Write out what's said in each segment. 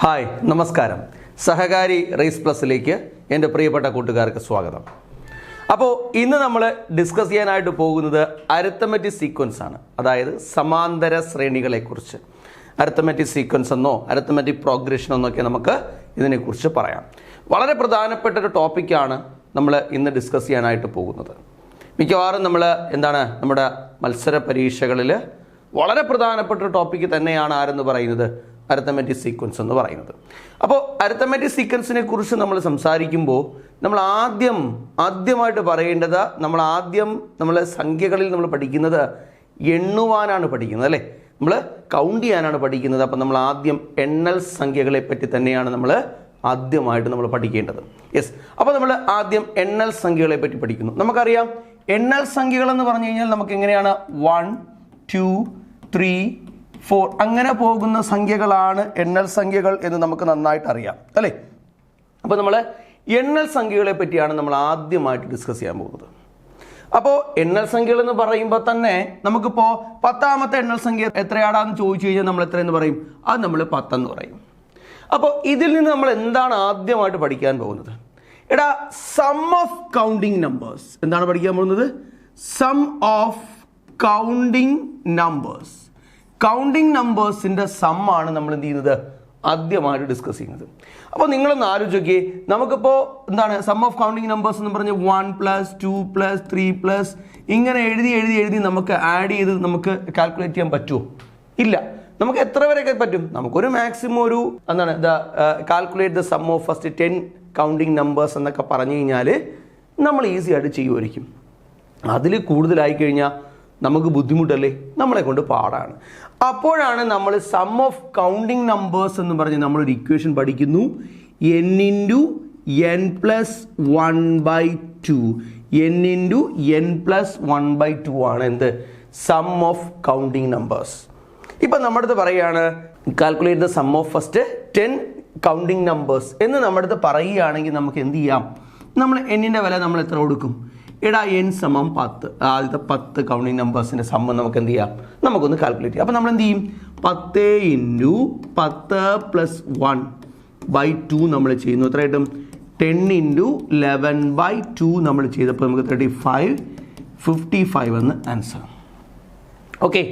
Hi നമസ്കാരം. സഹകാരി raise പ്ലസിലേക്ക് എൻ്റെ പ്രിയപ്പെട്ട കൂട്ടുകാർക്ക് സ്വാഗതം. അപ്പോൾ ഇന്ന് നമ്മൾ ഡിസ്കസ് ചെയ്യാനായിട്ട് പോകുന്നത് അരിത്തമെറ്റിക് സീക്വൻസ് ആണ്, അതായത് സമാന്തര ശ്രേണികളെക്കുറിച്ച്. അരിത്തമെറ്റിക് സീക്വൻസ് എന്നോ അരിത്തമെറ്റിക് പ്രോഗ്രഷൻ എന്നൊക്കെ നമുക്ക് ഇതിനെക്കുറിച്ച് പറയാം. വളരെ പ്രധാനപ്പെട്ട ഒരു ടോപ്പിക്കാണ് നമ്മൾ ഇന്ന് ഡിസ്കസ് ചെയ്യാനായിട്ട് പോകുന്നത്. മിക്കവാറും നമ്മൾ നമ്മുടെ മത്സര പരീക്ഷകളിൽ വളരെ പ്രധാനപ്പെട്ട ഒരു ടോപ്പിക്ക് തന്നെയാണ് ആരെന്ന് പറയുന്നത്, അരിത്തമെറ്റിക് സീക്വൻസ് എന്ന് പറയുന്നത്. അപ്പോൾ അരിത്തമെറ്റിക് സീക്വൻസിനെ കുറിച്ച് നമ്മൾ സംസാരിക്കുമ്പോൾ നമ്മൾ ആദ്യമായിട്ട് പറയേണ്ടത്, നമ്മൾ സംഖ്യകളിൽ നമ്മൾ പഠിക്കുന്നത് എണ്ണുവാനാണ് പഠിക്കുന്നത്, അല്ലേ? നമ്മൾ കൗണ്ട് ചെയ്യാനാണ് പഠിക്കുന്നത്. അപ്പം നമ്മൾ ആദ്യം എണ്ണൽ സംഖ്യകളെ പറ്റി തന്നെയാണ് നമ്മൾ ആദ്യമായിട്ട് പഠിക്കേണ്ടത്. യെസ്, അപ്പോൾ നമ്മൾ ആദ്യം എണ്ണൽ സംഖ്യകളെ പറ്റി പഠിക്കുന്നു. നമുക്കറിയാം, എണ്ണൽ സംഖ്യകൾ എന്ന് പറഞ്ഞു കഴിഞ്ഞാൽ നമുക്ക് എങ്ങനെയാണ് 1, 2, 3, 4 അങ്ങനെ പോകുന്ന സംഖ്യകളാണ് എണ്ണൽ സംഖ്യകൾ എന്ന് നമുക്ക് നന്നായിട്ട് അറിയാം, അല്ലേ? അപ്പോൾ നമ്മൾ എണ്ണൽ സംഖ്യകളെ പറ്റിയാണ് നമ്മൾ ആദ്യമായിട്ട് ഡിസ്കസ് ചെയ്യാൻ പോകുന്നത്. അപ്പോൾ എണ്ണൽ സംഖ്യകൾ എന്ന് പറയുമ്പോൾ തന്നെ നമുക്കിപ്പോൾ 10ാമത്തെ എണ്ണൽ സംഖ്യ എത്രയാടാന്ന് ചോദിച്ചു കഴിഞ്ഞാൽ നമ്മൾ എത്രയെന്ന് പറയും? അത് നമ്മൾ 10 എന്ന് പറയും. അപ്പോൾ ഇതിൽ നിന്ന് നമ്മൾ എന്താണ് ആദ്യമായിട്ട് പഠിക്കാൻ പോകുന്നത്? എടാ, സം ഓഫ് കൗണ്ടിങ് നമ്പേഴ്സ്. എന്താണ് പഠിക്കാൻ പോകുന്നത്? Sum of counting numbers. Counting നമ്പേഴ്സിൻ്റെ സം ആണ് നമ്മൾ എന്ത് ചെയ്യുന്നത്? ആദ്യമായിട്ട് ഡിസ്കസ് ചെയ്യുന്നത്. അപ്പോൾ നിങ്ങളൊന്ന് ആലോചിക്കേ, നമുക്കിപ്പോൾ സം ഓഫ് കൗണ്ടിങ് നമ്പേഴ്സ് എന്ന് പറഞ്ഞ് 1 + 2 + 3 ഇങ്ങനെ എഴുതി നമുക്ക് ആഡ് ചെയ്ത് നമുക്ക് കാൽക്കുലേറ്റ് ചെയ്യാൻ പറ്റുമോ? ഇല്ല. നമുക്ക് എത്ര വരെയൊക്കെ പറ്റും? നമുക്കൊരു മാക്സിമം ഒരു calculate the sum of first 10 counting numbers എന്നൊക്കെ പറഞ്ഞു കഴിഞ്ഞാൽ നമ്മൾ ഈസി ആയിട്ട് ചെയ്യുമായിരിക്കും. അതിൽ കൂടുതലായി കഴിഞ്ഞാൽ നമുക്ക് ബുദ്ധിമുട്ടല്ലേ, നമ്മളെ കൊണ്ട് പാടാണ്. അപ്പോഴാണ് നമ്മൾ സം ഓഫ് കൗണ്ടിങ് നമ്പേഴ്സ് എന്ന് പറഞ്ഞ് നമ്മളൊരു ഇക്വേഷൻ പഠിക്കുന്നു. n × n + 1/2. n × n + 1/2 ആണ് എന്ത്? Sum of counting numbers. ഇപ്പം നമ്മുടെ അടുത്ത് പറയുകയാണ് calculate the sum of first 10 counting numbers എന്ന് നമ്മുടെ അടുത്ത് പറയുകയാണെങ്കിൽ നമുക്ക് എന്ത് ചെയ്യാം? നമ്മൾ എന്നിൻ്റെ വില നമ്മൾ എത്ര കൊടുക്കും? എടാ, n = 10. ആദ്യത്തെ 10 കൗണ്ടിങ് നമ്പേഴ്സിൻ്റെ സമ്മ് നമുക്ക് എന്ത് ചെയ്യാം? നമുക്കൊന്ന് കാൽക്കുലേറ്റ് ചെയ്യാം. അപ്പോൾ നമ്മൾ എന്ത് ചെയ്യും? 10 × 10 + 1/2 നമ്മൾ ചെയ്യുന്നു. എത്രയായിട്ടും 10 × 11/2 നമ്മൾ ചെയ്തപ്പോൾ നമുക്ക് 55 എന്ന് ആൻസർ. ഓക്കെ,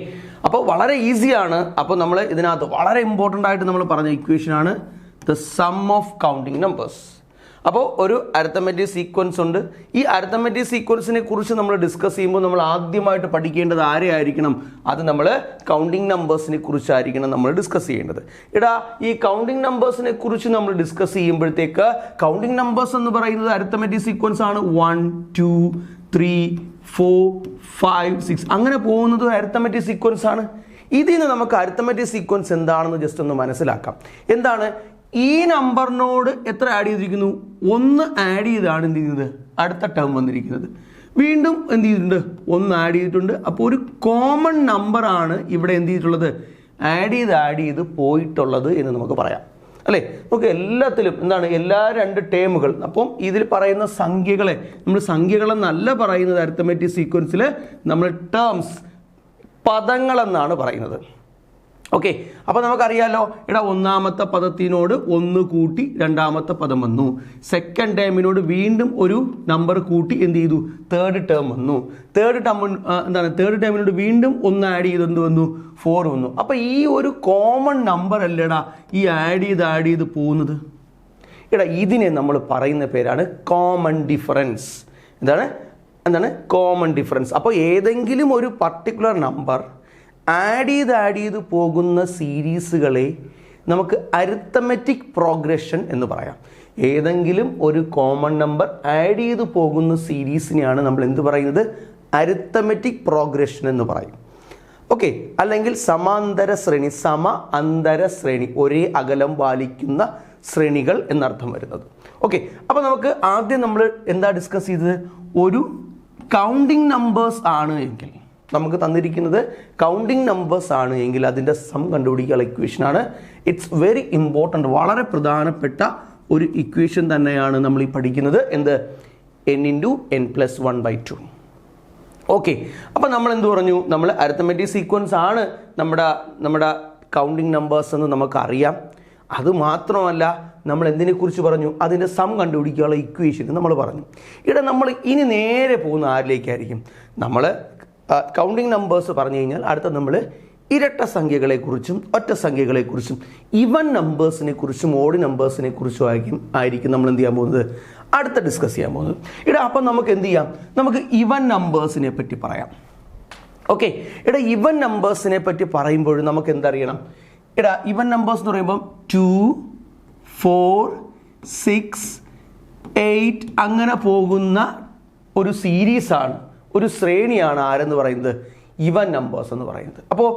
അപ്പോൾ വളരെ ഈസിയാണ്. അപ്പോൾ നമ്മൾ ഇതിനകത്ത് വളരെ ഇമ്പോർട്ടൻ്റ് ആയിട്ട് നമ്മൾ പറഞ്ഞ ഇക്വേഷനാണ് the sum of counting numbers. അപ്പോൾ ഒരു അരിത്തമെറ്റിക് സീക്വൻസ് ഉണ്ട്. ഈ അരിത്തമെറ്റിക് സീക്വൻസിനെ കുറിച്ച് നമ്മൾ ഡിസ്കസ് ചെയ്യുമ്പോൾ നമ്മൾ ആദ്യമായിട്ട് പഠിക്കേണ്ടത് ആരെയായിരിക്കണം? അത് നമ്മൾ കൗണ്ടിങ് നമ്പേഴ്സിനെ കുറിച്ചായിരിക്കണം നമ്മൾ ഡിസ്കസ് ചെയ്യേണ്ടത്. എടാ, ഈ കൗണ്ടിങ് നമ്പേഴ്സിനെ കുറിച്ച് നമ്മൾ ഡിസ്കസ് ചെയ്യുമ്പോഴത്തേക്ക് കൗണ്ടിങ് നമ്പേഴ്സ് എന്ന് പറയുന്നത് അരിത്തമെറ്റിക് സീക്വൻസ് ആണ്. 1, 2, 3, 4, 5, 6 അങ്ങനെ പോകുന്നത് അരിത്തമെറ്റിക് സീക്വൻസ് ആണ്. ഇതിൽ നിന്ന് നമുക്ക് അരിത്തമെറ്റിക് സീക്വൻസ് എന്താണെന്ന് ജസ്റ്റ് ഒന്ന് മനസ്സിലാക്കാം. എന്താണ്? ഈ നമ്പറിനോട് എത്ര ആഡ് ചെയ്തിരിക്കുന്നു? 1 ആഡ് ചെയ്താണ് എന്ത് ചെയ്യുന്നത്? അടുത്ത ടേം വന്നിരിക്കുന്നത്. വീണ്ടും എന്ത് ചെയ്തിട്ടുണ്ട്? 1 ആഡ് ചെയ്തിട്ടുണ്ട്. അപ്പോൾ ഒരു കോമൺ നമ്പറാണ് ഇവിടെ എന്ത് ചെയ്തിട്ടുള്ളത്? ആഡ് ചെയ്ത് പോയിട്ടുള്ളത് എന്ന് നമുക്ക് പറയാം, അല്ലേ? നമുക്ക് എല്ലാത്തിലും എല്ലാ 2 ടേമുകൾ. അപ്പം ഇതിൽ പറയുന്ന സംഖ്യകളെ നമ്മൾ സംഖ്യകളെന്നല്ല പറയുന്നത്. അരിത്തമെറ്റിക് സീക്വൻസിൽ നമ്മൾ ടേംസ്, പദങ്ങളെന്നാണ് പറയുന്നത്. ഓക്കെ, അപ്പോൾ നമുക്കറിയാമല്ലോ, എടാ, 1ാമത്തെ പദത്തിനോട് 1 കൂട്ടി 2ാമത്തെ പദം വന്നു. സെക്കൻഡ് ടേമിനോട് വീണ്ടും ഒരു നമ്പർ കൂട്ടി എന്ത് ചെയ്തു? തേർഡ് ടേം വന്നു. തേർഡ് ടേമിനോട് വീണ്ടും 1 ആഡ് ചെയ്ത് എന്ത് വന്നു? 4 വന്നു. അപ്പോൾ ഈ ഒരു കോമൺ നമ്പർ അല്ലേടാ ഈ ആഡ് ചെയ്ത് പോകുന്നത്. എടാ, ഇതിനെ നമ്മൾ പറയുന്ന പേരാണ് കോമൺ ഡിഫറൻസ്. എന്താണ് കോമൺ ഡിഫറൻസ്? അപ്പോൾ ഏതെങ്കിലും ഒരു പർട്ടിക്കുലർ നമ്പർ ആഡ് ചെയ്ത് പോകുന്ന സീരീസുകളെ നമുക്ക് അരിത്തമെറ്റിക് പ്രോഗ്രഷൻ എന്ന് പറയാം. ഏതെങ്കിലും ഒരു കോമൺ നമ്പർ ആഡ് ചെയ്ത് പോകുന്ന സീരീസിനെയാണ് നമ്മൾ എന്ത് പറയുന്നത്? അരിത്തമെറ്റിക് പ്രോഗ്രഷൻ എന്ന് പറയും. ഓക്കെ, അല്ലെങ്കിൽ സമാന്തര ശ്രേണി, അന്തര ശ്രേണി, ഒരേ അകലം പാലിക്കുന്ന ശ്രേണികൾ എന്നർത്ഥം വരുന്നത്. ഓക്കെ, അപ്പോൾ നമുക്ക് ആദ്യം നമ്മൾ എന്താ ഡിസ്കസ് ചെയ്തത്? ഒരു കൗണ്ടിങ് നമ്പേഴ്സ് ആണ് എങ്കിൽ, നമുക്ക് തന്നിരിക്കുന്നത് കൗണ്ടിങ് നമ്പേഴ്സ് ആണ് എങ്കിൽ അതിൻ്റെ സം കണ്ടുപിടിക്കാനുള്ള ഇക്വേഷനാണ്. ഇറ്റ്സ് വെരി ഇമ്പോർട്ടൻ്റ്, വളരെ പ്രധാനപ്പെട്ട ഒരു ഇക്വേഷൻ തന്നെയാണ് നമ്മൾ ഈ പഠിക്കുന്നത്. എന്ത്? n × n + 1/2. ഓക്കെ, അപ്പോൾ നമ്മൾ എന്ത് പറഞ്ഞു? നമ്മൾ അരിത്തമെറ്റിക് സീക്വൻസ് ആണ് നമ്മുടെ കൗണ്ടിങ് നമ്പേഴ്സ് എന്ന് നമുക്കറിയാം. അത് മാത്രമല്ല നമ്മൾ എന്തിനെക്കുറിച്ച് പറഞ്ഞു, അതിൻ്റെ സം കണ്ടുപിടിക്കാനുള്ള ഇക്വേഷൻ നമ്മൾ പറഞ്ഞു. ഇവിടെ നമ്മൾ ഇനി നേരെ പോകുന്ന ആരിലേക്കായിരിക്കും, നമ്മൾ കൗണ്ടിങ് നമ്പേഴ്സ് പറഞ്ഞു കഴിഞ്ഞാൽ അടുത്ത നമ്മൾ ഇരട്ട സംഖ്യകളെക്കുറിച്ചും ഒറ്റ സംഖ്യകളെക്കുറിച്ചും ഇവൻ നമ്പേഴ്സിനെ കുറിച്ചും ഓഡ് നമ്പേഴ്സിനെ കുറിച്ചും ആയിരിക്കും നമ്മൾ എന്ത് ചെയ്യാൻ പോകുന്നത്, അടുത്ത ഡിസ്കസ് ചെയ്യാൻ പോകുന്നത്. ഇവിടെ അപ്പം നമുക്ക് എന്ത് ചെയ്യാം, നമുക്ക് ഇവൻ നമ്പേഴ്സിനെ പറ്റി പറയാം. ഓക്കെ, ഇവിടെ ഇവൻ നമ്പേഴ്സിനെ പറ്റി പറയുമ്പോൾ നമുക്ക് എന്തറിയണം, ഇവിടെ ഇവൻ നമ്പേഴ്സ് എന്ന് പറയുമ്പം 2, 4, 6, 8 അങ്ങനെ പോകുന്ന ഒരു സീരീസാണ്, ഒരു ശ്രേണിയാണ് ആരെന്ന് പറയുന്നത്, ഇവൻ നമ്പേഴ്സ് എന്ന് പറയുന്നത്. അപ്പോൾ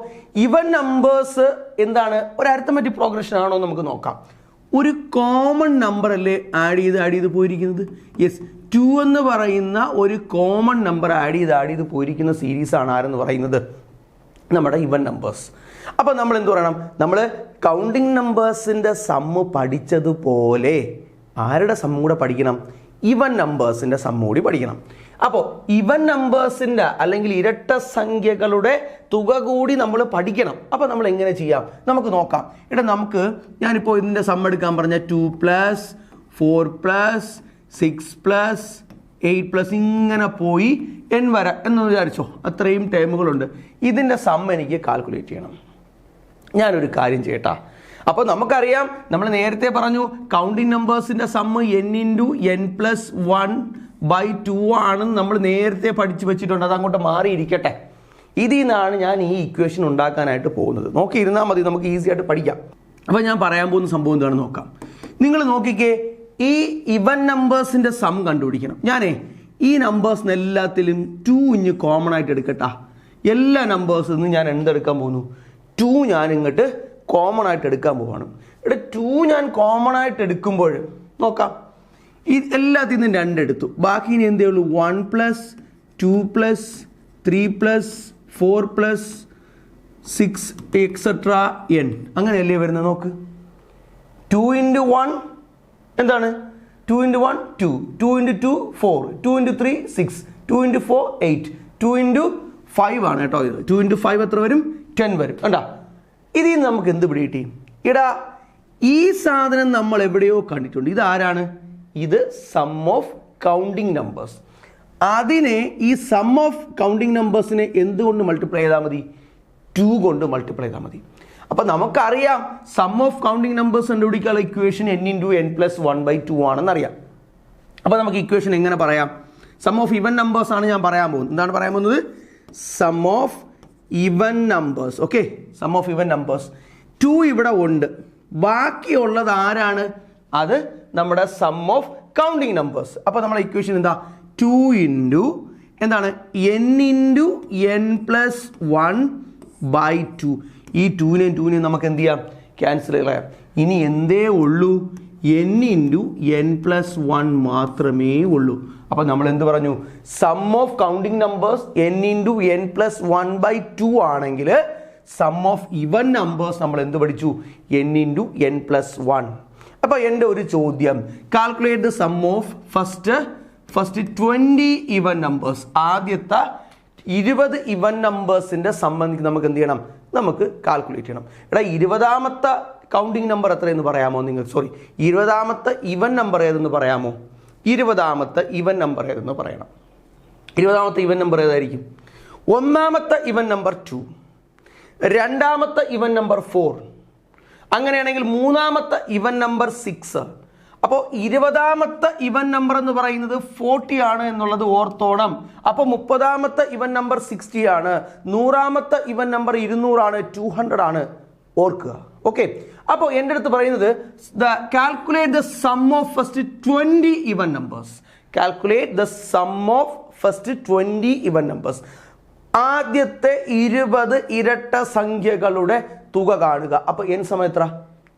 ഇവൻ നമ്പേഴ്സ് എന്താണ്, ഒരു അരിത്തമെറ്റിക് പ്രോഗ്രഷൻ ആണോ നമുക്ക് നോക്കാം. ഒരു കോമൺ നമ്പർ അല്ലേ ആഡ് ചെയ്ത് പോയിരിക്കുന്നത്. യെസ്, 2 എന്ന് പറയുന്ന ഒരു കോമൺ നമ്പർ ആഡ് ചെയ്ത് പോയിരിക്കുന്ന സീരീസാണ് ആരെന്ന് പറയുന്നത്, നമ്മുടെ ഇവൻ നമ്പേഴ്സ്. അപ്പോൾ നമ്മൾ എന്ത് പറയണം, നമ്മൾ കൗണ്ടിങ് നമ്പേഴ്സിൻ്റെ സമ്മ് പഠിച്ചതുപോലെ ആരുടെ സമ്മ് കൂടെ പഠിക്കണം, ഇവൻ നമ്പേഴ്സിൻ്റെ സമ്മ് കൂടി പഠിക്കണം. അപ്പോൾ ഇവൻ നമ്പേഴ്സിൻ്റെ അല്ലെങ്കിൽ ഇരട്ട സംഖ്യകളുടെ തുക കൂടി നമ്മൾ പഠിക്കണം. അപ്പോൾ നമ്മൾ എങ്ങനെ ചെയ്യാം, നമുക്ക് നോക്കാം. ഇവിടെ നമുക്ക് ഞാനിപ്പോൾ ഇതിൻ്റെ സമ്മ് എടുക്കാൻ പറഞ്ഞ 2 + 4 + 6 + 8 ഇങ്ങനെ പോയി n വരെ എന്ന് വിചാരിച്ചോ, അത്രയും ടേമുകളുണ്ട്. ഇതിൻ്റെ സമ്മ് എനിക്ക് കാൽക്കുലേറ്റ് ചെയ്യണം. ഞാനൊരു കാര്യം ചെയ്യട്ടാ. അപ്പോൾ നമുക്കറിയാം, നമ്മൾ നേരത്തെ പറഞ്ഞു കൗണ്ടിങ് നമ്പേഴ്സിൻ്റെ സമ്മ് n × n + 1/2 ആണെന്ന് നമ്മൾ നേരത്തെ പഠിച്ചു വെച്ചിട്ടുണ്ട്. അത് അങ്ങോട്ട് മാറിയിരിക്കട്ടെ. ഇതിൽ നിന്നാണ് ഞാൻ ഈ ഇക്വേഷൻ ഉണ്ടാക്കാനായിട്ട് പോകുന്നത്. നോക്കിയിരുന്നാൽ മതി, നമുക്ക് ഈസി ആയിട്ട് പഠിക്കാം. അപ്പോൾ ഞാൻ പറയാൻ പോകുന്ന സംഭവം എന്താണെന്ന് നോക്കാം. നിങ്ങൾ നോക്കിക്കേ, ഈ ഇവൻ നമ്പേഴ്സിൻ്റെ സം കണ്ടുപിടിക്കണം. ഞാനേ ഈ നമ്പേഴ്സിന് എല്ലാത്തിലും 2 കോമൺ ആയിട്ട് എടുക്കട്ടാ. എല്ലാ നമ്പേഴ്സിൽ നിന്ന് ഞാൻ എന്തെടുക്കാൻ പോകുന്നു, 2 ഞാൻ ഇങ്ങോട്ട് കോമൺ ആയിട്ട് എടുക്കാൻ പോവാണ്. ഇവിടെ 2 ഞാൻ കോമൺ ആയിട്ട് എടുക്കുമ്പോൾ നോക്കാം, ഈ എല്ലാത്തിൽ നിന്നും 2 എടുത്തു. ബാക്കി ഇനി എന്തേ ഉള്ളൂ, 1 + 2 + 3 + 4 + 6 എക്സെട്രാ n അങ്ങനെയല്ലേ വരുന്നത്. നോക്ക്, 2 × 1 എന്താണ്, 2 × 1 2, 2 × 2 4, 2 × 3 6, 2 × 4 8, 2 × 5 ആണ് കേട്ടോ ഇത്. 2 × 5 എത്ര വരും, 10 വരും. കണ്ടാ, ഇതിൽ നിന്ന് നമുക്ക് എന്ത് പിടികിട്ടി, ഇടാ ഈ സാധനം നമ്മൾ എവിടെയോ കണ്ടിട്ടുണ്ട്. ഇത് ആരാണ്, ഇത് സം ഓഫ് കൗണ്ടിങ് നമ്പേഴ്സ്. അതിനെ ഈ സം ഓഫ് കൗണ്ടിങ് നമ്പേഴ്സിനെ എന്തുകൊണ്ട് മൾട്ടിപ്ലൈ ചെയ്താൽ മതി, 2 കൊണ്ട് മൾട്ടിപ്ലൈ ചെയ്താൽ മതി. അപ്പോൾ നമുക്കറിയാം സം ഓഫ് കൗണ്ടിങ് നമ്പേഴ്സ് കണ്ടുപിടിക്കാനുള്ള ഇക്വേഷൻ n × n + 1/2 ആണെന്നറിയാം. അപ്പോൾ നമുക്ക് ഇക്വേഷൻ എങ്ങനെ പറയാം, സം ഓഫ് ഇവൻ നമ്പേഴ്സ് ആണ് ഞാൻ പറയാൻ പോകുന്നത്. എന്താണ് പറയാൻ പോകുന്നത്, സം ഓഫ് ഇവൻ നമ്പേഴ്സ്. ഓക്കെ, സം ഓഫ് ഇവൻ നമ്പേഴ്സ് 2 ഇവിടെ ഉണ്ട്. ബാക്കിയുള്ളത് ആരാണ്, അത് നമ്മുടെ സം ഓഫ് കൗണ്ടിങ് നമ്പേഴ്സ്. അപ്പോൾ നമ്മുടെ ഇക്വേഷൻ എന്താ, 2 × എന്താണ് n × n + 1/2. ഈ 2നെയും നമുക്ക് എന്ത് ചെയ്യാം, ക്യാൻസൽ ചെയ്യാം. ഇനി എന്തേ ഉള്ളൂ, n × n + 1 മാത്രമേ ഉള്ളൂ. അപ്പോൾ നമ്മൾ എന്ത് പറഞ്ഞു, sum of counting numbers n × n + 1/2 ആണെങ്കിൽ സം ഓഫ് ഇവൻ നമ്പേഴ്സ് നമ്മൾ എന്ത് പഠിച്ചു, n × n + 1. അപ്പോൾ എൻ്റെ ഒരു ചോദ്യം, calculate the sum of first 20 ഇവൻ നമ്പേഴ്സ്. ആദ്യത്തെ 20 ഇവൻ നമ്പേഴ്സിൻ്റെ സംബന്ധിച്ച് നമുക്ക് എന്ത് ചെയ്യണം, നമുക്ക് കാൽക്കുലേറ്റ് ചെയ്യണം. എടാ 20ാമത്തെ കൗണ്ടിങ് നമ്പർ എത്രയെന്ന് പറയാമോ നിങ്ങൾ, 20ാമത്തെ ഇവൻ നമ്പർ ഏതെന്ന് പറയാമോ, 20ാമത്തെ ഇവൻ നമ്പർ ഏതെന്ന് പറയണം. 20ാമത്തെ ഇവൻ നമ്പർ ഏതായിരിക്കും, 1ാമത്തെ ഇവൻ നമ്പർ 2, 2ാമത്തെ ഇവൻ നമ്പർ 4, അങ്ങനെയാണെങ്കിൽ 3ാമത്തെ ഇവൻ നമ്പർ 6. അപ്പോൾ 20ാമത്തെ ഇവൻ നമ്പർ എന്ന് പറയുന്നത് 40 ആണ് എന്നുള്ളത് ഓർത്തോണം. അപ്പോൾ 30ാമത്തെ ഇവൻ നമ്പർ 60 ആണ്, 100ാമത്തെ ഇവൻ നമ്പർ 200 ആണ്, 200 ആണ്, ഓർക്കുക. ഓക്കെ, അപ്പോൾ എൻ്റെ അടുത്ത് പറയുന്നത് calculate the sum of first 20 ഇവൻ numbers. Calculate the sum of first 20 ഇവൻ നമ്പേഴ്സ്. ആദ്യത്തെ 20 ഇരട്ട സംഖ്യകളുടെ തുക കാണുക. അപ്പോൾ n സമയം എത്ര,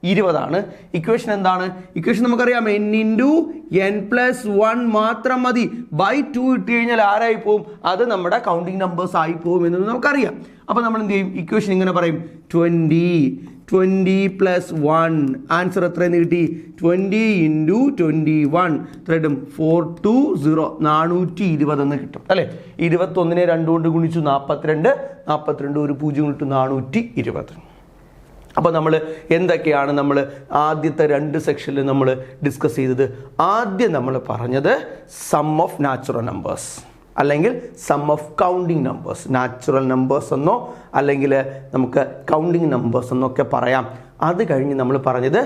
20 ആണ്. ഇക്വേഷൻ എന്താണ്, ഇക്വേഷൻ നമുക്കറിയാം n × n + 1 മാത്രം മതി. /2 ഇട്ട് കഴിഞ്ഞാൽ ആരായി പോവും, അത് നമ്മുടെ കൗണ്ടിങ് നമ്പേഴ്സ് ആയി പോവും എന്ന് നമുക്കറിയാം. അപ്പോൾ നമ്മൾ എന്ത് ചെയ്യും, ഇക്വേഷൻ ഇങ്ങനെ പറയും, 20 + 1 ആൻസർ എത്രയെന്ന് കിട്ടി, 20 × 21 എത്രയും 420 420 എന്ന് കിട്ടും അല്ലേ. 21നെ 2 കൊണ്ട് ഗുണിച്ചു 42, 42 ഒരു 0 കിട്ടും 420. അപ്പോൾ നമ്മൾ എന്തൊക്കെയാണ് നമ്മൾ ആദ്യത്തെ 2 സെക്ഷനിൽ നമ്മൾ ഡിസ്കസ് ചെയ്തത്? ആദ്യം നമ്മൾ പറഞ്ഞത് സം ഓഫ് നാച്ചുറൽ നമ്പേഴ്സ് അല്ലെങ്കിൽ sum of counting numbers. Natural numbers എന്നോ അല്ലെങ്കിൽ നമുക്ക് കൗണ്ടിങ് നമ്പേഴ്സ് എന്നൊക്കെ പറയാം. അത് കഴിഞ്ഞ് നമ്മൾ പറഞ്ഞത്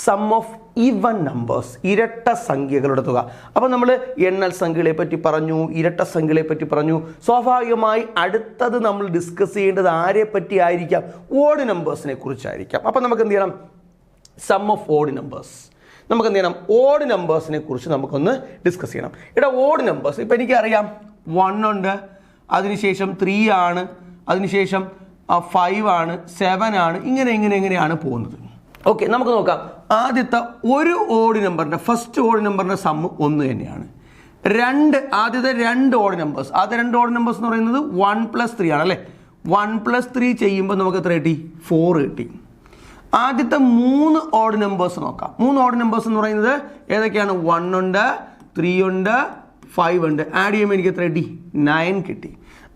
സം ഓഫ് ഈവൻ നമ്പേഴ്സ്, ഇരട്ട സംഖ്യകളുടെ തുക. അപ്പോൾ നമ്മൾ എണ്ണൽ സംഖ്യകളെ പറ്റി പറഞ്ഞു, ഇരട്ട സംഖ്യകളെ പറ്റി പറഞ്ഞു. സ്വാഭാവികമായി അടുത്തത് നമ്മൾ ഡിസ്കസ് ചെയ്യേണ്ടത് ആരെ പറ്റി ആയിരിക്കാം? ഓഡ് നമ്പേഴ്സിനെ കുറിച്ചായിരിക്കാം. അപ്പോൾ നമുക്ക് എന്ത് ചെയ്യണം? Sum of odd numbers. നമുക്ക് എന്ത് ചെയ്യണം? ഓഡ് നമ്പേഴ്സിനെ കുറിച്ച് നമുക്കൊന്ന് ഡിസ്കസ് ചെയ്യണം. ഇവിടെ ഓഡ് നമ്പേഴ്സ് ഇപ്പം എനിക്കറിയാം 1 ഉണ്ട്, അതിനുശേഷം 3 ആണ്, അതിനുശേഷം 5 ആണ്, 7 ആണ്, ഇങ്ങനെയാണ് പോകുന്നത്. ഓക്കെ, നമുക്ക് നോക്കാം. ആദ്യത്തെ ഒരു ഓഡ് നമ്പറിൻ്റെ ഫസ്റ്റ് ഓഡ് നമ്പറിൻ്റെ സമ്മ് 1 തന്നെയാണ്. ആദ്യത്തെ 2 ഓഡ് നമ്പേഴ്സ്, ആദ്യത്തെ 2 ഓഡ് നമ്പേഴ്സ് എന്ന് പറയുന്നത് 1 + 3 ആണ് അല്ലേ. 1 + 3 ചെയ്യുമ്പോൾ നമുക്ക് എത്ര കിട്ടി? 4 കിട്ടി. ആദ്യത്തെ 3 ഓഡ് നമ്പേഴ്സ് നോക്കാം. 3 ഓഡ് നമ്പേഴ്സ് എന്ന് പറയുന്നത് ഏതൊക്കെയാണ്? 1 ഉണ്ട്, 3 ഉണ്ട്, 5 ഉണ്ട്. ആഡ് ചെയ്യുമ്പോൾ എനിക്ക് എത്ര കിട്ടി? 9 കിട്ടി.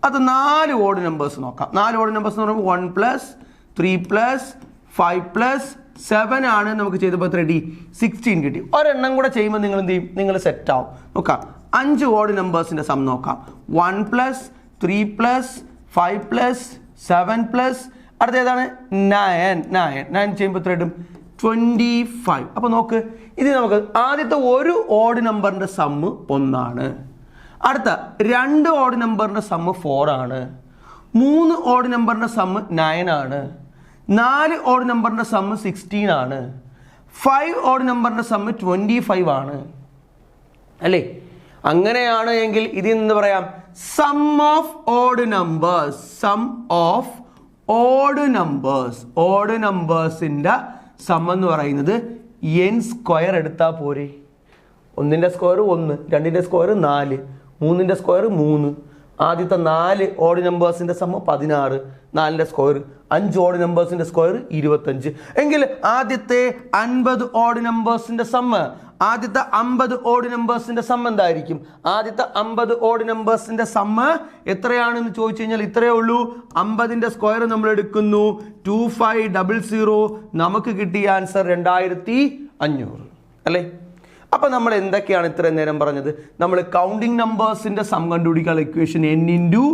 അത് 4 ഓഡ് നമ്പേഴ്സ് നോക്കാം. 4 ഓഡ് നമ്പേഴ്സ് എന്ന് പറയുമ്പോൾ 1 + 3 + 5 + 7 ആണ്. നമുക്ക് ചെയ്തപ്പോൾ എത്ര കിട്ടി? 16 കിട്ടി. ഒരെണ്ണം കൂടെ ചെയ്യുമ്പോൾ നിങ്ങൾ എന്ത് ചെയ്യും? നിങ്ങൾ സെറ്റ് ആവും. നോക്കാം, 5 ഓഡ് നമ്പേഴ്സിൻ്റെ സം നോക്കാം. 1 + 3 + 5 + 7 അടുത്ത ഏതാണ്? 9 ചെയ്യുമ്പോൾ എത്ര കിട്ടും? 25. അപ്പോൾ നോക്ക്, ഇത് നമുക്ക് ആദ്യത്തെ ഒരു ഓഡ് നമ്പറിൻ്റെ സമ്മ് 1 ആണ്. അടുത്ത 2 ഓഡ് നമ്പറിൻ്റെ സമ്മ് 4 ആണ്. 3 ഓഡ് നമ്പറിൻ്റെ സമ്മ് 9 ആണ്. 4 ഓഡ് നമ്പറിൻ്റെ സമ്മ് 16 ആണ്. 5 ഓഡ് നമ്പറിൻ്റെ സമ്മ് 25 ആണ് അല്ലേ. അങ്ങനെയാണ് എങ്കിൽ ഇതിൽ നിന്ന് പറയാം sum of odd numbers. Sum of odd numbers, odd നമ്പേഴ്സിൻ്റെ സം എന്ന് പറയുന്നത് n² എടുത്താൽ പോരെ. 1ൻ്റെ സ്ക്വയർ 1, 2ൻ്റെ സ്ക്വയർ 4, 3ൻ്റെ സ്ക്വയർ 3. ആദ്യത്തെ 4 ഓഡ് നമ്പേഴ്സിൻ്റെ സമ്മ് 16, 4ൻ്റെ സ്ക്വയർ. 5 ഓഡ് നമ്പേഴ്സിൻ്റെ സ്ക്വയർ 25. എങ്കിൽ ആദ്യത്തെ 50 ഓഡ് നമ്പേഴ്സിൻ്റെ സമ്മ്, ആദ്യത്തെ 50 ഓഡ് നമ്പേഴ്സിൻ്റെ സമ്മ് എന്തായിരിക്കും? ആദ്യത്തെ 50 ഓഡ് നമ്പേഴ്സിൻ്റെ സമ്മ് എത്രയാണെന്ന് ചോദിച്ചു കഴിഞ്ഞാൽ ഇത്രയേ ഉള്ളൂ. 50ൻ്റെ സ്ക്വയർ നമ്മൾ എടുക്കുന്നു, 2500. നമുക്ക് കിട്ടിയ ആൻസർ 2500 അല്ലേ. അപ്പോൾ നമ്മൾ എന്തൊക്കെയാണ് ഇത്രയും നേരം പറഞ്ഞത്? നമ്മൾ കൗണ്ടിങ് നമ്പേഴ്സിൻ്റെ സം കണ്ടുപിടിക്കാനുള്ള ഇക്വേഷൻ n ×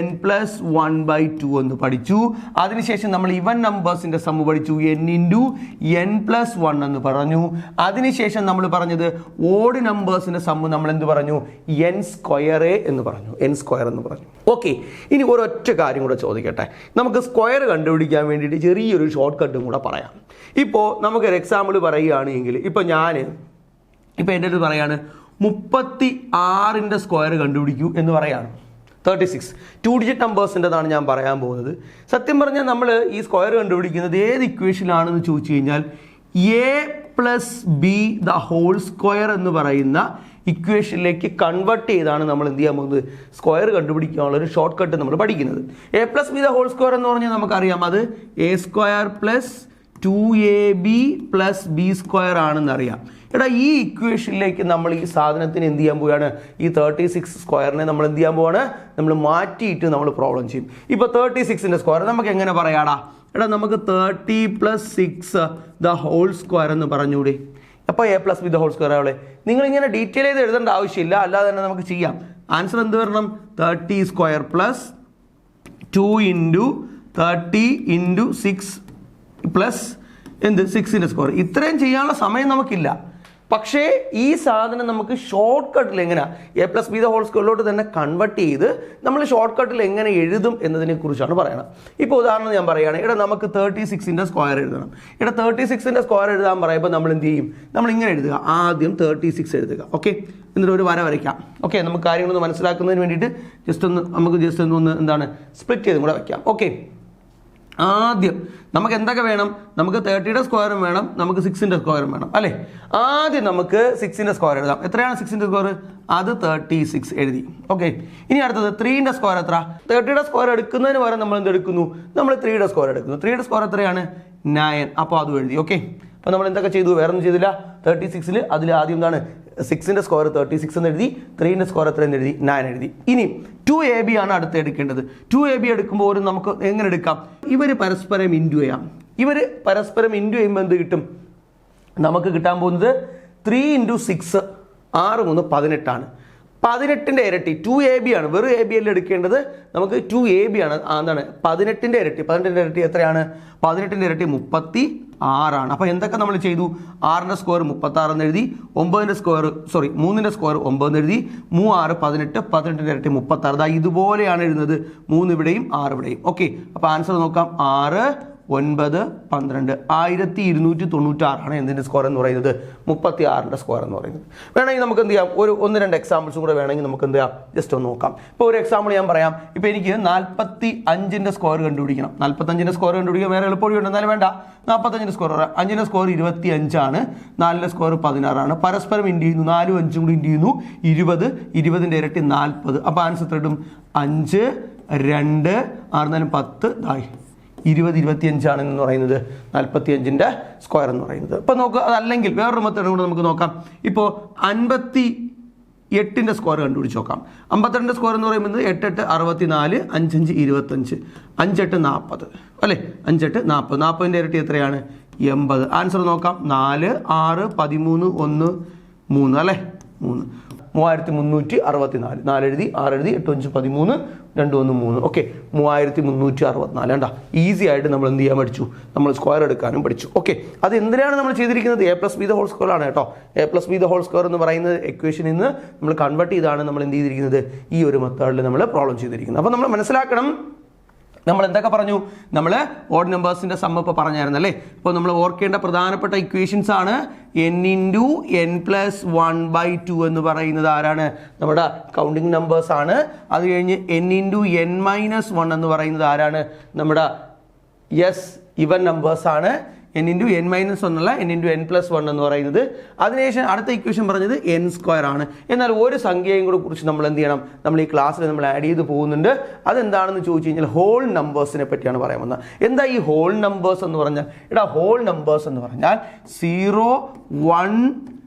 n + 1/2 എന്ന് പഠിച്ചു. അതിനുശേഷം നമ്മൾ ഇവൻ നമ്പേഴ്സിൻ്റെ സം പഠിച്ചു, n × n + 1 എന്ന് പറഞ്ഞു. അതിനുശേഷം നമ്മൾ പറഞ്ഞത് ഓഡ് നമ്പേഴ്സിൻ്റെ സം നമ്മൾ എന്ത് പറഞ്ഞു? n² എന്ന് പറഞ്ഞു, n² എന്ന് പറഞ്ഞു. ഓക്കെ, ഇനി ഒരൊറ്റ കാര്യം കൂടെ ചോദിക്കട്ടെ. നമുക്ക് സ്ക്വയർ കണ്ടുപിടിക്കാൻ വേണ്ടിയിട്ട് ചെറിയൊരു ഷോർട്ട് കട്ടും കൂടെ പറയാം. ഇപ്പോൾ നമുക്കൊരു എക്സാമ്പിൾ പറയുകയാണെങ്കിൽ, ഇപ്പോൾ എൻ്റെ അടുത്ത് പറയാണ് 36ൻ്റെ സ്ക്വയർ കണ്ടുപിടിക്കൂ എന്ന് പറയാണ്. 36 2 ഡിജിറ്റ് നമ്പേഴ്സിൻ്റെതാണ് ഞാൻ പറയാൻ പോകുന്നത്. സത്യം പറഞ്ഞാൽ നമ്മൾ ഈ സ്ക്വയർ കണ്ടുപിടിക്കുന്നത് ഏത് ഇക്വേഷനിലാണെന്ന് ചോദിച്ചു കഴിഞ്ഞാൽ a+b² എന്ന് പറയുന്ന ഇക്വേഷനിലേക്ക് കൺവേർട്ട് ചെയ്താണ് നമ്മൾ എന്ത് ചെയ്യാൻ പോകുന്നത്? സ്ക്വയർ കണ്ടുപിടിക്കാനുള്ള ഒരു ഷോർട്ട് കട്ട് നമ്മൾ പഠിക്കുന്നത്. a+b² എന്ന് പറഞ്ഞാൽ നമുക്കറിയാം അത് a² + 2ab + b² ആണെന്നറിയാം. എടാ, ഈ ഇക്വേഷനിലേക്ക് നമ്മൾ ഈ സാധനത്തിന് എന്ത് ചെയ്യാൻ പോവുകയാണ്? ഈ 36 സ്ക്വയറിനെ നമ്മൾ എന്ത് ചെയ്യാൻ പോവാണ്? നമ്മൾ മാറ്റിയിട്ട് നമ്മൾ പ്രോബ്ലം ചെയ്യും. ഇപ്പോൾ 36ൻ്റെ സ്ക്വയർ നമുക്ക് എങ്ങനെ പറയാടാ? എടാ, നമുക്ക് 30 + 6² എന്ന് പറഞ്ഞൂടെ. അപ്പോൾ a+b² ആവളെ. നിങ്ങളിങ്ങനെ ഡീറ്റെയിൽ ചെയ്ത് എഴുതേണ്ട ആവശ്യമില്ല, അല്ലാതെ തന്നെ നമുക്ക് ചെയ്യാം. ആൻസർ എന്ത് വരണം? 30² + 2 × 30 × 6 പ്ലസ് 6ൻ്റെ സ്ക്വയർ. ഇത്രയും ചെയ്യാനുള്ള സമയം നമുക്കില്ല. പക്ഷേ ഈ സാധനം നമുക്ക് ഷോർട്ട് കട്ടിൽ എങ്ങനെയാണ് a+b² തന്നെ കൺവേർട്ട് ചെയ്ത് നമ്മൾ ഷോർട്ട് കട്ടിൽ എങ്ങനെ എഴുതും എന്നതിനെ കുറിച്ചാണ് പറയുന്നത്. ഇപ്പോൾ ഉദാഹരണം ഞാൻ പറയുകയാണ്, ഇവിടെ നമുക്ക് 36ൻ്റെ സ്ക്വയർ എഴുതണം. ഇവിടെ 36ൻ്റെ സ്ക്വയർ എഴുതാൻ പറയുമ്പോൾ നമ്മൾ എന്ത് ചെയ്യും? നമ്മൾ ഇങ്ങനെ എഴുതുക, ആദ്യം 36 എഴുതുക. ഓക്കെ, എന്നിട്ട് ഒരു വര വരയ്ക്കാം. ഓക്കെ, നമുക്ക് കാര്യങ്ങളൊന്ന് മനസ്സിലാക്കുന്നതിന് വേണ്ടിയിട്ട് നമുക്ക് ജസ്റ്റ് ഒന്ന് എന്താണ് സ്പ്ലിറ്റ് ചെയ്തും കൂടെ വയ്ക്കാം. ഓക്കെ, ആദ്യം നമുക്ക് എന്തൊക്കെ വേണം? നമുക്ക് 30യുടെ സ്ക്വയറും വേണം, നമുക്ക് 6ൻ്റെ സ്ക്വയറും വേണം അല്ലേ. ആദ്യം നമുക്ക് 6ൻ്റെ സ്ക്വയർ എഴുതാം. എത്രയാണ് 6ൻ്റെ സ്ക്വയർ? അത് 36 എഴുതി. ഓക്കെ, ഇനി അടുത്തത് 3ൻ്റെ സ്ക്വയർ എത്ര? 30യുടെ സ്ക്വയർ എടുക്കുന്നതിന് പകരം നമ്മൾ എന്ത് എടുക്കുന്നു? നമ്മൾ 3യുടെ സ്ക്വയർ എടുക്കുന്നു. 3യുടെ സ്ക്വയർ എത്രയാണ്? 9. അപ്പോൾ അതും എഴുതി. ഓക്കെ, അപ്പോൾ നമ്മൾ എന്തൊക്കെ ചെയ്തു? വേറെ ഒന്നും ചെയ്തില്ല. 36ൽ അതിൽ ആദ്യം എന്താണ്? 6ൻ്റെ സ്ക്വയർ 36 എന്ന് എഴുതി, 3ൻ്റെ സ്ക്വയർ എത്ര എന്ന് എഴുതി? 9 എഴുതി. ഇനി 2ab ആണ് അടുത്ത് എടുക്കേണ്ടത്. 2ab എടുക്കുമ്പോൾ നമുക്ക് എങ്ങനെ എടുക്കാം? ഇവർ പരസ്പരം ഇൻറ്റു ചെയ്യാം. ഇവർ പരസ്പരം ഇൻറ്റു ചെയ്യുമ്പോൾ എന്ത് കിട്ടും? നമുക്ക് കിട്ടാൻ പോകുന്നത് 3 × 6 6 3 18 18ന്റെ ഇരട്ടി 2AB ആണ്. വെറും ABL എടുക്കേണ്ടത് നമുക്ക് 2AB ആണ്. എന്താണ് 18ന്റെ ഇരട്ടി? 18ന്റെ ഇരട്ടി എത്രയാണ്? 18ന്റെ ഇരട്ടി 36 ആണ്. അപ്പോൾ എന്തൊക്കെ നമ്മൾ ചെയ്തു? 6ന്റെ സ്ക്വയർ 36 എന്ന് എഴുതി, 3ന്റെ സ്ക്വയർ 9 എന്ന് എഴുതി, 3 6 18, 18ന്റെ ഇരട്ടി 36. അതായത് ഇതുപോലെയാണ് എഴുതുന്നത്. 3 ഇവിടെയും 6 ഇവിടെയും. ഓക്കെ, അപ്പോൾ ആൻസർ നോക്കാം. 6 9 12 1296 ആണ് എന്തിൻ്റെ സ്കോർ എന്ന് പറയുന്നത്? 36ന്റെ സ്കോർ എന്ന് പറയുന്നത്. വേണമെങ്കിൽ നമുക്ക് എന്ത് ചെയ്യാം? ഒരു 1-2 എക്സാമ്പിൾസും കൂടെ വേണമെങ്കിൽ നമുക്ക് എന്ത് ചെയ്യാം? ജസ്റ്റ് ഒന്ന് നോക്കാം. ഇപ്പോൾ ഒരു എക്സാമ്പിൾ ഞാൻ പറയാം. ഇപ്പോൾ എനിക്ക് 45ന്റെ സ്കോർ കണ്ടുപിടിക്കണം. 45ന്റെ സ്കോർ കണ്ടുപിടിക്കാൻ വേറെ എളുപ്പമുണ്ട്. എന്നാലും വേണ്ട, 45ന്റെ സ്കോർ 5ന്റെ സ്കോർ 25 ആണ്, 4ന്റെ സ്കോർ 16 ആണ്. പരസ്പരം ഇൻറ്റു ചെയ്യുന്നു, 4 5 കൂടി ഇൻറ്റു ചെയ്യുന്നു, 20, 20ന്റെ ഇരട്ടി 40. അപ്പോൾ ആൻസർ ഇടും 5 2 6 4 10 20 25 ആണെന്ന് പറയുന്നത് 45ന്റെ സ്ക്വയർ എന്ന് പറയുന്നത്. ഇപ്പോൾ നോക്കുക, അതല്ലെങ്കിൽ വേറൊരു മെത്തേഡ് കൂടെ നമുക്ക് നോക്കാം. ഇപ്പോൾ 58ന്റെ സ്ക്വയർ കണ്ടുപിടിച്ച് നോക്കാം. 52ന്റെ സ്ക്വയർ എന്ന് പറയുന്നത് 8 8 64, 5 5 25, 5 8 40 അല്ലേ? 5 8 40. 40ന്റെ ഇരട്ടി എത്രയാണ്? 80. ആൻസർ നോക്കാം. 4 6 13 1 3 അല്ലേ? 3 3364. 4 എഴുതി, 6 എഴുതി, 8 5 13, 2 1 3. ഓക്കെ, 3364. വേണ്ട, ഈസി ആയിട്ട് നമ്മൾ എന്ത് ചെയ്യാൻ പഠിച്ചു? നമ്മൾ സ്ക്വയർ എടുക്കാനും പഠിച്ചു. ഓക്കെ, അത് എന്തിനാണ് നമ്മൾ ചെയ്തിരിക്കുന്നത്? A+B² ആണ് കേട്ടോ. A+B² എന്ന് പറയുന്നത് എക്വേഷനിൽ നിന്ന് നമ്മൾ കൺവേർട്ട് ചെയ്താണ് നമ്മൾ എന്ത് ചെയ്തിരിക്കുന്നത്? ഈ ഒരു മെത്തേഡിൽ നമ്മൾ പ്രോബ്ലം ചെയ്തിരിക്കുന്നത്. അപ്പോൾ നമ്മൾ മനസ്സിലാക്കണം, നമ്മൾ എന്തൊക്കെ പറഞ്ഞു? നമ്മൾ ഓഡ് നമ്പേഴ്സിന്റെ സം ഇപ്പോൾ പറഞ്ഞായിരുന്നു അല്ലേ? അപ്പോൾ നമ്മൾ ഓർക്കേണ്ട പ്രധാനപ്പെട്ട ഇക്വേഷൻസ് ആണ് n × n+1/2 എന്ന് പറയുന്നത് ആരാണ്? നമ്മുടെ കൗണ്ടിങ് നമ്പേഴ്സ് ആണ്. അത് കഴിഞ്ഞ് n × n-1 എന്ന് പറയുന്നത് ആരാണ്? നമ്മുടെ ഇവൻ നമ്പേഴ്സ് ആണ്. n × n-1 അല്ല, n × n+1 എന്ന് പറയുന്നത്. അതിനുശേഷം അടുത്ത ഇക്വേഷൻ പറഞ്ഞത് n² ആണ്. എന്നാൽ ഒരു സംഖ്യയും കൂടെ കുറിച്ച് നമ്മൾ എന്ത് ചെയ്യണം? നമ്മൾ ഈ ക്ലാസ്സിൽ നമ്മൾ ആഡ് ചെയ്ത് പോകുന്നുണ്ട്. അതെന്താണെന്ന് ചോദിച്ചു കഴിഞ്ഞാൽ ഹോൾ നമ്പേഴ്സിനെ പറ്റിയാണ് പറയാൻ വന്നത്. എന്താ ഈ ഹോൾ നമ്പേഴ്സ് എന്ന് പറഞ്ഞാൽ? ഹോൾ നമ്പേഴ്സ് എന്ന് പറഞ്ഞാൽ 0 1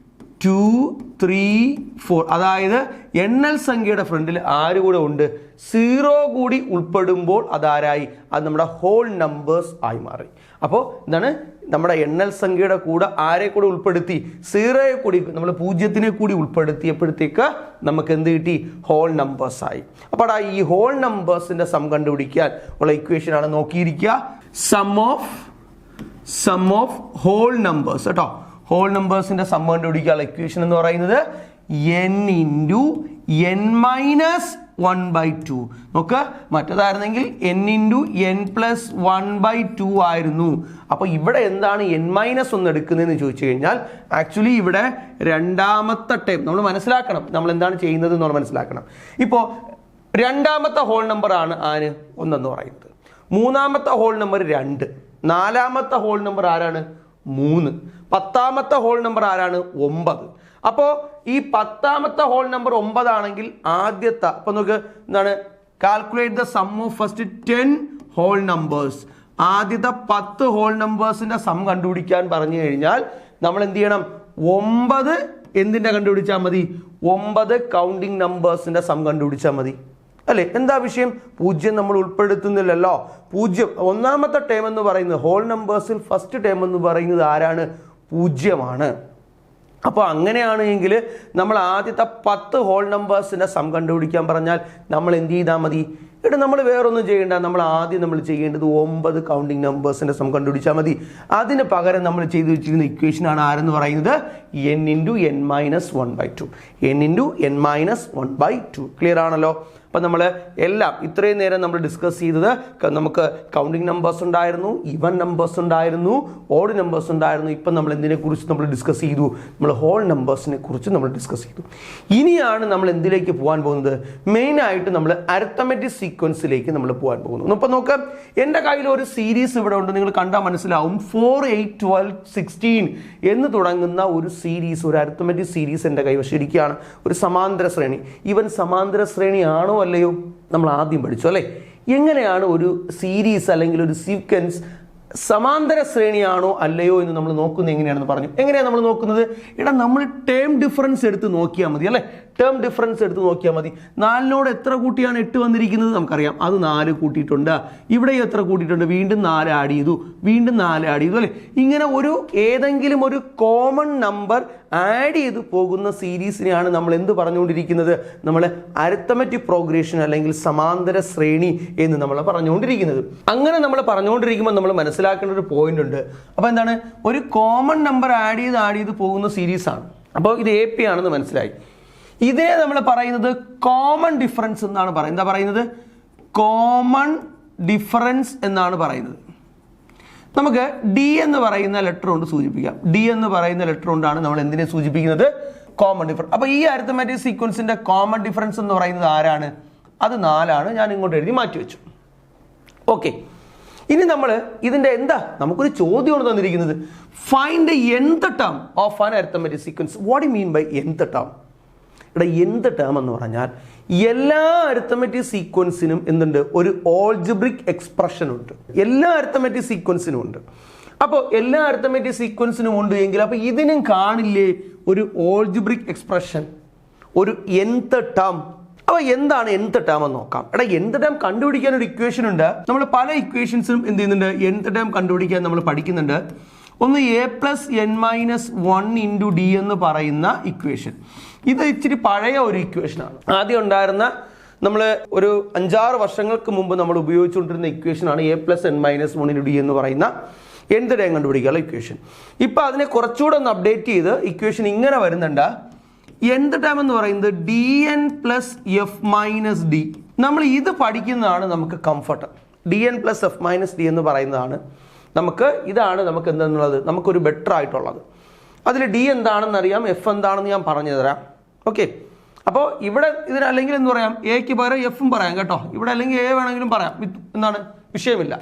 2 3 4, അതായത് എണ്ണൽ സംഖ്യയുടെ ഫ്രണ്ടിൽ ആര് കൂടെ ഉണ്ട്? 0 കൂടി ഉൾപ്പെടുമ്പോൾ അതാരായി? അത് നമ്മുടെ ഹോൾ നമ്പേഴ്സ് ആയി മാറി. അപ്പോൾ എന്താണ്? നമ്മുടെ എണ്ണൽ സംഖ്യയുടെ കൂടെ ആരെ കൂടെ ഉൾപ്പെടുത്തി? 0യെ കൂടി, നമ്മൾ 0ത്തിനെ കൂടി ഉൾപ്പെടുത്തിയപ്പോഴത്തേക്ക് നമുക്ക് എന്ത് കിട്ടി? ഹോൾ നമ്പേഴ്സ് ആയി. അപ്പോൾ ഈ ഹോൾ നമ്പേഴ്സിന്റെ സം കണ്ടുപിടിക്കാൻ ഉള്ള ഇക്വേഷൻ ആണ് നോക്കിയിരിക്കുക. സം ഓഫ് ഹോൾ നമ്പേഴ്സ് കേട്ടോ. ഹോൾ നമ്പേഴ്സിന്റെ സം കണ്ടുപിടിക്കാനുള്ള ഇക്വേഷൻ എന്ന് പറയുന്നത് n × n-1/2. നോക്കുക, മറ്റേതായിരുന്നെങ്കിൽ n × n+1/2 ആയിരുന്നു. അപ്പോൾ ഇവിടെ എന്താണ് n-1 എടുക്കുന്നതെന്ന് ചോദിച്ചു കഴിഞ്ഞാൽ ആക്ച്വലി ഇവിടെ രണ്ടാമത്തെ ടൈം നമ്മൾ മനസ്സിലാക്കണം. നമ്മൾ എന്താണ് ചെയ്യുന്നത് എന്ന് മനസ്സിലാക്കണം. ഇപ്പോൾ രണ്ടാമത്തെ ഹോൾ നമ്പർ ആണ് 1 എന്ന് പറയുന്നത്. മൂന്നാമത്തെ ഹോൾ നമ്പർ 2. നാലാമത്തെ ഹോൾ നമ്പർ ആരാണ്? 3. 10ാമത്തെ ഹോൾ നമ്പർ ആരാണ്? 9. അപ്പോൾ ഈ 10ാമത്തെ ഹോൾ നമ്പർ 9 ആണെങ്കിൽ ആദ്യത്തെ, അപ്പൊ നമുക്ക് എന്താണ്? Calculate the sum of first 10 whole numbers. ആദ്യത്തെ 10 ഹോൾ നമ്പേഴ്സിന്റെ സം കണ്ടുപിടിക്കാൻ പറഞ്ഞു കഴിഞ്ഞാൽ നമ്മൾ എന്ത് ചെയ്യണം? 9 എന്തിന്റെ കണ്ടുപിടിച്ചാൽ മതി? 9 കൗണ്ടിങ് നമ്പേഴ്സിന്റെ സം കണ്ടുപിടിച്ചാൽ മതി അല്ലേ? എന്താ വിഷയം? 0 നമ്മൾ ഉൾപ്പെടുത്തുന്നില്ലല്ലോ. 0 ഒന്നാമത്തെ ടേം എന്ന് പറയുന്നത് ഹോൾ നമ്പേഴ്സിൽ ഫസ്റ്റ് ടേം എന്ന് പറയുന്നത് ആരാണ്? 0 ആണ്. അപ്പോൾ അങ്ങനെയാണെങ്കിൽ നമ്മൾ ആദ്യത്തെ 10 ഹോൾ നമ്പേഴ്സിന്റെ സം കണ്ടുപിടിക്കാൻ പറഞ്ഞാൽ നമ്മൾ എന്ത് ചെയ്താൽ മതി? ഇവിടെ നമ്മൾ വേറൊന്നും ചെയ്യേണ്ട. നമ്മൾ ആദ്യം ചെയ്യേണ്ടത് 9 കൗണ്ടിങ് നമ്പേഴ്സിന്റെ സം കണ്ടുപിടിച്ചാൽ മതി. അതിന് പകരം നമ്മൾ ചെയ്തു വെച്ചിരുന്ന ഇക്വേഷൻ ആണ് ആരെന്ന് പറയുന്നത്? n × n-1/2. n × n-1/2. Clear ആണല്ലോ? അപ്പം നമ്മൾ എല്ലാം ഇത്രയും നേരം നമ്മൾ ഡിസ്കസ് ചെയ്തത്, നമുക്ക് കൗണ്ടിങ് നമ്പേഴ്സ് ഉണ്ടായിരുന്നു, ഈവൻ നമ്പേഴ്സ് ഉണ്ടായിരുന്നു, ഓഡ് നമ്പേഴ്സ് ഉണ്ടായിരുന്നു. ഇപ്പം നമ്മൾ എന്തിനെ കുറിച്ച് നമ്മൾ ഡിസ്കസ് ചെയ്തു? നമ്മൾ ഹോൾ നമ്പേഴ്സിനെ കുറിച്ച് നമ്മൾ ഡിസ്കസ് ചെയ്തു. ഇനിയാണ് നമ്മൾ എന്തിലേക്ക് പോകാൻ പോകുന്നത്? മെയിനായിട്ട് നമ്മൾ അരിത്തമെറ്റിക് സീക്വൻസിലേക്ക് നമ്മൾ പോകാൻ പോകുന്നു. അപ്പം നോക്കാം, എൻ്റെ കയ്യിൽ ഒരു സീരീസ് ഇവിടെ ഉണ്ട്. നിങ്ങൾ കണ്ടാൽ മനസ്സിലാവും. 4 8 12 16 എന്ന് തുടങ്ങുന്ന ഒരു സീരീസ്, ഒരു അരിത്തമെറ്റിക് സീരീസ് എൻ്റെ കൈവശം ഇരിക്കുകയാണ്. ഒരു സമാന്തര ശ്രേണി. ഈവൻ സമാന്തര ശ്രേണി ആണോ അല്ലയോ നമ്മൾ ആദ്യം പഠിച്ചു അല്ലേ? എങ്ങനെയാണ് ഒരു സീരീസ് അല്ലെങ്കിൽ ഒരു സീക്വൻസ് സമാന്തര ശ്രേണിയാണോ അല്ലയോ എന്ന് നമ്മൾ നോക്കുന്നത് എങ്ങനെയാണെന്ന് പറഞ്ഞു. എങ്ങനെയാണ് നമ്മൾ നോക്കുന്നത്? നമ്മൾ ടേം ഡിഫറൻസ് എടുത്ത് നോക്കിയാൽ മതി അല്ലേ? ടേം ഡിഫറൻസ് എടുത്ത് നോക്കിയാൽ മതി. 4നോട് എത്ര കൂട്ടിയാണ് 8 വന്നിരിക്കുന്നത് നമുക്കറിയാം. അത് 4 കൂട്ടിയിട്ടുണ്ട്. ഇവിടെ എത്ര കൂട്ടിയിട്ടുണ്ട്? വീണ്ടും 4 ആഡ് ചെയ്തു, വീണ്ടും 4 ആഡ് ചെയ്തു അല്ലേ? ഇങ്ങനെ ഏതെങ്കിലും ഒരു കോമൺ നമ്പർ ആഡ് ചെയ്ത് പോകുന്ന സീരീസിനെയാണ് നമ്മൾ എന്ത് പറഞ്ഞുകൊണ്ടിരിക്കുന്നത്? നമ്മൾ അരിത്തമെറ്റിക് പ്രോഗ്രഷൻ അല്ലെങ്കിൽ സമാന്തര ശ്രേണി എന്ന് നമ്മൾ പറഞ്ഞുകൊണ്ടിരിക്കുന്നത്. അങ്ങനെ നമ്മൾ പറഞ്ഞുകൊണ്ടിരിക്കുമ്പോൾ നമ്മൾ മനസ്സിലാക്കേണ്ട ഒരു പോയിന്റ് ഉണ്ട്. അപ്പോൾ എന്താണ്? ഒരു കോമൺ നമ്പർ ആഡ് ചെയ്ത് പോകുന്ന സീരീസ് ആണ്. അപ്പോൾ ഇത് AP ആണെന്ന് മനസ്സിലായി. ഇതിനെ നമ്മൾ പറയുന്നത് കോമൺ ഡിഫറൻസ് എന്നാണ് പറയുന്നത്. എന്താ പറയുന്നത്? കോമൺ ഡിഫറൻസ് എന്നാണ് പറയുന്നത്. നമുക്ക് D എന്ന് പറയുന്ന ലെറ്റർ കൊണ്ട് സൂചിപ്പിക്കാം. D എന്ന് പറയുന്ന ലെറ്റർ കൊണ്ടാണ് നമ്മൾ എന്തിനെ സൂചിപ്പിക്കുന്നത്? Common difference. അപ്പോൾ ഈ അരിത്തമെറ്റിക് സീക്വൻസിന്റെ കോമൺ ഡിഫറൻസ് എന്ന് പറയുന്നത് ആരാണ്? അത് 4 ആണ്. ഞാൻ ഇങ്ങോട്ട് എഴുതി മാറ്റി വെച്ചു. ഓക്കെ, ഇനി നമ്മൾ ഇതിന്റെ നമുക്കൊരു ചോദ്യമാണ് തന്നിരിക്കുന്നത്. Find the nth term of an arithmetic sequence. What you mean by nth term? nth term എന്ന് പറഞ്ഞാൽ എല്ലാ അരിത്തമെറ്റിക് സീക്വൻസിനും എന്തുണ്ട്? ഒരു ഓൾജിബ്രിക് എക്സ്പ്രഷൻ ഉണ്ട്. എല്ലാ അരിത്തമെറ്റിക് സീക്വൻസിനും ഉണ്ട്. അപ്പോൾ എല്ലാ അരിത്തമെറ്റിക് സീക്വൻസിനും ഉണ്ട് എങ്കിൽ അപ്പോൾ ഇതിനും കാണില്ലേ ഒരു ഓൾജിബ്രിക് എക്സ്പ്രഷൻ, ഒരു nth ടേം? അപ്പോൾ എന്താണ് nth ടേം എന്ന് നോക്കാം. nth ടേം കണ്ടുപിടിക്കാൻ ഒരു ഇക്വേഷൻ ഉണ്ട്. നമ്മൾ പല ഇക്വേഷൻസും എന്ത് ചെയ്യുന്നുണ്ട്? nth ടേം കണ്ടുപിടിക്കാൻ നമ്മൾ പഠിക്കുന്നുണ്ട്. ഒന്ന് a+n-1 × d എന്ന് പറയുന്ന ഇക്വേഷൻ. ഇത് ഇച്ചിരി പഴയ ഒരു ഇക്വേഷനാണ്. ആദ്യം ഉണ്ടായിരുന്ന നമ്മൾ ഒരു 5-6 വർഷങ്ങൾക്ക് മുമ്പ് നമ്മൾ ഉപയോഗിച്ചുകൊണ്ടിരുന്ന ഇക്വേഷനാണ് a+n-1 × d എന്ന് പറയുന്ന nth ടേം കണ്ടുപിടിക്കാനുള്ള ഇക്വേഷൻ. ഇപ്പം അതിനെ കുറച്ചുകൂടെ ഒന്ന് അപ്ഡേറ്റ് ചെയ്ത് ഇക്വേഷൻ ഇങ്ങനെ വരുന്നുണ്ട്. nth ടേം എന്ന് പറയുന്നത് dn + f - d. നമ്മൾ ഇത് പഠിക്കുന്നതാണ് നമുക്ക് കംഫർട്ട്. dn + f - d എന്ന് പറയുന്നതാണ് ഇതാണ് നമുക്ക് എന്താണെന്നുള്ളത് നമുക്കൊരു ബെറ്റർ ആയിട്ടുള്ളത്. അതിൽ D എന്താണെന്ന് അറിയാം, F എന്താണെന്ന് ഞാൻ പറഞ്ഞു തരാം. ഓക്കെ, അപ്പോൾ ഇവിടെ ഇതിനല്ലെങ്കിൽ എന്ന് പറയാം, എക്ക് പകരം എഫും പറയാം കേട്ടോ. ഇവിടെ അല്ലെങ്കിൽ എ വേണമെങ്കിലും പറയാം, എന്താണ് വിഷയമില്ല.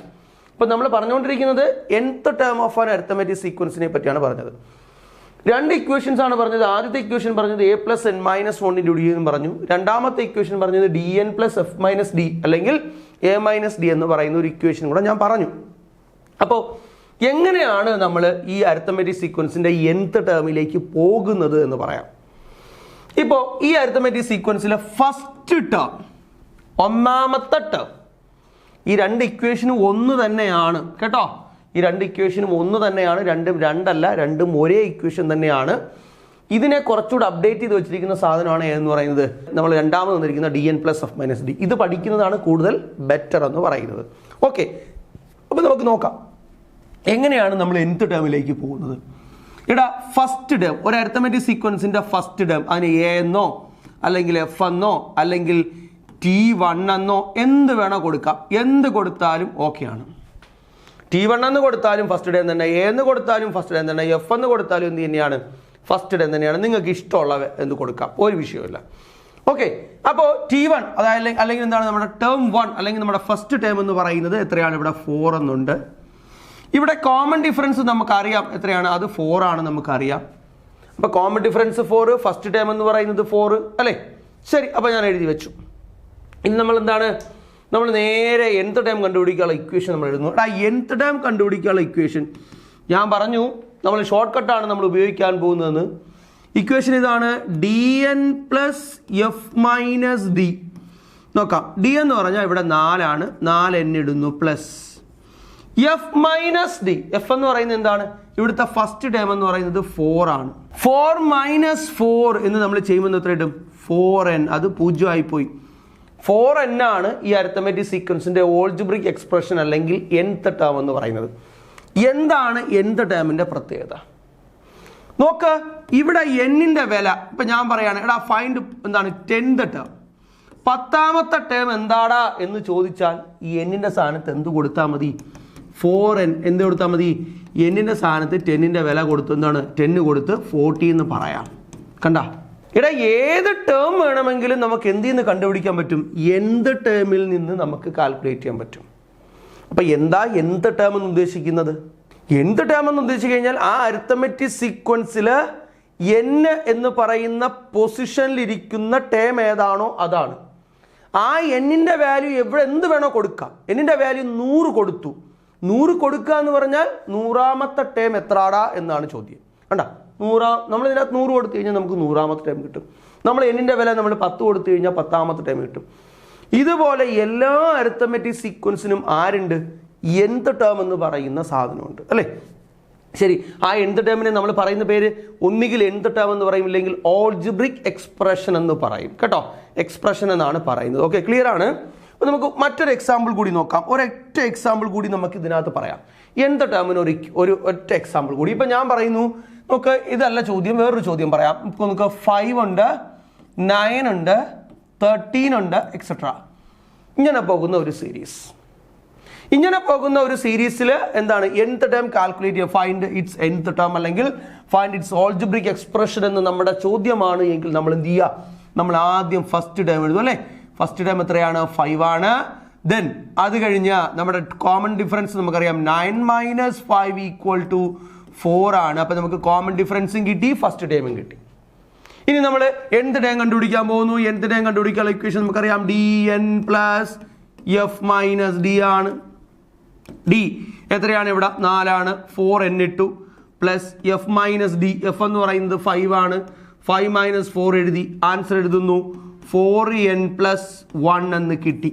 അപ്പോൾ നമ്മൾ പറഞ്ഞുകൊണ്ടിരിക്കുന്നത് nth term of an arithmetic സീക്വൻസിനെ പറ്റിയാണ് പറഞ്ഞത്. 2 ഇക്വേഷൻസ് ആണ് പറഞ്ഞത്. ആദ്യത്തെ ഇക്വേഷൻ പറഞ്ഞത് a+n-1 × d എന്ന് പറഞ്ഞു. രണ്ടാമത്തെ ഇക്വേഷൻ പറഞ്ഞത് dn + f - d അല്ലെങ്കിൽ a - d എന്ന് പറയുന്ന ഒരു ഇക്വേഷൻ കൂടെ ഞാൻ പറഞ്ഞു. അപ്പോൾ എങ്ങനെയാണ് നമ്മൾ ഈ അരിത്തമെറ്റിക് സീക്വൻസിന്റെ nth ടേമിലേക്ക് പോകുന്നത് എന്ന് പറയാം. ഇപ്പോൾ ഈ അരിത്തമെറ്റിക് സീക്വൻസിലെ ഫസ്റ്റ് ടേം, ഒന്നാമത്തെ ടേം, ഈ 2 ഇക്വേഷനും ഒന്ന് തന്നെയാണ് കേട്ടോ. ഈ 2 ഇക്വേഷനും ഒന്ന് തന്നെയാണ്. രണ്ടും രണ്ടല്ല, രണ്ടും ഒരേ ഇക്വേഷൻ തന്നെയാണ്. ഇതിനെ കുറച്ചുകൂടെ അപ്ഡേറ്റ് ചെയ്ത് വെച്ചിരിക്കുന്ന സാധനമാണ് എന്ന് പറയുന്നത് നമ്മൾ രണ്ടാമത് വന്നിരിക്കുന്ന dn + f - d. ഇത് പഠിക്കുന്നതാണ് കൂടുതൽ ബെറ്റർ എന്ന് പറയുന്നത്. ഓക്കെ, അപ്പോൾ നമുക്ക് നോക്കാം എങ്ങനെയാണ് നമ്മൾ nth ടേമിലേക്ക് പോകുന്നത്. ഫസ്റ്റ് ടേം, ഒരു അരിത്തമെറ്റിക് സീക്വൻസിന്റെ ഫസ്റ്റ് ടേം, അതിന് a എന്നോ അല്ലെങ്കിൽ f എന്നോ അല്ലെങ്കിൽ t1 എന്നോ എന്ത് വേണോ കൊടുക്കാം. എന്ത് കൊടുത്താലും ഓക്കെയാണ്. t1 എന്ന് കൊടുത്താലും ഫസ്റ്റ് ടേം തന്നെ, a എന്ന് കൊടുത്താലും ഫസ്റ്റ് ടേം തന്നെ, f എന്ന് കൊടുത്താലും എന്ത് തന്നെയാണ്? ഫസ്റ്റ് ടേം തന്നെയാണ്. നിങ്ങൾക്ക് ഇഷ്ടമുള്ള എന്ത് കൊടുക്കാം, ഒരു വിഷയമില്ല. ഓക്കെ, അപ്പോൾ t1 അതായത് അല്ലെങ്കിൽ എന്താണ് നമ്മുടെ ടേം 1 അല്ലെങ്കിൽ നമ്മുടെ ഫസ്റ്റ് ടേം എന്ന് പറയുന്നത് എത്രയാണ്? ഇവിടെ 4 എന്നുണ്ട്. ഇവിടെ കോമൺ ഡിഫറൻസ് നമുക്കറിയാം എത്രയാണ്? അത് 4 ആണ് നമുക്കറിയാം. അപ്പോൾ കോമൺ ഡിഫറൻസ് 4, ഫസ്റ്റ് ടേം എന്ന് പറയുന്നത് 4 അല്ലേ? ശരി, അപ്പോൾ ഞാൻ എഴുതി വെച്ചു. ഇനി നമ്മൾ നേരെ nth ടേം കണ്ടുപിടിക്കാനുള്ള ഇക്വേഷൻ നമ്മൾ എഴുതുന്നു. nth ടേം കണ്ടുപിടിക്കാനുള്ള ഇക്വേഷൻ ഞാൻ പറഞ്ഞു, നമ്മൾ ഷോർട്ട് കട്ടാണ് നമ്മൾ ഉപയോഗിക്കാൻ പോകുന്നതെന്ന്. ഇക്വേഷൻ ഇതാണ്, dn + f - d. നോക്കാം, d എന്ന് പറഞ്ഞാൽ ഇവിടെ 4 ആണ്, 4n ഇടുന്നു, പ്ലസ് f - d. f എന്ന് പറയുന്നത് എന്താണ്? ഇവിടുത്തെ ഫസ്റ്റ് ടേം എന്ന് പറയുന്നത് 4 ആണ്. 4 - 4 എന്ന് നമ്മൾ ചെയ്യുമ്പോൾ എത്ര ഇടും? 4n. അത് 0 ആയിപ്പോയി. 4n ആണ് ഈ അരിത്തമെറ്റിക് സീക്വൻസിന്റെ ഓൾജിബ്രിക് എക്സ്പ്രഷൻ അല്ലെങ്കിൽ nth ടേം എന്ന് പറയുന്നത്. എന്താണ് nth ടേമിന്റെ പ്രത്യേകത? നോക്ക്, ഇവിടെ n-ന്റെ വില ഇപ്പൊ ഞാൻ പറയാണ്, ഫൈൻഡ് എന്താണ് 10th ടേം. 10ാമത്തെ ടേം എന്താടാ എന്ന് ചോദിച്ചാൽ ഈ n-ന്റെ സ്ഥാനത്ത് എന്ത് കൊടുത്താൽ മതി? 4n. എന്ത് കൊടുത്താൽ മതി? n-ന്റെ സ്ഥാനത്ത് 10-ന്റെ വില കൊടുത്ത് എന്താണ് 10 കൊടുത്ത് 40 എന്ന് പറയാം. കണ്ട, ഏത് ടേം വേണമെങ്കിലും നമുക്ക് എന്തിൽ നിന്ന് കണ്ടുപിടിക്കാൻ പറ്റും? nth ടേമിൽ നിന്ന് നമുക്ക് കാൽക്കുലേറ്റ് ചെയ്യാൻ പറ്റും. അപ്പൊ എന്താ nth ടേം എന്ന് ഉദ്ദേശിക്കുന്നത്? nth ടേം എന്ന് ഉദ്ദേശിച്ചു കഴിഞ്ഞാൽ ആ അരിത്തമെറ്റിക് സീക്വൻസിൽ n എന്ന് പറയുന്ന പൊസിഷനിലിരിക്കുന്ന ടേം ഏതാണോ അതാണ്. ആ n-ന്റെ വാല്യൂ എന്ത് വേണോ കൊടുക്കാം. n-ന്റെ വാല്യൂ 100 കൊടുത്തു, 100 കൊടുക്കുക എന്ന് പറഞ്ഞാൽ 100ാമത്തെ ടേം എത്രാടാ എന്നാണ് ചോദ്യം. കണ്ടാ, നമ്മൾ ഇതിനകത്ത് 100 കൊടുത്തു കഴിഞ്ഞാൽ നമുക്ക് 100ാമത്തെ ടേം കിട്ടും. നമ്മൾ എന്നിൻ്റെ വില നമ്മൾ 10 കൊടുത്തു കഴിഞ്ഞാൽ 10ാമത്തെ ടേം കിട്ടും. ഇതുപോലെ എല്ലാ അരിത്തമെറ്റിക് സീക്വൻസിനും ആരുണ്ട്? nth ടേം എന്ന് പറയുന്ന സാധനമുണ്ട് അല്ലേ? ശരി, ആ nth ടേമിനെ നമ്മൾ പറയുന്ന പേര് ഒന്നുകിൽ nth ടേം എന്ന് പറയും, ഇല്ലെങ്കിൽ ഓൾജിബ്രിക് എക്സ്പ്രഷൻ എന്ന് പറയും കേട്ടോ. എക്സ്പ്രഷൻ എന്നാണ് പറയുന്നത്. ഓക്കെ, ക്ലിയർ ആണ്. അപ്പോൾ നമുക്ക് മറ്റൊരു എക്സാമ്പിൾ കൂടി നോക്കാം. ഒരൊറ്റ എക്സാമ്പിൾ കൂടി നമുക്ക് ഇതിനകത്ത് പറയാം. nth ടേമിന് ഒരു ഒറ്റ എക്സാമ്പിൾ കൂടി. ഇപ്പം ഞാൻ പറയുന്നു, നമുക്ക് ഇതല്ല ചോദ്യം, വേറൊരു ചോദ്യം പറയാം. ഇപ്പോൾ നമുക്ക് 5 ഉണ്ട്, 9 ഉണ്ട്, 13 ഉണ്ട്, എക്സെട്ര. ഇങ്ങനെ പോകുന്ന ഒരു സീരീസ്. ഇങ്ങനെ പോകുന്ന ഒരു സീരീസിൽ എന്താണ് nth ടേം കാൽക്കുലേറ്റ് ചെയ്യുക, ഫൈൻഡ് ഇറ്റ്സ് nth ടേം അല്ലെങ്കിൽ ഫൈൻഡ് ഇറ്റ്സ് ഓൾജിബ്രിക് എക്സ്പ്രഷൻ എന്ന് നമ്മുടെ ചോദ്യമാണ് എങ്കിൽ നമ്മൾ എന്ത് ചെയ്യുക? നമ്മൾ ആദ്യം ഫസ്റ്റ് ടേം എഴുതും അല്ലേ? ഫസ്റ്റ് ടേം എത്രയാണ്? 5 ആണ്. ദെൻ അത് കഴിഞ്ഞ് നമ്മുടെ കോമൺ ഡിഫറൻസ് നമുക്കറിയാം 9 - 5 = 4 ആണ്. അപ്പം നമുക്ക് കോമൺ ഡിഫറൻസും കിട്ടി, ഫസ്റ്റ് ടേമും കിട്ടി. ഇനി നമ്മൾ nth ടേം കണ്ടുപിടിക്കാൻ പോകുന്നു. nth ടേം കണ്ടുപിടിക്കാനുള്ള ഇക്വേഷൻ നമുക്കറിയാം dn + f - d ആണ്. d എത്രയാണ്? ഇവിടെ 4 ആണ്. 4n ഇട്ടു പ്ലസ് f - d. f എന്ന് പറയുന്നത് 5 ആണ്. 5 - 4 എഴുതി, ആൻസർ എഴുതുന്നു 4n + 1 എന്ന് കിട്ടി.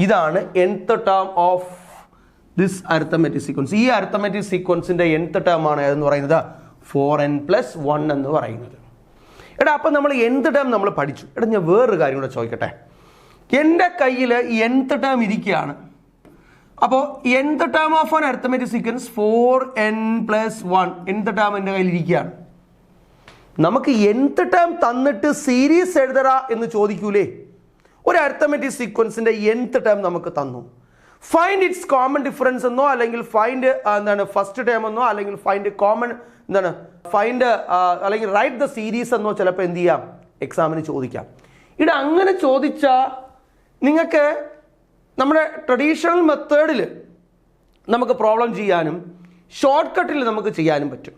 ഇതാണ് nth term of this arithmetic sequence. ഈ അരിത്തമെറ്റിക് സീക്വൻസിന്റെ nth ടേം ആണ് എന്ന് പറയുന്നത് 4n + 1 എന്ന് പറയുന്നത്. എടാ, അപ്പം നമ്മൾ nth ടേം നമ്മൾ പഠിച്ചു. എടാ, ഞാൻ വേറൊരു കാര്യം കൂടെ ചോദിക്കട്ടെ. എൻ്റെ കയ്യിൽ nth ടേം ഇരിക്കുകയാണ്. അപ്പോൾ nth term of an arithmetic sequence 4n + 1 nth term എൻ്റെ കയ്യിൽ ഇരിക്കുകയാണ്. നമുക്ക് nth ടേം തന്നിട്ട് സീരീസ് എഴുതറ എന്ന് ചോദിക്കൂലേ? ഒരു അരിത്തമെറ്റിക് സീക്വൻസിന്റെ nth ടേം നമുക്ക് തന്നു. ഫൈൻഡ് ഇറ്റ്സ് കോമൺ ഡിഫറൻസ് എന്നോ അല്ലെങ്കിൽ ഫൈൻഡ് എന്താണ് ഫസ്റ്റ് ടേം എന്നോ അല്ലെങ്കിൽ ഫൈൻഡ് കോമൺ എന്താണ് ഫൈൻഡ് അല്ലെങ്കിൽ റൈറ്റ് ദ സീരീസ് എന്നോ ചിലപ്പോൾ എന്ത് ചെയ്യാം? എക്സാമിന് ചോദിക്കാം. ഇവിടെ അങ്ങനെ ചോദിച്ചാൽ നിങ്ങൾക്ക് നമ്മുടെ ട്രഡീഷണൽ മെത്തേഡിൽ നമുക്ക് പ്രോബ്ലം ചെയ്യാനും ഷോർട്ട് കട്ടിൽ നമുക്ക് ചെയ്യാനും പറ്റും.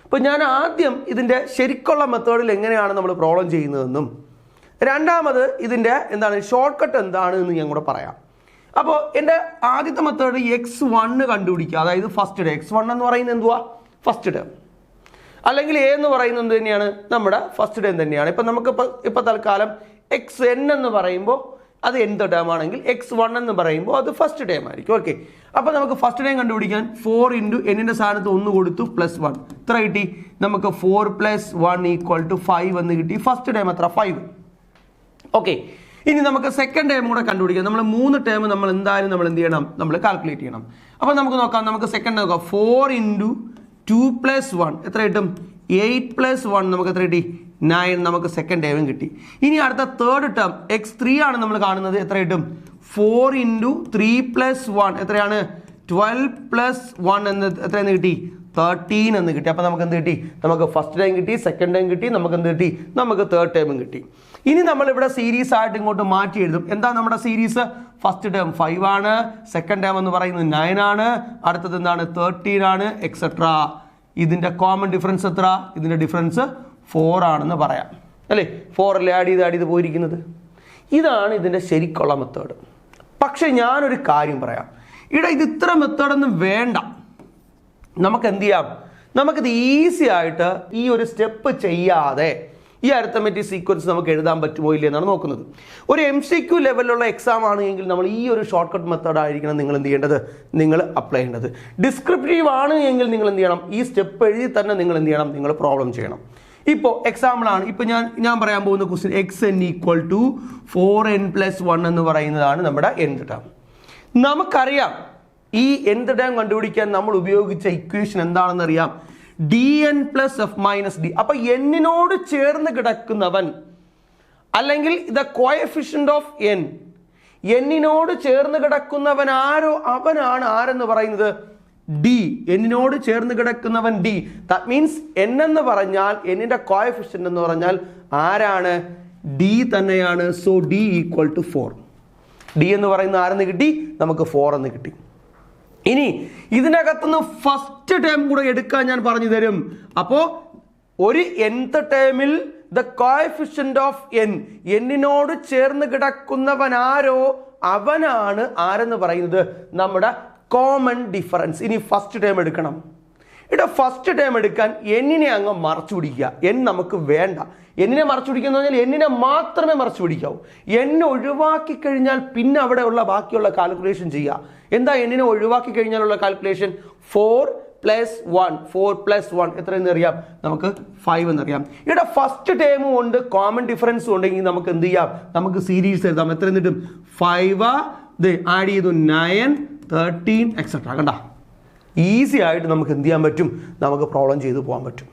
അപ്പോൾ ഞാൻ ആദ്യം ഇതിൻ്റെ ശരിക്കുള്ള മെത്തേഡിൽ എങ്ങനെയാണ് നമ്മൾ പ്രോബ്ലം ചെയ്യുന്നതെന്നും രണ്ടാമത് ഇതിൻ്റെ എന്താണ് ഷോർട്ട് കട്ട് എന്താണ് എന്ന് ഞാൻ കൂടെ പറയാം. അപ്പോൾ എൻ്റെ ആദ്യത്തെ മെത്തേഡ് x1 കണ്ടുപിടിക്കുക, അതായത് ഫസ്റ്റ് ടേം. x1 എന്ന് പറയുന്നത് എന്തുവാ? First term. അല്ലെങ്കിൽ a എന്ന് പറയുന്നത് എന്ത് തന്നെയാണ്? നമ്മുടെ ഫസ്റ്റ് ടേം തന്നെയാണ്. ഇപ്പം നമുക്കിപ്പോൾ തൽക്കാലം xn എന്ന് പറയുമ്പോൾ അത് nth ടേം ആണെങ്കിൽ x1 എന്ന് പറയുമ്പോൾ അത് ഫസ്റ്റ് ടേം ആയിരിക്കും. ഓക്കെ, അപ്പോൾ നമുക്ക് ഫസ്റ്റ് ടേം കണ്ടുപിടിക്കാൻ 4 × n സ്ഥാനത്ത് 1 കൊടുത്തു +1 എത്ര കിട്ടി? നമുക്ക് 4 + 1 = 5 എന്ന് കിട്ടി. ഫസ്റ്റ് ടേം എത്ര? 5. ഓക്കെ, ഇനി നമുക്ക് സെക്കൻഡ് ടേം കൂടെ കണ്ടുപിടിക്കാം. നമ്മൾ 3 ടേം നമ്മൾ എന്തായാലും നമ്മൾ എന്ത് ചെയ്യണം? നമ്മൾ കാൽക്കുലേറ്റ് ചെയ്യണം. അപ്പോൾ നമുക്ക് നോക്കാം. നമുക്ക് സെക്കൻഡ് നോക്കാം. 4 × 2 + 1 എത്ര കിട്ടും? 8 + 1 നമുക്ക് എത്ര കിട്ടി? 9. നമുക്ക് സെക്കൻഡ് ടേമും കിട്ടി. ഇനി അടുത്ത തേർഡ് ടേം x3 ആണ് നമ്മൾ കാണുന്നത്. എത്ര കിട്ടും? 4 × 3 + 1 എത്രയാണ്? 12 + 1 എന്ന് എത്രയെന്ന് കിട്ടി? 13 എന്ന് കിട്ടി. അപ്പോൾ നമുക്ക് എന്ത് കിട്ടി? നമുക്ക് ഫസ്റ്റ് ടൈം കിട്ടി, സെക്കൻഡ് ടൈം കിട്ടി, നമുക്ക് എന്ത് കിട്ടി? നമുക്ക് തേർഡ് ടൈമും കിട്ടി. ഇനി നമ്മളിവിടെ സീരീസ് ആയിട്ട് ഇങ്ങോട്ട് മാറ്റി എഴുതും. എന്താ നമ്മുടെ സീരീസ്? ഫസ്റ്റ് ടേം 5 ആണ്, സെക്കൻഡ് ടേം എന്ന് പറയുന്നത് 9 ആണ്, അടുത്തത് എന്താണ്? 13 ആണ്, എക്സെട്ര. ഇതിൻ്റെ കോമൺ ഡിഫറൻസ് എത്ര? ഇതിൻ്റെ ഡിഫറൻസ് 4 ആണെന്ന് പറയാം അല്ലേ? 4 അല്ലേ ആഡ് ചെയ്ത് പോയിരിക്കുന്നത്. ഇതാണ് ഇതിൻ്റെ ശരിക്കുള്ള മെത്തേഡ്. പക്ഷെ ഞാനൊരു കാര്യം പറയാം. ഇവിടെ ഇത് ഇത്ര മെത്തേഡൊന്നും വേണ്ട. നമുക്ക് എന്ത് ചെയ്യാം? നമുക്കിത് ഈസി ആയിട്ട് ഈ ഒരു സ്റ്റെപ്പ് ചെയ്യാതെ ഈ അരിത്തമെറ്റിക് സീക്വൻസ് നമുക്ക് എഴുതാൻ പറ്റുമോ ഇല്ല എന്നാണ് നോക്കുന്നത്. ഒരു MCQ ലെവലിലുള്ള എക്സാം ആണെങ്കിൽ നമ്മൾ ഈ ഒരു ഷോർട്ട് കട്ട് മെത്തേഡ് ആയിരിക്കണം നിങ്ങൾ എന്ത് ചെയ്യേണ്ടത്? നിങ്ങൾ അപ്ലൈ ചെയ്യേണ്ടത്. ഡിസ്ക്രിപ്റ്റീവ് ആണ് എങ്കിൽ നിങ്ങൾ എന്ത് ചെയ്യണം? ഈ സ്റ്റെപ്പ് എഴുതി തന്നെ നിങ്ങൾ എന്ത് ചെയ്യണം? നിങ്ങൾ പ്രോബ്ലം ചെയ്യണം. ഇപ്പോൾ എക്സാമ്പിളാണ്. ഇപ്പോൾ ഞാൻ പറയാൻ പോകുന്ന ക്വസ്റ്റ്യൻ xn = 4n + 1 എന്ന് പറയുന്നതാണ് നമ്മുടെ nth ടേം. നമുക്കറിയാം ഈ nth ടേം കണ്ടുപിടിക്കാൻ നമ്മൾ ഉപയോഗിച്ച ഇക്വേഷൻ എന്താണെന്ന് അറിയാം. dn + f - d. അപ്പൊ n-നോട് ചേർന്ന് കിടക്കുന്നവൻ അല്ലെങ്കിൽ ദ കോഎഫിഷ്യന്റ് ഓഫ് n, n-നോട് ചേർന്ന് കിടക്കുന്നവൻ ആരോ അവനാണ് ആരെന്ന് പറയുന്നത്? d. n-നോട് ചേർന്ന് കിടക്കുന്നവൻ d. ദാറ്റ് മീൻസ് n എന്ന് പറഞ്ഞാൽ n-ന്റെ കോഎഫിഷ്യന്റ് എന്ന് പറഞ്ഞാൽ ആരാണ്? d തന്നെയാണ്. So d = 4. d എന്ന് പറയുന്ന ആരെന്ന് കിട്ടി? നമുക്ക് 4 എന്ന് കിട്ടി. ഇനി ഇതിനകത്തുനിന്ന് ഫസ്റ്റ് ടേം കൂടെ എടുക്കാൻ ഞാൻ പറഞ്ഞു തരും. അപ്പോൾ ഒരു nth ടേമിൽ ദ കോഎഫിഷ്യന്റ് ഓഫ് n, n-നോട് ചേർന്ന് കിടക്കുന്നവൻ ആരോ അവനാണ് ആരെന്ന് പറയുന്നത്? നമ്മുടെ കോമൺ ഡിഫറൻസ്. ഇനി ഫസ്റ്റ് ടേം എടുക്കണം. ഇവിടെ ഫസ്റ്റ് ടേം എടുക്കാൻ എന്നിനെ അങ്ങ് മറച്ചു പിടിക്കുക. എൻ നമുക്ക് വേണ്ട. എന്നിനെ മറച്ചു പിടിക്കുക എന്ന് പറഞ്ഞാൽ എന്നിനെ മാത്രമേ മറച്ചു പിടിക്കാവൂ. എന്നെ ഒഴിവാക്കി കഴിഞ്ഞാൽ പിന്നെ അവിടെയുള്ള ബാക്കിയുള്ള കാൽക്കുലേഷൻ ചെയ്യുക. എന്താ എന്നിനെ ഒഴിവാക്കി കഴിഞ്ഞാലുള്ള കാൽക്കുലേഷൻ? 4 + 1. 4 + 1 എത്രയെന്ന് അറിയാം? നമുക്ക് 5 എന്നറിയാം. ഇവിടെ ഫസ്റ്റ് ടേമും ഉണ്ട്, കോമൺ ഡിഫറൻസും ഉണ്ടെങ്കിൽ നമുക്ക് എന്ത് ചെയ്യാം? നമുക്ക് സീരീസ് എഴുതാം. എത്ര കിട്ടും? 5 ആഡ് ചെയ്തു 9 13 എക്സെട്രാ. കണ്ട, ഈസി ആയിട്ട് നമുക്ക് എന്ത് ചെയ്യാൻ പറ്റും? നമുക്ക് പ്രോബ്ലം ചെയ്തു പോകാൻ പറ്റും.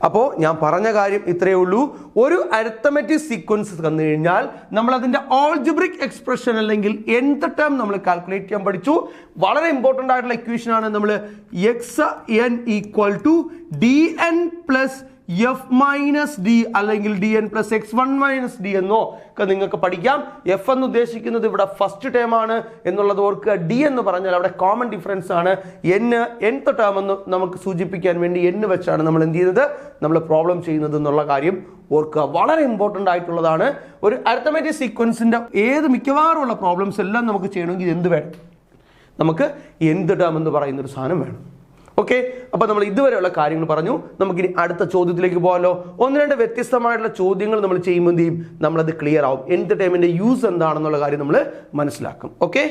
അപ്പോൾ ഞാൻ പറഞ്ഞ കാര്യം ഇത്രയേ ഉള്ളൂ. ഒരു അരിത്തമെറ്റിക് സീക്വൻസ് തന്നു കഴിഞ്ഞാൽ നമ്മൾ അതിന്റെ ആൾജിബ്രിക് എക്സ്പ്രഷൻ അല്ലെങ്കിൽ nth ടേം നമ്മൾ കാൽക്കുലേറ്റ് ചെയ്യാൻ പഠിച്ചു. വളരെ ഇമ്പോർട്ടൻ്റ് ആയിട്ടുള്ള ഇക്വേഷൻ ആണ്. നമ്മൾ xn = dn + f - d അല്ലെങ്കിൽ dn + x1 - d എന്നോ ഒക്കെ നിങ്ങൾക്ക് പഠിക്കാം. എഫ് എന്ന് ഉദ്ദേശിക്കുന്നത് ഇവിടെ ഫസ്റ്റ് ടേം ആണ് എന്നുള്ളത് ഓർക്കുക. ഡി എന്ന് പറഞ്ഞാൽ അവിടെ കോമൺ ഡിഫറൻസ് ആണ്. nth ടേം എന്ന് നമുക്ക് സൂചിപ്പിക്കാൻ വേണ്ടി n വെച്ചാണ് നമ്മൾ എന്ത് ചെയ്യുന്നത്? നമ്മൾ പ്രോബ്ലം ചെയ്യുന്നത് എന്നുള്ള കാര്യം ഓർക്കുക. വളരെ ഇമ്പോർട്ടൻ്റ് ആയിട്ടുള്ളതാണ്. ഒരു അരിത്തമെറ്റിക് സീക്വൻസിന്റെ മിക്കവാറും ഉള്ള പ്രോബ്ലംസ് എല്ലാം നമുക്ക് ചെയ്യണമെങ്കിൽ എന്ത് വേണം? നമുക്ക് nth ടേം എന്ന് പറയുന്ന ഒരു സാധനം വേണം. ഓക്കെ, അപ്പോൾ നമ്മൾ ഇതുവരെയുള്ള കാര്യങ്ങൾ പറഞ്ഞു. നമുക്കിനി അടുത്ത ചോദ്യത്തിലേക്ക് പോകാമല്ലോ. 1-2 വ്യത്യസ്തമായിട്ടുള്ള ചോദ്യങ്ങൾ നമ്മൾ ചെയ്യുമ്പോൾ എന്ത് ചെയ്യും? നമ്മളത് ക്ലിയർ ആവും. nth ടേമിന്റെ യൂസ് എന്താണെന്നുള്ള കാര്യം നമ്മൾ മനസ്സിലാക്കും. Okay,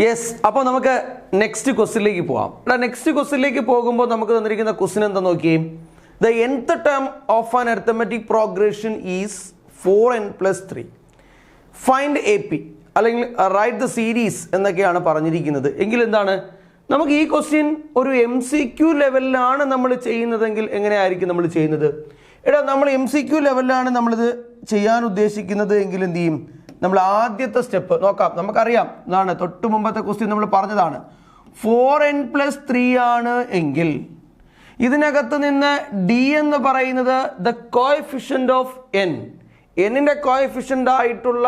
yes. അപ്പോൾ നമുക്ക് നെക്സ്റ്റ് ക്വസ്റ്റ്യനിലേക്ക് പോകാം. നെക്സ്റ്റ് ക്വസ്റ്റ്യനിലേക്ക് പോകുമ്പോൾ നമുക്ക് തന്നിരിക്കുന്ന ക്വസ്റ്റ്യൻ എന്താ നോക്കിയേ? The nth term of an arithmetic progression is 4n + 3. Find AP അല്ലെങ്കിൽ റൈറ്റ് ദ സീരീസ് എന്നൊക്കെയാണ് പറഞ്ഞിരിക്കുന്നത്. എങ്കിൽ എന്താണ് നമുക്ക് ഈ ക്വസ്റ്റ്യൻ ഒരു MCQ ലെവലിലാണ് നമ്മൾ ചെയ്യുന്നതെങ്കിൽ എങ്ങനെയായിരിക്കും നമ്മൾ ചെയ്യുന്നത്? നമ്മൾ MCQ ലെവലിലാണ് നമ്മളിത് ചെയ്യാൻ ഉദ്ദേശിക്കുന്നത് എങ്കിൽ എന്ത് ചെയ്യും? നമ്മൾ ആദ്യത്തെ സ്റ്റെപ്പ് നോക്കാം. നമുക്കറിയാം, എന്താണ് തൊട്ട് മുമ്പത്തെ ക്വസ്റ്റ്യൻ നമ്മൾ പറഞ്ഞതാണ്. 4n + 3 ആണ് എങ്കിൽ ഇതിനകത്ത് നിന്ന് ഡി എന്ന് പറയുന്നത് ദ കോഎഫിഷ്യന്റ് ഓഫ് n, എന്നിന്റെ കോഎഫിഷ്യന്റ് ആയിട്ടുള്ള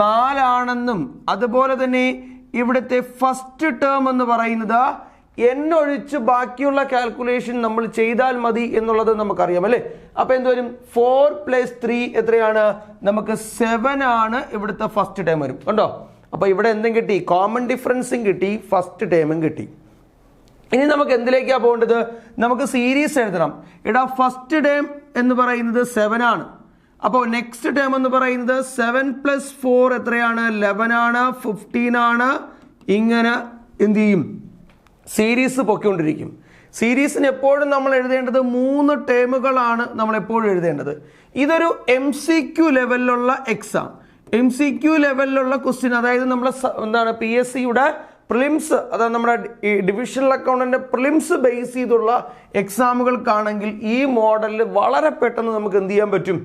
4 ആണെന്നും അതുപോലെ തന്നെ ഇവിടുത്തെ ഫസ്റ്റ് ടേം എന്ന് പറയുന്നത് n ഒഴിച്ച് ബാക്കിയുള്ള കാൽക്കുലേഷൻ നമ്മൾ ചെയ്താൽ മതി എന്നുള്ളത് നമുക്കറിയാം അല്ലേ? അപ്പൊ എന്ത് വരും? 4 + 3 എത്രയാണ്? നമുക്ക് 7 ആണ് ഇവിടുത്തെ ഫസ്റ്റ് ടേം വരും. കണ്ടോ? അപ്പൊ ഇവിടെ എന്തും കിട്ടി? കോമൺ ഡിഫറൻസും കിട്ടി, ഫസ്റ്റ് ടേമും കിട്ടി. ഇനി നമുക്ക് എന്തിലേക്കാണ് പോകേണ്ടത്? നമുക്ക് സീരീസ് എഴുതണം. ഫസ്റ്റ് ടേം എന്ന് പറയുന്നത് 7 ആണ്. അപ്പോൾ നെക്സ്റ്റ് ടേം എന്ന് പറയുന്നത് 7 + 4 എത്രയാണ്? 11 ആണ്, 15 ആണ്. ഇങ്ങനെ എന്ത് ചെയ്യും? സീരീസ് പൊയ്ക്കൊണ്ടിരിക്കും. സീരീസിന് എപ്പോഴും നമ്മൾ എഴുതേണ്ടത് 3 ടേമുകളാണ് നമ്മൾ എപ്പോഴും എഴുതേണ്ടത്. ഇതൊരു MCQ ലെവലിലുള്ള എക്സാം, MCQ ലെവലിലുള്ള ക്വസ്റ്റ്യൻ, അതായത് നമ്മൾ എന്താണ് PSCയുടെ പ്രിലിംസ്, അതായത് നമ്മുടെ ഡിവിഷണൽ അക്കൗണ്ടിന്റെ പ്രിലിംസ് ബേസ് ചെയ്തുള്ള എക്സാമുകൾക്കാണെങ്കിൽ ഈ മോഡലിൽ വളരെ പെട്ടെന്ന് നമുക്ക് എന്ത് ചെയ്യാൻ പറ്റും?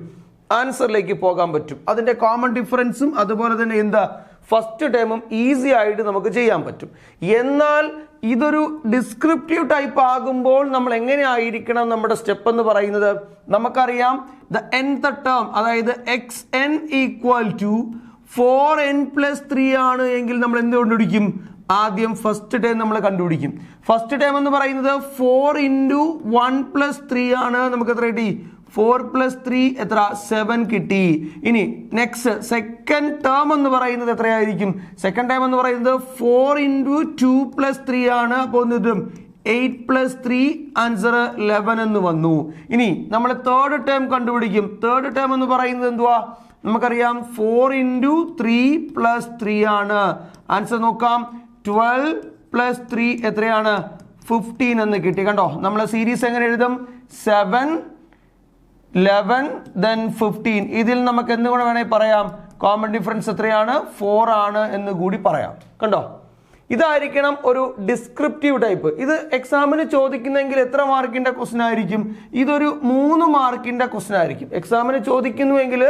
ആൻസറിലേക്ക് പോകാൻ പറ്റും. അതിന്റെ കോമൺ ഡിഫറൻസും അതുപോലെ തന്നെ എന്താ ഫസ്റ്റ് ടേമും ഈസി ആയിട്ട് നമുക്ക് ചെയ്യാൻ പറ്റും. എന്നാൽ ഇതൊരു ഡിസ്ക്രിപ്റ്റീവ് ടൈപ്പ് ആകുമ്പോൾ നമ്മൾ എങ്ങനെയായിരിക്കണം നമ്മുടെ സ്റ്റെപ്പ് എന്ന് പറയുന്നത്? നമുക്കറിയാം, ദ nth ടേം അതായത് xn = 4n + 3 ആണ് എങ്കിൽ നമ്മൾ എന്ത് കണ്ടുപിടിക്കും? ആദ്യം ഫസ്റ്റ് ടേം നമ്മൾ കണ്ടുപിടിക്കും. ഫസ്റ്റ് ടേം എന്ന് പറയുന്നത് 4 × 1 + 3 ആണ്. നമുക്ക് എത്ര കിട്ടി? 4 + 3 എത്ര? 7 കിട്ടി. ഇനി നെക്സ്റ്റ് സെക്കൻഡ് ടേം എന്ന് പറയുന്നത് എത്രയായിരിക്കും? സെക്കൻഡ് ടേം എന്ന് പറയുന്നത് 4 × 2 + 3 ആണ്. അപ്പോൾ എന്ത് കിട്ടും? 8 + 3 ആൻസർ 11 എന്ന് വന്നു. ഇനി നമ്മൾ തേർഡ് ടേം കണ്ടുപിടിക്കും. തേർഡ് ടേം എന്ന് പറയുന്നത് എന്തുവാ? നമുക്കറിയാം 4 × 3 + 3 ആണ്. ആൻസർ നോക്കാം. 12 + 3 എത്രയാണ്? 15 എന്ന് കിട്ടി. കണ്ടോ? നമ്മൾ സീരീസ് എങ്ങനെ എഴുതും? 7 11 then 15. ഇതിൽ നമുക്ക് എന്തുകൂടെ വേണമെങ്കിൽ പറയാം? കോമൺ ഡിഫറൻസ് എത്രയാണ്? 4 ആണ് എന്ന് കൂടി പറയാം. കണ്ടോ? ഇതായിരിക്കണം ഒരു ഡിസ്ക്രിപ്റ്റീവ് ടൈപ്പ്. ഇത് എക്സാമിന് ചോദിക്കുന്നെങ്കിൽ എത്ര മാർക്കിന്റെ ക്വസ്റ്റ്യൻ ആയിരിക്കും? ഇതൊരു 3 മാർക്കിന്റെ ക്വസ്റ്റ്യൻ ആയിരിക്കും. എക്സാമിന് ചോദിക്കുന്നുവെങ്കിൽ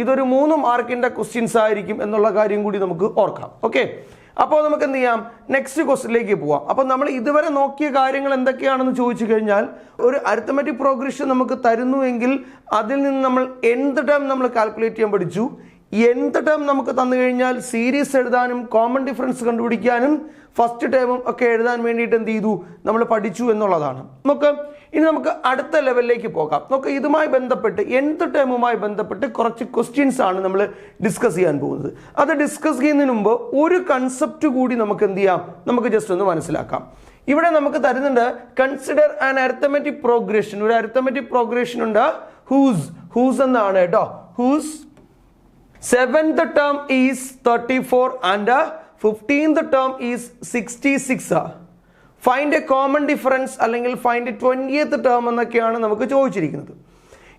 ഇതൊരു 3 മാർക്കിന്റെ ക്വസ്റ്റ്യൻസ് ആയിരിക്കും എന്നുള്ള കാര്യം കൂടി നമുക്ക് ഓർക്കാം. ഓക്കെ, അപ്പോൾ നമുക്ക് എന്ത് ചെയ്യാം? നെക്സ്റ്റ് ക്വസ്റ്റ്യനിലേക്ക് പോവാം. അപ്പോൾ നമ്മൾ ഇതുവരെ നോക്കിയ കാര്യങ്ങൾ എന്തൊക്കെയാണെന്ന് ചോദിച്ചു കഴിഞ്ഞാൽ, ഒരു അരിത്തമെറ്റിക് പ്രോഗ്രഷൻ നമുക്ക് തരുന്നുവെങ്കിൽ അതിൽ നിന്ന് നമ്മൾ nth ടേം നമ്മൾ കാൽക്കുലേറ്റ് ചെയ്യാൻ പഠിച്ചു. nth ടേം നമുക്ക് തന്നു കഴിഞ്ഞാൽ സീരീസ് എഴുതാനും കോമൺ ഡിഫറൻസ് കണ്ടുപിടിക്കാനും ഫസ്റ്റ് ടേമും ഒക്കെ എഴുതാൻ വേണ്ടിയിട്ട് എന്ത് ചെയ്തു, നമ്മൾ പഠിച്ചു എന്നുള്ളതാണ്. ഇനി നമുക്ക് അടുത്ത ലെവലിലേക്ക് പോകാം. നമുക്ക് ഇതുമായി ബന്ധപ്പെട്ട് nth ടേമുമായി ബന്ധപ്പെട്ട് കുറച്ച് ക്വസ്റ്റ്യൻസ് ആണ് നമ്മൾ ഡിസ്കസ് ചെയ്യാൻ പോകുന്നത്. അത് ഡിസ്കസ് ചെയ്യുന്നതിന് മുമ്പ് ഒരു കൺസെപ്റ്റ് കൂടി നമുക്ക് എന്ത് ചെയ്യാം, നമുക്ക് ജസ്റ്റ് ഒന്ന് മനസ്സിലാക്കാം. ഇവിടെ നമുക്ക് തരുന്നുണ്ട് കൺസിഡർ ആൻ അരിത്തമെറ്റിക് പ്രോഗ്രഷൻ. ഒരു അരിത്തമെറ്റിക് പ്രോഗ്രഷൻ ഉണ്ട്, ഹൂസ് എന്നാണ് കേട്ടോ. Whose 7th term is 34 and 15th term is 66. Find a common difference അല്ലെങ്കിൽ ഫൈൻഡ് 20th ടേം എന്നൊക്കെയാണ് നമുക്ക് ചോദിച്ചിരിക്കുന്നത്.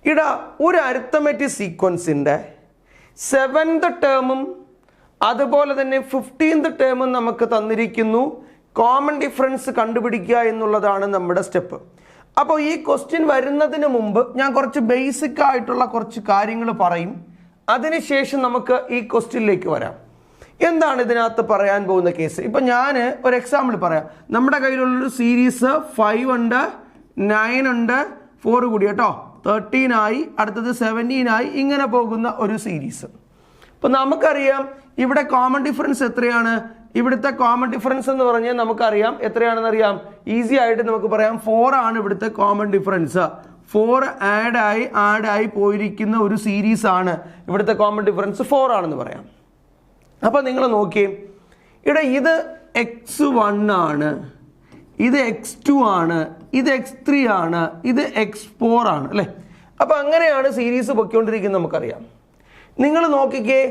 ഇവിടെ ഒരു അരിത്തമെറ്റിക് സീക്വൻസിൻ്റെ 7th ടേമും അതുപോലെ തന്നെ 15th ടേമും നമുക്ക് തന്നിരിക്കുന്നു. കോമൺ ഡിഫറൻസ് കണ്ടുപിടിക്കുക എന്നുള്ളതാണ് നമ്മുടെ സ്റ്റെപ്പ്. അപ്പോൾ ഈ ക്വസ്റ്റ്യൻ വരുന്നതിന് മുമ്പ് ഞാൻ കുറച്ച് ബേസിക് ആയിട്ടുള്ള കുറച്ച് കാര്യങ്ങൾ പറയും. അതിനുശേഷം നമുക്ക് ഈ ക്വസ്റ്റ്യനിലേക്ക് വരാം. എന്താണ് ഇതിനകത്ത് പറയാൻ പോകുന്ന കേസ്? ഇപ്പം ഞാൻ ഒരു എക്സാമ്പിൾ പറയാം. നമ്മുടെ കയ്യിലുള്ളൊരു സീരീസ് 5 ഉണ്ട്, 9 ഉണ്ട്, 4 കൂടി കേട്ടോ, 13 ആയി, അടുത്തത് 17 ആയി, ഇങ്ങനെ പോകുന്ന ഒരു സീരീസ്. അപ്പം നമുക്കറിയാം ഇവിടെ കോമൺ ഡിഫറൻസ് എത്രയാണ്. ഇവിടുത്തെ കോമൺ ഡിഫറൻസ് എന്ന് പറഞ്ഞാൽ നമുക്കറിയാം എത്രയാണെന്ന് അറിയാം. ഈസി ആയിട്ട് നമുക്ക് പറയാം 4 ആണ് ഇവിടുത്തെ കോമൺ ഡിഫറൻസ്. 4 ആഡായി പോയിരിക്കുന്ന ഒരു സീരീസ് ആണ്. ഇവിടുത്തെ കോമൺ ഡിഫറൻസ് 4 ആണെന്ന് പറയാം. അപ്പോൾ നിങ്ങൾ നോക്കിയേ, ഇവിടെ ഇത് x1 ആണ്, ഇത് x2 ആണ്, ഇത് x3 ആണ്, ഇത് x4 ആണ് അല്ലേ. അപ്പോൾ അങ്ങനെയാണ് സീരീസ് പൊയ്ക്കൊണ്ടിരിക്കുന്നത് നമുക്കറിയാം. നിങ്ങൾ നോക്കിക്കേ,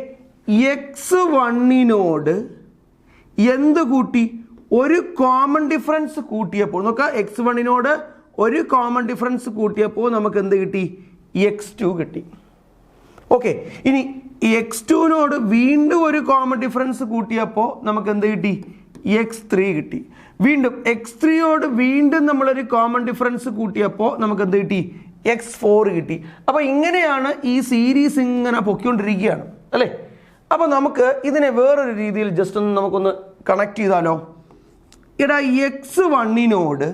x1നോട് എന്ത് കൂട്ടി, ഒരു കോമൺ ഡിഫറൻസ് കൂട്ടിയപ്പോൾ നോക്കാം. x1നോട് ഒരു കോമൺ ഡിഫറൻസ് കൂട്ടിയപ്പോൾ നമുക്ക് എന്ത് കിട്ടി, x2 കിട്ടി. ഓക്കെ, ഇനി x2നോട് വീണ്ടും ഒരു കോമൺ ഡിഫറൻസ് കൂട്ടിയപ്പോൾ നമുക്ക് എന്ത് കിട്ടി, x3 കിട്ടി. വീണ്ടും x3യോട് വീണ്ടും നമ്മളൊരു കോമൺ ഡിഫറൻസ് കൂട്ടിയപ്പോൾ നമുക്ക് എന്ത് കിട്ടി, x4 കിട്ടി. അപ്പോൾ ഇങ്ങനെയാണ് ഈ സീരീസ് ഇങ്ങനെ പൊയ്ക്കൊണ്ടിരിക്കുകയാണ് അല്ലേ. അപ്പോൾ നമുക്ക് ഇതിനെ വേറൊരു രീതിയിൽ ജസ്റ്റ് ഒന്ന് നമുക്കൊന്ന് കണക്ട് ചെയ്താലോ. ഇവിടെ x1നോട്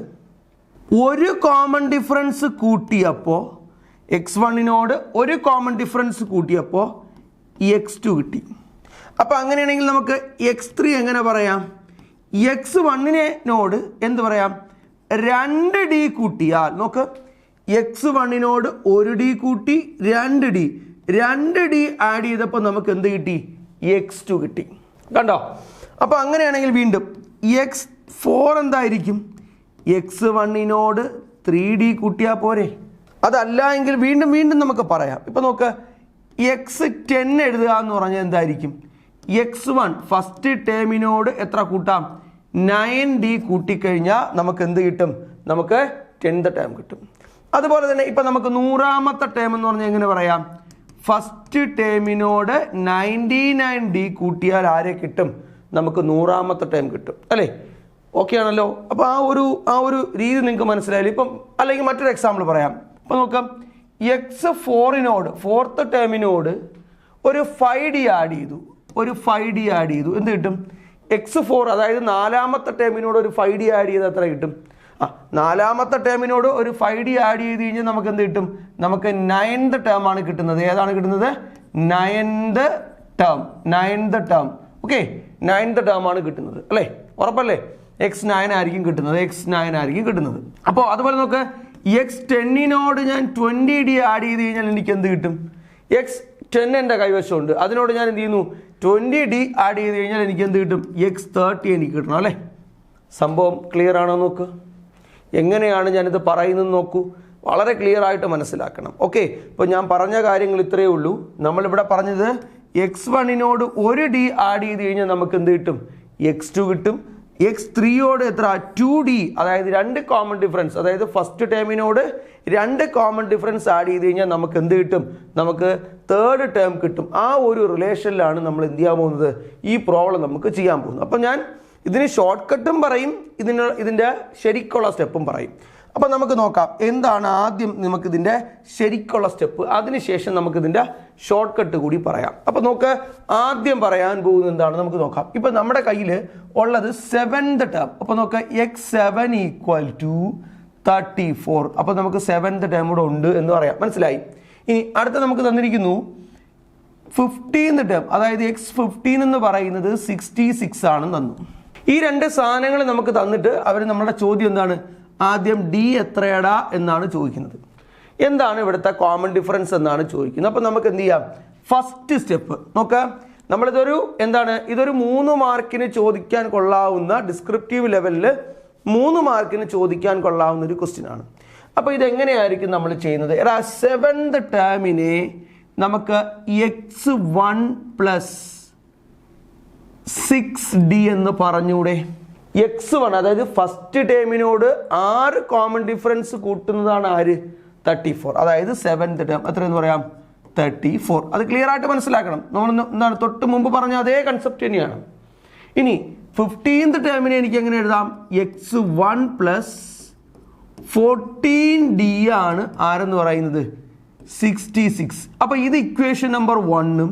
ഒരു കോമൺ ഡിഫറൻസ് കൂട്ടിയപ്പോൾ x1നോട് ഒരു കോമൺ ഡിഫറൻസ് കൂട്ടിയപ്പോൾ x2 കിട്ടി. അപ്പോൾ അങ്ങനെയാണെങ്കിൽ നമുക്ക് x3 എങ്ങനെ പറയാം, x1നോട് എന്ത് പറയാം, 2d കൂട്ടിയാൽ നോക്ക്, x1നോട് 1d കൂട്ടി 2d ആഡ് ചെയ്തപ്പോൾ നമുക്ക് എന്ത് കിട്ടി, x2 കിട്ടി. കണ്ടോ? അപ്പോൾ അങ്ങനെയാണെങ്കിൽ വീണ്ടും x4 എന്തായിരിക്കും, x1നോട് 3d കൂട്ടിയാൽ പോരെ. അതല്ല എങ്കിൽ വീണ്ടും നമുക്ക് പറയാം. ഇപ്പം നോക്ക്, x10 എഴുതുക എന്ന് പറഞ്ഞാൽ എന്തായിരിക്കും, x1 ഫസ്റ്റ് ടേമിനോട് എത്ര കൂട്ടാം, 9d കൂട്ടിക്കഴിഞ്ഞാൽ നമുക്ക് എന്ത് കിട്ടും, നമുക്ക് 10th ടേം കിട്ടും. അതുപോലെ തന്നെ ഇപ്പം നമുക്ക് 100ാമത്തെ ടേം എന്ന് പറഞ്ഞാൽ എങ്ങനെ പറയാം, ഫസ്റ്റ് ടേമിനോട് 99d കൂട്ടിയാൽ ആരെ കിട്ടും, നമുക്ക് 100ാമത്തെ ടേം കിട്ടും അല്ലേ. ഓക്കെ ആണല്ലോ. അപ്പോൾ ആ ഒരു രീതി നിങ്ങൾക്ക് മനസ്സിലായില്ല. ഇപ്പം അല്ലെങ്കിൽ മറ്റൊരു എക്സാമ്പിൾ പറയാം. ഇപ്പം നോക്കാം, x4നോട് 4th ടേമിനോട് ഒരു 5d ആഡ് ചെയ്തു, എന്ത് കിട്ടും, x4 അതായത് 4ാമത്തെ ടേമിനോട് ഒരു 5d ആഡ് ചെയ്ത് എത്ര കിട്ടും, 4ാമത്തെ ടേമിനോട് ഒരു 5d ആഡ് ചെയ്ത് കഴിഞ്ഞാൽ നമുക്ക് എന്ത് കിട്ടും, നമുക്ക് 9th ടേം ആണ് കിട്ടുന്നത്. ഏതാണ് കിട്ടുന്നത്, 9th term. Okay, 9th term ആണ് കിട്ടുന്നത് അല്ലേ, ഉറപ്പല്ലേ. x9 ആയിരിക്കും കിട്ടുന്നത്. അപ്പോൾ അതുപോലെ നോക്ക്, x10നോട് ഞാൻ 20d ആഡ് ചെയ്ത് കഴിഞ്ഞാൽ എനിക്ക് എന്ത് കിട്ടും, x10 എൻ്റെ കൈവശമുണ്ട്, അതിനോട് ഞാൻ എന്ത് ചെയ്യുന്നു, 20d ആഡ് ചെയ്ത് കഴിഞ്ഞാൽ എനിക്ക് എന്ത് കിട്ടും, x30 എനിക്ക് കിട്ടണം അല്ലേ. സംഭവം ക്ലിയർ ആണോ നോക്ക്. എങ്ങനെയാണ് ഞാനിത് പറയുന്നത് നോക്കൂ, വളരെ ക്ലിയർ ആയിട്ട് മനസ്സിലാക്കണം. ഓക്കെ, ഇപ്പോൾ ഞാൻ പറഞ്ഞ കാര്യങ്ങൾ ഇത്രയേ ഉള്ളൂ. നമ്മളിവിടെ പറഞ്ഞത് x1നോട് 1d ആഡ് ചെയ്ത് കഴിഞ്ഞാൽ നമുക്ക് എന്ത് കിട്ടും, x2 കിട്ടും. x3യോട് എത്ര, 2d, അതായത് 2 കോമൺ ഡിഫറൻസ്, അതായത് ഫസ്റ്റ് ടേമിനോട് 2 കോമൺ ഡിഫറൻസ് ആഡ് ചെയ്ത് കഴിഞ്ഞാൽ നമുക്ക് എന്ത് കിട്ടും, നമുക്ക് 3rd ടേം കിട്ടും. ആ ഒരു റിലേഷനിലാണ് നമ്മൾ എന്ത് ചെയ്യാൻ പോകുന്നത്, ഈ പ്രോബ്ലം നമുക്ക് ചെയ്യാൻ പോകുന്നത്. അപ്പം ഞാൻ ഇതിന് ഷോർട്ട് കട്ടും പറയും, ഇതിൻ്റെ ശരിക്കുള്ള സ്റ്റെപ്പും പറയും. അപ്പം നമുക്ക് നോക്കാം എന്താണ് ആദ്യം നമുക്കിതിൻ്റെ ശരിക്കുള്ള സ്റ്റെപ്പ്, അതിനുശേഷം നമുക്കിതിൻ്റെ ഷോർട്ട് കട്ട് കൂടി പറയാം. അപ്പം നമുക്ക് ആദ്യം പറയാൻ പോകുന്നത് എന്താണ് നമുക്ക് നോക്കാം. ഇപ്പം നമ്മുടെ കയ്യിൽ ഉള്ളത് 7th ടേം. അപ്പം നോക്കാം, x7 = 34. അപ്പോൾ നമുക്ക് 7th ടേം കൂടെ ഉണ്ട് എന്ന് പറയാം. മനസ്സിലായി. ഇനി അടുത്ത നമുക്ക് തന്നിരിക്കുന്നു 15th ടേം, അതായത് x15 എന്ന് പറയുന്നത് 66 ആണെന്ന് തന്നു. ഈ രണ്ട് സാധനങ്ങൾ നമുക്ക് തന്നിട്ട് അവർ നമ്മുടെ ചോദ്യം എന്താണ്, ആദ്യം d എത്രയടാ എന്നാണ് ചോദിക്കുന്നത്. എന്താണ് ഇവിടുത്തെ കോമൺ ഡിഫറൻസ് എന്നാണ് ചോദിക്കുന്നത്. അപ്പോൾ നമുക്ക് എന്ത് ചെയ്യാം, ഫസ്റ്റ് സ്റ്റെപ്പ് നോക്കാം. നമ്മളിതൊരു ഇതൊരു 3 മാർക്കിന് ചോദിക്കാൻ കൊള്ളാവുന്ന, ഡിസ്ക്രിപ്റ്റീവ് ലെവലിൽ 3 മാർക്കിന് ചോദിക്കാൻ കൊള്ളാവുന്ന ഒരു ക്വസ്റ്റ്യൻ ആണ്. അപ്പോൾ ഇതെങ്ങനെയായിരിക്കും നമ്മൾ ചെയ്യുന്നത്? 7th ടേമിനെ നമുക്ക് x1 + 6d എന്ന് പറഞ്ഞൂടെ. x1 അതായത് ഫസ്റ്റ് ടേമിനോട് 6 കോമൺ ഡിഫറൻസ് കൂട്ടുന്നതാണ് ആര്, 34. അതായത് 7th ടേം എത്രയെന്ന് പറയാം, 34. അത് ക്ലിയർ ആയിട്ട് മനസ്സിലാക്കണം. നമ്മൾ തൊട്ട് മുമ്പ് പറഞ്ഞ അതേ കൺസെപ്റ്റ് തന്നെയാണ്. ഇനി 15th ടേമിനെ എനിക്ക് എങ്ങനെ എഴുതാം, x1 + 14d ആണ് ആരെന്ന് പറയുന്നത്, 66. അപ്പോൾ ഇത് ഇക്വേഷൻ നമ്പർ 1ഉം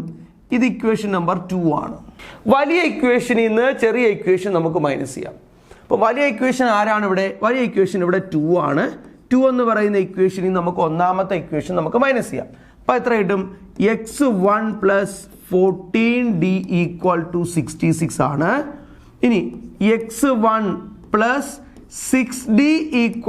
ഇത് ഇക്വേഷൻ നമ്പർ 2 ആണ്. വലിയ ഇക്വേഷനിൽ നിന്ന് ചെറിയ ഇക്വേഷൻ നമുക്ക് മൈനസ് ചെയ്യാം. അപ്പോൾ വലിയ ഇക്വേഷൻ ആരാണ് ഇവിടെ, വലിയ ഇക്വേഷൻ ഇവിടെ 2 ആണ്. 2 എന്ന് പറയുന്ന ഇക്വേഷനിൽ നമുക്ക് ഒന്നാമത്തെ ഇക്വേഷൻ നമുക്ക് മൈനസ് ചെയ്യാം. അപ്പോൾ എത്ര കിട്ടും, x1 + 14d = 66 ആണ്. ഇനി x1 + 6d =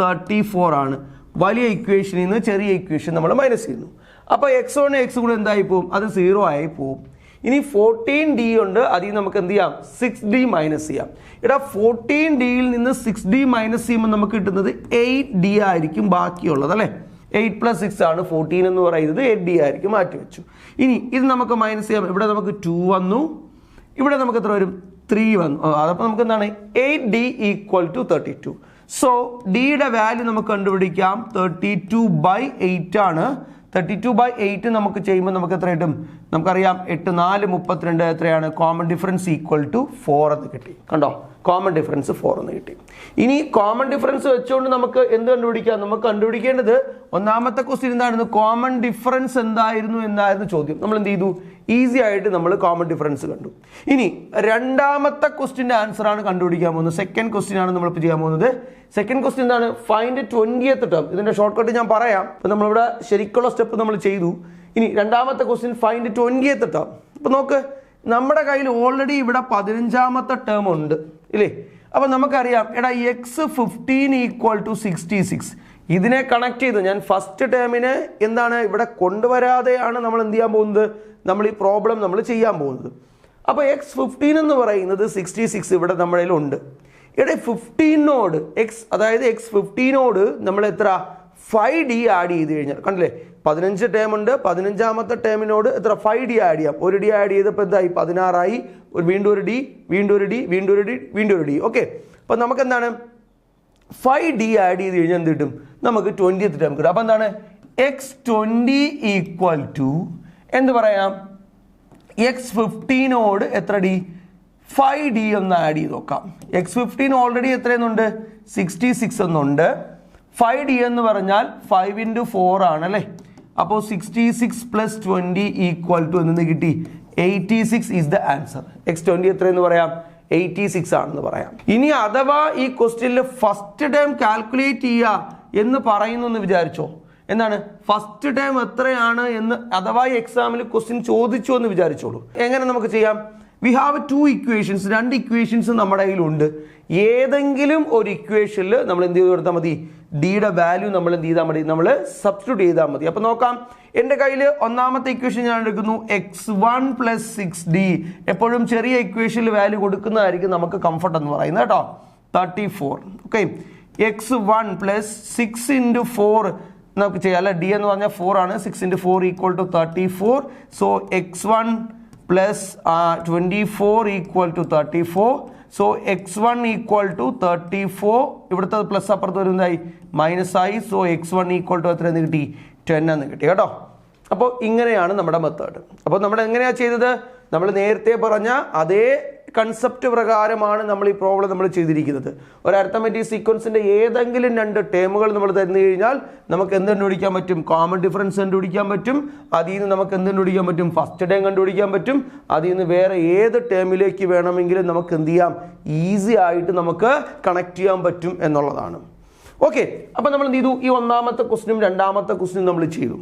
34 ആണ്. വലിയ ഇക്വേഷനിൽ നിന്ന് ചെറിയ ഇക്വേഷൻ നമ്മൾ മൈനസ് ചെയ്യുന്നു. അപ്പോൾ x1 x കൂടെ എന്തായി പോവും, അത് 0 ആയി പോവും. ഇനി 14d ഉണ്ട്, അതിൽ നമുക്ക് എന്ത് ചെയ്യാം, 6d മൈനസ് ചെയ്യാം. ഇവിടെ 14dയിൽ നിന്ന് 6d മൈനസ് ചെയ്യുമ്പോൾ നമുക്ക് കിട്ടുന്നത് 8d ആയിരിക്കും ബാക്കിയുള്ളത് അല്ലേ. 8 + 6 ആണ് 14 എന്ന് പറയുന്നത്, 8d ആയിരിക്കും, മാറ്റി വെച്ചു. ഇനി ഇത് നമുക്ക് മൈനസ് ചെയ്യാം. ഇവിടെ നമുക്ക് 2 വന്നു, ഇവിടെ നമുക്ക് എത്ര വരും, 3 വന്നു. അതപ്പോൾ നമുക്ക് എന്താണ്, 8d = 32. സോ ഡിയുടെ വാല്യൂ നമുക്ക് കണ്ടുപിടിക്കാം, 32/8 ആണ്. 32/8 നമുക്ക് ചെയ്യുമ്പോൾ നമുക്ക് എത്ര കിട്ടും, നമുക്കറിയാം 8 4 32 എത്രയാണ്, കോമൺ ഡിഫറൻസ് = 4 എന്ന് കിട്ടി. കണ്ടോ, കോമൺ ഡിഫറൻസ് 4 എന്ന് കിട്ടി. ഇനി കോമൺ ഡിഫറൻസ് വെച്ചുകൊണ്ട് നമുക്ക് എന്ത് കണ്ടുപിടിക്കാം, നമുക്ക് കണ്ടുപിടിക്കേണ്ടത് ഒന്നാമത്തെ ക്വസ്റ്റ്യൻ എന്തായിരുന്നു, കോമൺ ഡിഫറൻസ് എന്തായിരുന്നു ചോദ്യം. നമ്മൾ എന്ത് ചെയ്തു, ഈസി ആയിട്ട് നമ്മൾ കോമൺ ഡിഫറൻസ് കണ്ടു. ഇനി രണ്ടാമത്തെ ക്വസ്റ്റ്യൻ്റെ ആൻസർ ആണ് കണ്ടുപിടിക്കാൻ പോകുന്നത്. സെക്കൻഡ് ക്വസ്റ്റ്യൻ ആണ് നമ്മളിപ്പോൾ ചെയ്യാൻ പോകുന്നത്. സെക്കൻഡ് ക്വസ്റ്റ്യൻ എന്താണ്, ഫൈൻഡ് 20th ടേം. ഇതിന്റെ ഷോർട്ട് കട്ട് ഞാൻ പറയാം. ഇപ്പം നമ്മളിവിടെ ശരിക്കുള്ള സ്റ്റെപ്പ് നമ്മൾ ചെയ്തു. ഇനി രണ്ടാമത്തെ ക്വസ്റ്റ്യൻ ഫൈൻഡ് 20th ടേം. അപ്പോൾ നോക്ക്, നമ്മുടെ കയ്യിൽ ഓൾറെഡി ഇവിടെ 15ാമത്തെ ടേം ഉണ്ട് ഇല്ലേ. അപ്പോൾ നമുക്കറിയാം, എടാ x15 = 66. ഇതിനെ കണക്ട് ചെയ്ത് ഞാൻ ഫസ്റ്റ് ടേമിനെ എന്താണ് ഇവിടെ കൊണ്ടുവരാതെയാണ് നമ്മൾ എന്ത് ചെയ്യാൻ പോകുന്നത്, നമ്മൾ ഈ പ്രോബ്ലം നമ്മൾ ചെയ്യാൻ പോകുന്നത്. അപ്പോൾ x15 എന്ന് പറയുന്നത് 66 ഇവിടെ നമ്മുടെ കയ്യിലുണ്ട്. ഇവിടെ 15നോട് അതായത് x15നോട് നമ്മൾ എത്ര 5d ആഡ് ചെയ്ത് കഴിഞ്ഞാൽ, കണ്ടില്ലേ 15 ടേം ഉണ്ട്, 15ാമത്തെ ടേമിനോട് എത്ര 5d ആഡ് ചെയ്യാം. 1d ആഡ് ചെയ്തപ്പോൾ എന്തായി, 16 ആയി. വീണ്ടും ഒരു d, വീണ്ടും ഒരു d, വീണ്ടും ഒരു d, വീണ്ടും ഒരു d. ഓക്കെ, അപ്പോൾ നമുക്ക് എന്താണ് 5d ആഡ് ചെയ്ത് കഴിഞ്ഞാൽ എന്ത് കിട്ടും, നമുക്ക് 20th ടേം കിട്ടും. അപ്പോൾ എന്താണ്, x20 = എന്ത് പറയാം, x15നോട് എത്ര d, 5d ഒന്ന് ആഡ് ചെയ്ത് നോക്കാം. x15 ഓൾറെഡി എത്രയെന്നുണ്ട്, 66 എന്നുണ്ട്. 5d എന്ന് പറഞ്ഞാൽ 5 × 4 ആണ് അല്ലേ. അപ്പോൾ 66 + 20 = എന്ന് കിട്ടി, 86 ഈസ് ദ ആൻസർ. x20 എത്രയെന്ന് പറയാം, 86 ആണെന്ന് പറയാം. ഇനി അഥവാ ഈ ക്വസ്റ്റ്യനിൽ ഫസ്റ്റ് ടൈം കാൽക്കുലേറ്റ് ചെയ്യുക എന്ന് പറയുന്നു എന്ന് വിചാരിച്ചോ. എന്താണ് ഫസ്റ്റ് ടൈം എത്രയാണ് എന്ന് അഥവാ എക്സാമിൽ ക്വസ്റ്റ്യൻ ചോദിച്ചു എന്ന് വിചാരിച്ചോളൂ. എങ്ങനെ നമുക്ക് ചെയ്യാം, വി ഹാവ് 2 ഇക്വേഷൻസ്, 2 ഇക്വേഷൻസ് നമ്മുടെ കയ്യിലുണ്ട്. ഏതെങ്കിലും ഒരു ഇക്വേഷനിൽ നമ്മൾ എന്ത് ചെയ്ത് കൊടുത്താൽ മതി, ഡിയുടെ വാല്യൂ നമ്മൾ എന്ത് ചെയ്താൽ മതി, നമ്മൾ സബ്സ്റ്റിറ്റ്യൂട്ട് ചെയ്താൽ മതി. അപ്പോൾ നോക്കാം, എൻ്റെ കയ്യിൽ ഒന്നാമത്തെ ഇക്വേഷൻ ഞാൻ എടുക്കുന്നു, x1 + 6d. എപ്പോഴും ചെറിയ ഇക്വേഷനിൽ വാല്യൂ കൊടുക്കുന്നതായിരിക്കും നമുക്ക് കംഫർട്ട് എന്ന് പറയുന്നത് കേട്ടോ. 34. ഓക്കെ, x1 + 6 × 4 നമുക്ക് ചെയ്യാം അല്ലെ. ഡി എന്ന് പറഞ്ഞാൽ 4 ആണ്. 6 × 4 = 34. So x1 + 24 = 34. So x1 = 34. ഇവിടുത്തെ പ്ലസ് അപ്പുറത്ത് വരുന്നതായി മൈനസ് ആയി. സോ x1 = എത്രയെന്ന് കിട്ടി, 10 എന്ന് കിട്ടി കേട്ടോ. അപ്പോൾ ഇങ്ങനെയാണ് നമ്മുടെ മെത്തേഡ്. അപ്പോൾ നമ്മൾ എങ്ങനെയാണ് ചെയ്തത്, നമ്മൾ നേരത്തെ പറഞ്ഞ അതേ കൺസെപ്റ്റ് പ്രകാരമാണ് നമ്മൾ ഈ പ്രോബ്ലം നമ്മൾ ചെയ്തിരിക്കുന്നത്. ഒരു അരിത്തമെറ്റിക് സീക്വൻസിന്റെ ഏതെങ്കിലും 2 ടേമുകൾ നമ്മൾ തന്നു കഴിഞ്ഞാൽ നമുക്ക് എന്ത് കണ്ടുപിടിക്കാൻ പറ്റും, കോമൺ ഡിഫറൻസ് കണ്ടുപിടിക്കാൻ പറ്റും. അതിൽ നിന്ന് നമുക്ക് എന്ത് കണ്ടുപിടിക്കാൻ പറ്റും, ഫസ്റ്റ് ടേം കണ്ടുപിടിക്കാൻ പറ്റും. അതിൽ നിന്ന് വേറെ ഏത് ടേമിലേക്ക് വേണമെങ്കിലും നമുക്ക് എന്ത് ചെയ്യാം, ഈസി ആയിട്ട് നമുക്ക് കണക്ട് ചെയ്യാൻ പറ്റും എന്നുള്ളതാണ്. ഓക്കെ, അപ്പോൾ നമ്മൾ എന്ത് ചെയ്തു, ഈ ഒന്നാമത്തെ ക്വസ്റ്റിനും രണ്ടാമത്തെ ക്വസ്റ്റിനും നമ്മൾ ചെയ്തു.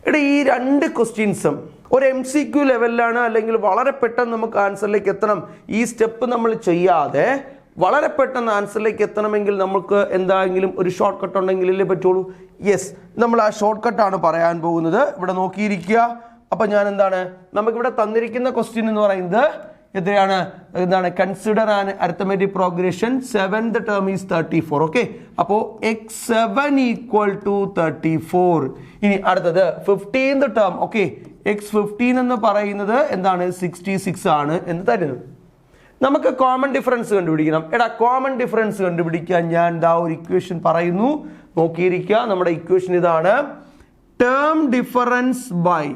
ഇവിടെ ഈ 2 ക്വസ്റ്റ്യൻസും ഒരു MCQ ലെവലിലാണ്, അല്ലെങ്കിൽ വളരെ പെട്ടെന്ന് നമുക്ക് ആൻസറിലേക്ക് എത്തണം, ഈ സ്റ്റെപ്പ് നമ്മൾ ചെയ്യാതെ വളരെ പെട്ടെന്ന് ആൻസറിലേക്ക് എത്തണമെങ്കിൽ നമുക്ക് എന്തായെങ്കിലും ഒരു ഷോർട്ട് കട്ട് ഉണ്ടെങ്കിലല്ലേ പറ്റുള്ളൂ. യെസ്, നമ്മൾ ആ ഷോർട്ട് കട്ടാണ് പറയാൻ പോകുന്നത്. ഇവിടെ നോക്കിയിരിക്കുക. അപ്പം ഞാൻ എന്താണ്, നമുക്കിവിടെ തന്നിരിക്കുന്ന ക്വസ്റ്റ്യൻ എന്ന് പറയുന്നത് എന്താണ്, consider an arithmetic progression, 7th term is 34. Okay, അപ്പോൾ x7 ഈക്വൽ ടു 34. ഇനി അടുത്തത് 15th ടേം. ഓക്കെ, x15 എന്ന് പറയുന്നത് എന്താണ്, 66 ആണ് എന്ന് തരുന്നു. നമുക്ക് കോമൺ ഡിഫറൻസ് കണ്ടുപിടിക്കണം. കോമൺ ഡിഫറൻസ് കണ്ടുപിടിക്കാൻ ഞാൻ ഒരു ഇക്വേഷൻ പറയുന്നു, നോക്കിയിരിക്കുക. നമ്മുടെ ഇക്വേഷൻ ഇതാണ്, term difference by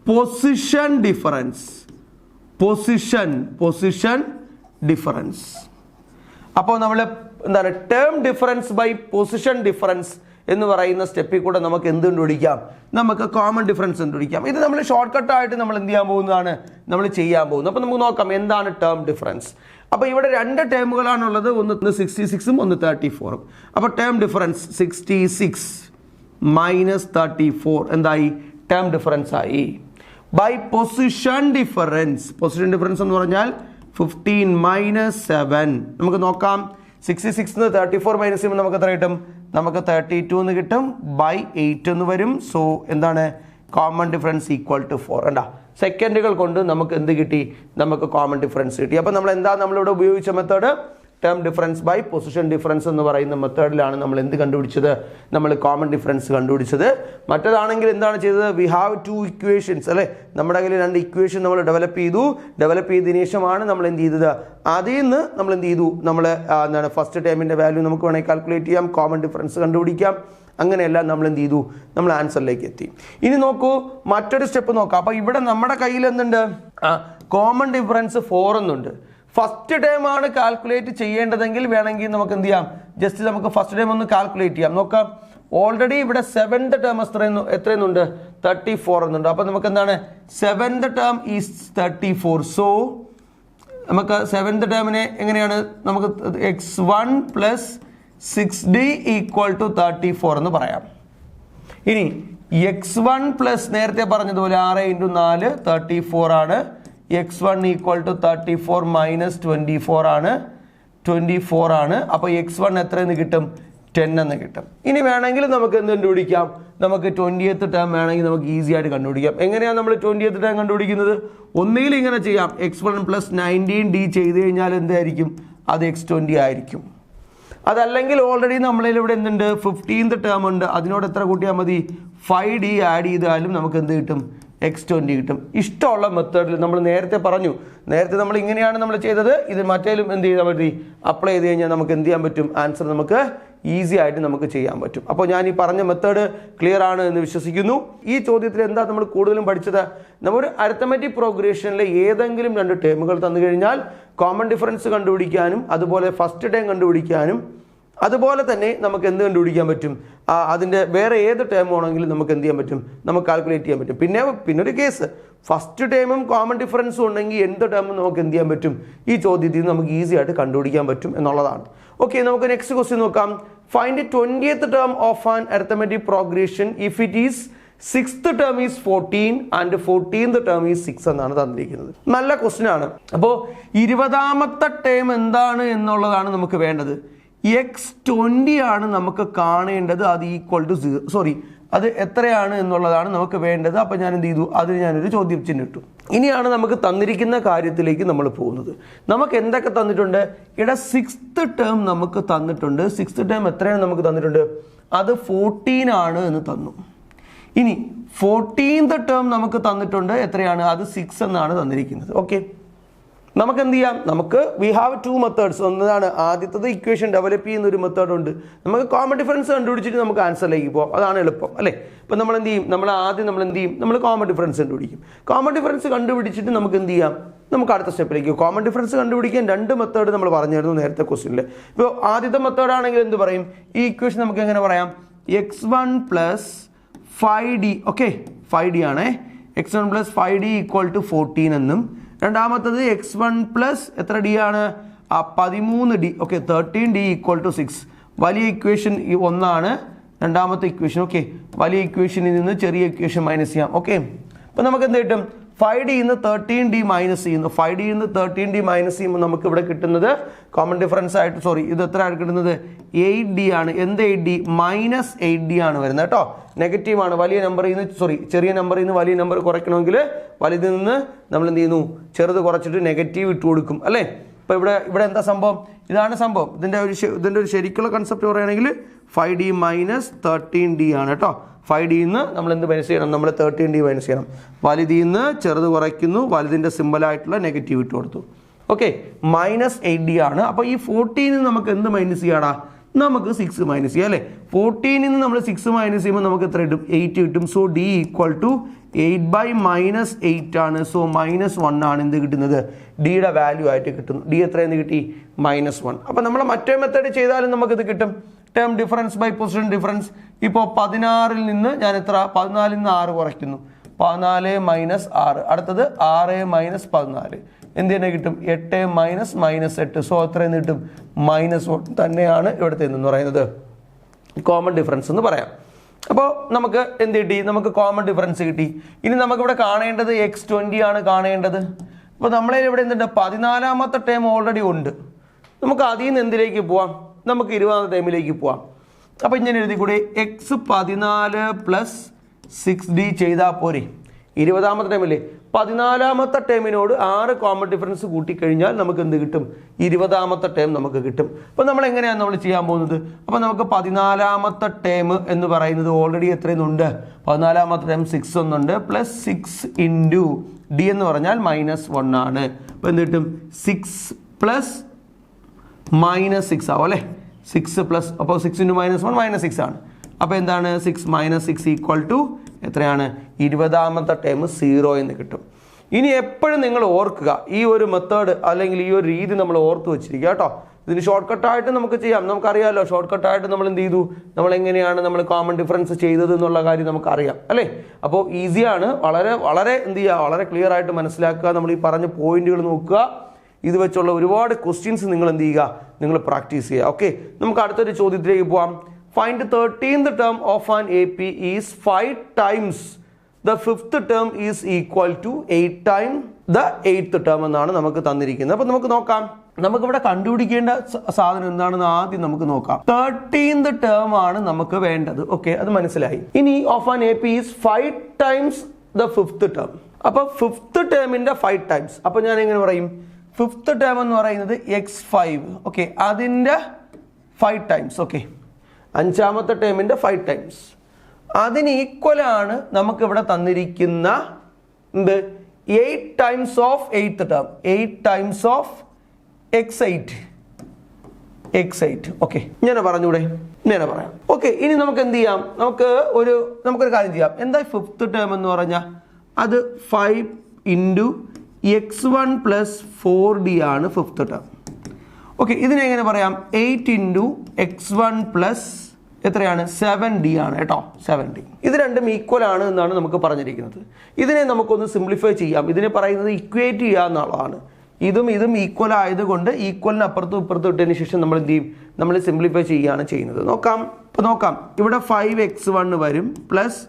position difference. അപ്പോൾ നമ്മൾ എന്താണ്, term difference by position difference എന്ന് പറയുന്ന സ്റ്റെപ്പിൽ കൂടെ നമുക്ക് എന്ത് കണ്ടുപിടിക്കാം, നമുക്ക് കോമൺ ഡിഫറൻസ് കണ്ടുപിടിക്കാം. ഇത് നമ്മൾ ഷോർട്ട് കട്ടായിട്ട് നമ്മൾ എന്ത് ചെയ്യാൻ പോകുന്നതാണ്, നമ്മൾ ചെയ്യാൻ പോകുന്നത്. അപ്പോൾ നമുക്ക് നോക്കാം എന്താണ് ടേം ഡിഫറൻസ്. അപ്പോൾ ഇവിടെ 2 ടേമുകളാണുള്ളത്, ഒന്ന് 66ഉം ഒന്ന് 34ഉം. അപ്പോൾ ടേം ഡിഫറൻസ് 66 മൈനസ് 34 എന്തായി, ടേം ഡിഫറൻസ് ആയി. ബൈ പൊസിഷൻ ഡിഫറൻസ് എന്ന് പറഞ്ഞാൽ 15 മൈനസ് 7. നമുക്ക് നോക്കാം, 66 34 മൈനസ് ചെയ്യുമ്പോൾ നമുക്ക് എത്ര കിട്ടും, നമുക്ക് 32 എന്ന് കിട്ടും. ബൈ 8 എന്ന് വരും. സോ എന്താണ്, കോമൺ ഡിഫറൻസ് ഈക്വൽ ടു 4. എന്താ, സെക്കൻഡുകൾ കൊണ്ട് നമുക്ക് എന്ത് കിട്ടി, നമുക്ക് കോമൺ ഡിഫറൻസ് കിട്ടി. അപ്പോൾ നമ്മളിവിടെ ഉപയോഗിച്ച method term difference by position difference എന്ന് പറയുന്ന മെത്തേഡിലാണ് നമ്മൾ എന്ത് കണ്ടുപിടിച്ചത്, നമ്മൾ കോമൺ ഡിഫറൻസ് കണ്ടുപിടിച്ചത്. മറ്റേതാണെങ്കിൽ എന്താണ് ചെയ്തത്, വി ഹാവ് 2 ഇക്വേഷൻസ് അല്ലേ, നമ്മുടെ കയ്യിൽ 2 ഇക്വേഷൻ നമ്മൾ ഡെവലപ്പ് ചെയ്തതിനു ശേഷമാണ് നമ്മൾ എന്ത് ചെയ്തത്, അതിൽ നിന്ന് നമ്മൾ എന്ത് ചെയ്തു, നമ്മൾ എന്താണ് ഫസ്റ്റ് ടേമിൻ്റെ വാല്യൂ നമുക്ക് വേണമെങ്കിൽ കാൽക്കുലേറ്റ് ചെയ്യാം, കോമൺ ഡിഫറൻസ് കണ്ടുപിടിക്കാം. അങ്ങനെയെല്ലാം നമ്മൾ എന്ത് ചെയ്തു, നമ്മൾ ആൻസറിലേക്ക് എത്തി. ഇനി നോക്കൂ, മറ്റൊരു സ്റ്റെപ്പ് നോക്കാം. അപ്പോൾ ഇവിടെ നമ്മുടെ കയ്യിൽ എന്തുണ്ട്, കോമൺ ഡിഫറൻസ് 4 എന്നുണ്ട്. ഫസ്റ്റ് ടേം ആണ് കാൽക്കുലേറ്റ് ചെയ്യേണ്ടതെങ്കിൽ വേണമെങ്കിൽ നമുക്ക് എന്ത് ചെയ്യാം, ജസ്റ്റ് നമുക്ക് ഫസ്റ്റ് ടേം ഒന്ന് കാൽക്കുലേറ്റ് ചെയ്യാം. നോക്കാം, ഓൾറെഡി ഇവിടെ 7th ടേം എത്രയെന്നുണ്ട്, 34 എന്നുണ്ട്. അപ്പോൾ നമുക്ക് എന്താണ്, 7th ടേം ഈസ് 34. സോ നമുക്ക് 7th ടേമിനെ എങ്ങനെയാണ്, നമുക്ക് x1 plus 6d equal to 34 എന്ന് പറയാം. ഇനി x1 പ്ലസ് നേരത്തെ പറഞ്ഞതുപോലെ 6 × 4 34 ആണ്. x1 ഈക്വൽ ടു 34 മൈനസ് 24 ആണ്. അപ്പോൾ x1 എത്രയെന്ന് കിട്ടും, 10 എന്ന് കിട്ടും. ഇനി വേണമെങ്കിൽ നമുക്ക് എന്ത് കണ്ടുപിടിക്കാം, നമുക്ക് 20th ടേം വേണമെങ്കിൽ നമുക്ക് ഈസി ആയിട്ട് കണ്ടുപിടിക്കാം. എങ്ങനെയാണ് നമ്മൾ 20th ടേം കണ്ടുപിടിക്കുന്നത്, ഒന്നുകിൽ ഇങ്ങനെ ചെയ്യാം, x1 പ്ലസ് 19d ചെയ്ത് കഴിഞ്ഞാൽ എന്തായിരിക്കും, അത് x20 ആയിരിക്കും. അതല്ലെങ്കിൽ ഓൾറെഡി നമ്മളിവിടെ എന്തുണ്ട്, 15th ടേം ഉണ്ട്, അതിനോട് എത്ര കൂട്ടിയാൽ മതി, 5d ആഡ് ചെയ്താലും നമുക്ക് എന്ത് കിട്ടും, x20 കിട്ടും. ഇഷ്ടമുള്ള മെത്തേഡിൽ നമ്മൾ നേരത്തെ പറഞ്ഞു, നേരത്തെ നമ്മൾ ഇങ്ങനെയാണ് നമ്മൾ ചെയ്തത്, ഇത് മറ്റേലും എന്ത് ചെയ്താൽ മതി, അപ്ലൈ ചെയ്ത് കഴിഞ്ഞാൽ നമുക്ക് എന്ത് ചെയ്യാൻ പറ്റും, ആൻസർ നമുക്ക് ഈസി ആയിട്ട് നമുക്ക് ചെയ്യാൻ പറ്റും. അപ്പോൾ ഞാൻ ഈ പറഞ്ഞ മെത്തേഡ് ക്ലിയർ ആണ് എന്ന് വിശ്വസിക്കുന്നു. ഈ ചോദ്യത്തിൽ എന്താ നമ്മൾ കൂടുതലും പഠിച്ചത്, നമ്മൾ അരിത്തമെറ്റിക് പ്രോഗ്രഷനിലെ ഏതെങ്കിലും 2 ടേമുകൾ തന്നു കഴിഞ്ഞാൽ കോമൺ ഡിഫറൻസ് കണ്ടുപിടിക്കാനും അതുപോലെ ഫസ്റ്റ് ടേം കണ്ടുപിടിക്കാനും അതുപോലെ തന്നെ നമുക്ക് എന്ത് കണ്ടുപിടിക്കാൻ പറ്റും, അതിൻ്റെ വേറെ ഏത് ടേം ആണെങ്കിലും നമുക്ക് എന്ത് ചെയ്യാൻ പറ്റും, നമുക്ക് കാൽക്കുലേറ്റ് ചെയ്യാൻ പറ്റും. പിന്നൊരു കേസ്, ഫസ്റ്റ് ടേമും കോമൺ ഡിഫറൻസും ഉണ്ടെങ്കിൽ എന്ത് ടേമും നമുക്ക് എന്ത് ചെയ്യാൻ പറ്റും, ഈ ചോദ്യത്തിൽ നമുക്ക് ഈസി ആയിട്ട് കണ്ടുപിടിക്കാൻ പറ്റും എന്നുള്ളതാണ്. ഓക്കെ, നമുക്ക് നെക്സ്റ്റ് ക്വസ്റ്റ്യൻ നോക്കാം. Find 20th term of an arithmetic progression if it is 6th term is 14 and 14th term is 6 എന്നാണ് തന്നിരിക്കുന്നത്. നല്ല ക്വസ്റ്റ്യൻ ആണ്. അപ്പോൾ 20ാമത്തെ ടേം എന്താണ് എന്നുള്ളതാണ് നമുക്ക് വേണ്ടത്. x20 ആണ് നമുക്ക് കാണേണ്ടത്, അത് ഈക്വൽ ടു 0, അത് എത്രയാണ് എന്നുള്ളതാണ് നമുക്ക് വേണ്ടത്. അപ്പോൾ ഞാൻ എന്ത് ചെയ്തു, അതിന് ഞാനൊരു ചോദ്യം ചിഹ്നം ഇട്ടു. ഇനിയാണ് നമുക്ക് തന്നിരിക്കുന്ന കാര്യത്തിലേക്ക് നമ്മൾ പോകുന്നത്. നമുക്ക് എന്തൊക്കെ തന്നിട്ടുണ്ട്, ഇവിടെ 6th ടേം നമുക്ക് തന്നിട്ടുണ്ട്. 6th ടേം എത്രയാണ് നമുക്ക് തന്നിട്ടുണ്ട്, അത് 14 ആണ് എന്ന് തന്നു. ഇനി 14th ടേം നമുക്ക് തന്നിട്ടുണ്ട്, എത്രയാണ്, അത് 6 എന്നാണ് തന്നിരിക്കുന്നത്. ഓക്കെ, നമുക്ക് എന്ത് ചെയ്യാം, നമുക്ക് വി ഹാവ് 2 മെത്തേഡ്സ്. ഒന്നാണ് ആദ്യത്തത് ഇക്വേഷൻ ഡെവലപ്പ് ചെയ്യുന്ന ഒരു മെത്തേഡ് ഉണ്ട്. നമുക്ക് കോമൺ ഡിഫറൻസ് കണ്ടുപിടിച്ചിട്ട് നമുക്ക് ആൻസറിലേക്ക് പോകാം, അതാണ് എളുപ്പം അല്ലേ. ഇപ്പം നമ്മൾ എന്ത് ചെയ്യും, നമ്മൾ കോമൺ ഡിഫറൻസ് കണ്ടുപിടിക്കും. കോമൺ ഡിഫറൻസ് കണ്ടുപിടിച്ചിട്ട് നമുക്ക് എന്ത് ചെയ്യാം, നമുക്ക് അടുത്ത സ്റ്റെപ്പിലേക്ക് കോമൺ ഡിഫറൻസ് കണ്ടുപിടിക്കാൻ 2 മെത്തേഡ് നമ്മൾ പറഞ്ഞിരുന്നു നേരത്തെ ക്വസ്റ്റ്യനിൽ. ഇപ്പോൾ ആദ്യത്തെ മെത്തേഡ് ആണെങ്കിൽ എന്ത് പറയും, ഈ ഇക്വേഷൻ നമുക്ക് എങ്ങനെ പറയാം, x1 plus 5d. Okay, 5d ആണേ, x1 plus 5d equal to 14 എന്നും, രണ്ടാമത്തത് x1 പ്ലസ് എത്ര d ആണ്, 13d. Okay, 13d equal to 6 വലിയ ഇക്വേഷൻ ഈ ഒന്നാണ്, രണ്ടാമത്തെ ഇക്വേഷൻ. ഓക്കെ, വലിയ ഇക്വേഷനിൽ നിന്ന് ചെറിയ ഇക്വേഷൻ മൈനസ് ചെയ്യാം. ഓക്കെ, അപ്പോൾ നമുക്ക് എന്ത് കിട്ടും? 5D നിന്ന് 13D മൈനസ് ചെയ്യുന്നു. 5D നിന്ന് 13D മൈനസ് ചെയ്യുമ്പോൾ നമുക്ക് ഇവിടെ കിട്ടുന്നത് കോമൺ ഡിഫറൻസ് ആയിട്ട്, സോറി, ഇത് എത്ര ആണ് കിട്ടുന്നത്? 8D ആണ്. എന്ത് 8D? -8D ആണ് വരുന്നത് കേട്ടോ. നെഗറ്റീവ് ആണ്. വലിയ നമ്പറിൽ നിന്ന്, സോറി, ചെറിയ നമ്പറിൽ നിന്ന് വലിയ നമ്പർ കുറയ്ക്കണമെങ്കിൽ വലുതിൽ നിന്ന് നമ്മൾ എന്ത് ചെയ്യുന്നു? ചെറുത് കുറച്ചിട്ട് നെഗറ്റീവ് ഇട്ട് കൊടുക്കും അല്ലേ? അപ്പോൾ ഇവിടെ എന്താ സംഭവം? ഇതാണ് സംഭവം. ഇതിൻ്റെ ഒരു ശരിക്കുള്ള കൺസെപ്റ്റ് പറയുകയാണെങ്കിൽ 5D മൈനസ് 13D ആണ് കേട്ടോ. 5D നിന്ന് നമ്മൾ എന്ത് മൈനസ് ചെയ്യണം? നമ്മൾ 13D മൈനസ് ചെയ്യണം. വലുതിൽ നിന്ന് ചെറുത് കുറയ്ക്കുന്നു, വലുതിൻ്റെ സിമ്പിളായിട്ടുള്ള നെഗറ്റീവ് ഇട്ട് കൊടുത്തു. ഓക്കെ, -8D ആണ്. അപ്പോൾ ഈ 14 നിന്ന് നമുക്ക് എന്ത് മൈനസ് ചെയ്യാടാ? നമുക്ക് 6 മൈനസ് ചെയ്യാം അല്ലേ? 14 നിന്ന് നമ്മൾ 6 മൈനസ് ചെയ്യുമ്പോൾ നമുക്ക് എത്ര കിട്ടും? 8 കിട്ടും. സോ D ഈക്വൽ ടു 8/-8 ആണ്. സോ -1 ആണ് എന്ത് കിട്ടുന്നത്? ഡിയുടെ വാല്യൂ ആയിട്ട് കിട്ടുന്നു. ഡി എത്രയെന്ന് കിട്ടി? -1. അപ്പോൾ നമ്മൾ മറ്റേ മെത്തേഡ് ചെയ്താലും നമുക്കിത് കിട്ടും. Term difference by position difference. ഇപ്പോൾ 16 നിന്ന് ഞാൻ എത്ര? 14 നിന്ന് 6 കുറയ്ക്കുന്നു. 14 - 6. അടുത്തത് 6 - 14. എന്ത് തന്നെ കിട്ടും? 8 - -8. സോ എത്രയെന്ന് കിട്ടും? -1 തന്നെയാണ് ഇവിടുത്തെ എന്ന് പറയുന്നത് കോമൺ ഡിഫറൻസ് എന്ന് പറയാം. അപ്പോൾ നമുക്ക് എന്ത് കിട്ടി? നമുക്ക് കോമൺ ഡിഫറൻസ് കിട്ടി. ഇനി നമുക്കിവിടെ കാണേണ്ടത് x20 ആണ് കാണേണ്ടത്. അപ്പോൾ നമ്മളെ ഇവിടെ എന്തുണ്ട്? 14ാമത്തെ ടേം ഓൾറെഡി ഉണ്ട്. നമുക്ക് അതിൽ നിന്ന് എന്തിലേക്ക് പോവാം? നമുക്ക് 20ാമത്തെ ടേമിലേക്ക് പോവാം. അപ്പോൾ ഇങ്ങനെ എഴുതി കൂടെ x14 + 6D ചെയ്താൽ പോരെ? 20ാമത്തെ ടേമില്ലേ? 14ാമത്തെ ടേമിനോട് 6 കോമൺ ഡിഫറൻസ് കൂട്ടിക്കഴിഞ്ഞാൽ നമുക്ക് എന്ത് കിട്ടും? 20ാമത്തെ ടേം നമുക്ക് കിട്ടും. അപ്പോൾ നമ്മൾ എങ്ങനെയാണ് നമ്മൾ ചെയ്യാൻ പോകുന്നത്? അപ്പോൾ നമുക്ക് 14ാമത്തെ ടേം എന്ന് പറയുന്നത് ഓൾറെഡി എത്രയുണ്ട്? 14ാമത്തെ ടേം 6 ഒന്നുണ്ട്, പ്ലസ് 6 ഇൻറ്റു ഡി എന്ന് പറഞ്ഞാൽ -1 ആണ്. അപ്പോൾ എന്ത് കിട്ടും? 6 + -6 ആവും അല്ലേ? 6 പ്ലസ്, അപ്പോൾ 6 × -1 -6 ആണ്. അപ്പോൾ എന്താണ്? 6 - 6 ഈക്വൽ ടു എത്രയാണ്? 20ാമത്തെ ടേം 0 എന്ന് കിട്ടും. ഇനി എപ്പോഴും നിങ്ങൾ ഓർക്കുക, ഈ ഒരു മെത്തേഡ് അല്ലെങ്കിൽ ഈ ഒരു രീതി നമ്മൾ ഓർത്ത് വെച്ചിരിക്കുക കേട്ടോ. ഇതിന് ഷോർട്ട് കട്ടായിട്ട് നമുക്ക് ചെയ്യാം. നമുക്കറിയാമല്ലോ ഷോർട്ട് കട്ടായിട്ട് നമ്മൾ എന്ത് ചെയ്തു, നമ്മൾ എങ്ങനെയാണ് നമ്മൾ കോമൺ ഡിഫറൻസ് ചെയ്തത് എന്നുള്ള കാര്യം നമുക്കറിയാം അല്ലേ? അപ്പോൾ ഈസിയാണ്. വളരെ വളരെ എന്ത് ചെയ്യുക, വളരെ ക്ലിയർ ആയിട്ട് മനസ്സിലാക്കുക. നമ്മൾ ഈ പറഞ്ഞ പോയിന്റുകൾ നോക്കുക. ഇത് വെച്ചുള്ള ഒരുപാട് ക്വസ്റ്റ്യൻസ് നിങ്ങൾ എന്ത് ചെയ്യുക, നിങ്ങൾ പ്രാക്ടീസ് ചെയ്യുക. ഓക്കെ, നമുക്ക് അടുത്തൊരു ചോദ്യത്തിലേക്ക് പോവാം. Find the 13th term of an AP is 5 times the 5th term is equal to 8 times the 8th term എന്നാണ് നമുക്ക് തന്നിരിക്കുന്നത്. അപ്പോൾ നമുക്ക് നോക്കാം. നമുക്കിവിടെ കണ്ടുപിടിക്കേണ്ട സാധനം എന്താണെന്ന് ആദ്യം നമുക്ക് നോക്കാം. 13th term ആണ് നമുക്ക് വേണ്ടത്. ഓക്കെ, അത് മനസ്സിലായി. ഇനി of an AP is 5 times the 5th term. അപ്പോൾ 5th ടേമിന്റെ 5 ടൈംസ്. അപ്പോൾ ഞാൻ എങ്ങനെ പറയും? 5th ടേം എന്ന് പറയുന്നത് x5. ഓക്കെ, അതിൻ്റെ 5 ടൈംസ്. ഓക്കെ, 5ാമത്തെ ടേമിൻ്റെ 5 ടൈംസ്. അതിന് ഈക്വലാണ് നമുക്കിവിടെ തന്നിരിക്കുന്ന എന്ത്? 8 times of 8th term. 8 times of x8. Okay, ഞാൻ പറഞ്ഞൂടെ? ഞാൻ പറയാം. ഓക്കെ, ഇനി നമുക്ക് എന്ത് ചെയ്യാം? നമുക്കൊരു കാര്യം ചെയ്യാം. എന്താ 5th ടേം എന്ന് പറഞ്ഞാൽ? അത് 5 ഇൻറ്റു x1 + 4D ആണ് 5th ടേം. ഓക്കെ, ഇതിനെങ്ങനെ പറയാം? 8 ഇൻറ്റു x1 പ്ലസ് എത്രയാണ്? 7D ആണ് കേട്ടോ. 7D. ഇത് രണ്ടും ഈക്വൽ ആണ് എന്നാണ് നമുക്ക് പറഞ്ഞിരിക്കുന്നത്. ഇതിനെ നമുക്കൊന്ന് സിംപ്ലിഫൈ ചെയ്യാം. ഇതിനെ പറയുന്നത് ഇക്വേറ്റ് ചെയ്യുക എന്നുള്ളതാണ്. ഇതും ഈക്വൽ ആയതുകൊണ്ട് ഈക്വലിന് അപ്പുറത്തും ഇപ്പുറത്തും ഇട്ടതിന് ശേഷം നമ്മൾ എന്ത് ചെയ്യും? നമ്മൾ സിംപ്ലിഫൈ ചെയ്യുകയാണ് ചെയ്യുന്നത്. നോക്കാം. ഇപ്പോൾ നോക്കാം. ഇവിടെ 5x1 വരും, plus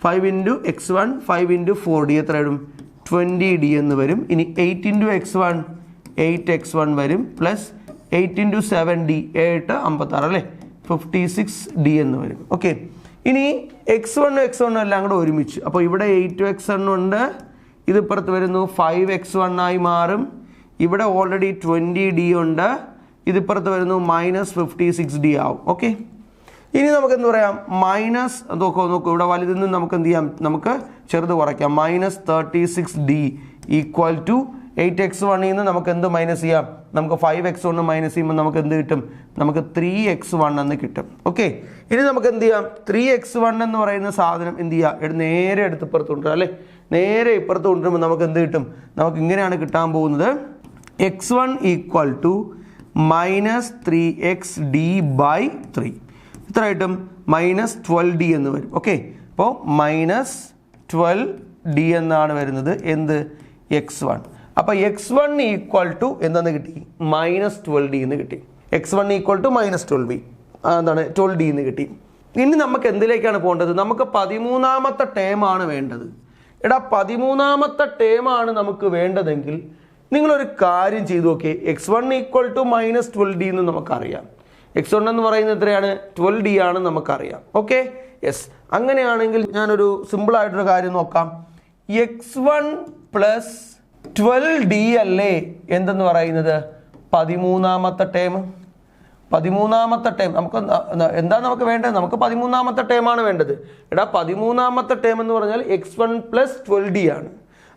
5 into x1, 5 into 4D എത്ര വരും? 20D എന്ന് വരും. ഇനി 8 ഇൻറ്റു x1, 8x1 വരും, പ്ലസ് 8 ഇൻറ്റു 7D 8 56 അല്ലേ? 56D എന്ന് വരും. ഓക്കെ, ഇനി x1 എല്ലാം കൂടെ ഒരുമിച്ച്. അപ്പോൾ ഇവിടെ 8x1 ഉണ്ട്, ഇത് ഇപ്പുറത്ത് വരുന്നു 5x1 ആയി മാറും. ഇവിടെ ഓൾറെഡി 20D ഉണ്ട്, ഇതിപ്പുറത്ത് വരുന്നു -56D ആവും. ഓക്കെ, ഇനി നമുക്ക് എന്ത് പറയാം? മൈനസ് നോക്കൂ ഇവിടെ വലുതിൽ നിന്ന് നമുക്ക് എന്ത് ചെയ്യാം? നമുക്ക് ചെറുത് കുറയ്ക്കാം. -36D ഈക്വൽ ടു 8x1 നിന്ന് നമുക്ക് എന്ത് മൈനസ് ചെയ്യാം? നമുക്ക് 5x1 മൈനസ് ചെയ്യുമ്പോൾ നമുക്ക് എന്ത് കിട്ടും? നമുക്ക് 3x1 എന്ന് കിട്ടും. ഓക്കെ, ഇനി നമുക്ക് എന്ത് ചെയ്യാം? 3x1 എന്ന് പറയുന്ന സാധനം എന്ത് ചെയ്യുക? നേരെ എടുത്ത് ഇപ്പുറത്ത് കൊണ്ടുവരാം അല്ലേ? നേരെ ഇപ്പുറത്ത് കൊണ്ടുവരുമ്പോൾ നമുക്ക് എന്ത് കിട്ടും? നമുക്ക് ഇങ്ങനെയാണ് കിട്ടാൻ പോകുന്നത്. x1 equal to -3xD/3. ഇത്ര കിട്ടും? -12D എന്ന് വരും. ഓക്കെ, അപ്പോൾ -12D എന്നാണ് വരുന്നത്. എന്ത്? x1. അപ്പോൾ x1 ഈക്വൽ ടു എന്താന്ന് കിട്ടി? -12D എന്ന് കിട്ടി. x1 equal to -12D. എന്താണ് 12D എന്ന് കിട്ടി. ഇനി നമുക്ക് എന്തിലേക്കാണ് പോകേണ്ടത്? നമുക്ക് 13ാമത്തെ ടേമാണ് വേണ്ടത്. എടാ 13ാമത്തെ ടേമാണ് നമുക്ക് വേണ്ടതെങ്കിൽ നിങ്ങളൊരു കാര്യം ചെയ്തു നോക്കിയേ. x1 = -12D എന്ന് നമുക്കറിയാം. x1 എന്ന് പറയുന്നത് എത്രയാണ്? 12D ആണ് നമുക്കറിയാം. Okay, yes. അങ്ങനെയാണെങ്കിൽ ഞാനൊരു സിമ്പിളായിട്ടൊരു കാര്യം നോക്കാം. x1 + 12D അല്ലേ എന്തെന്ന് പറയുന്നത്? 13ാമത്തെ ടേം. 13ാമത്തെ ടേം നമുക്ക് എന്താ നമുക്ക് വേണ്ടത്? നമുക്ക് 13ാമത്തെ ടേമാണ് വേണ്ടത്. എടാ 13ാമത്തെ ടേം എന്ന് പറഞ്ഞാൽ x1 + 12D ആണ്.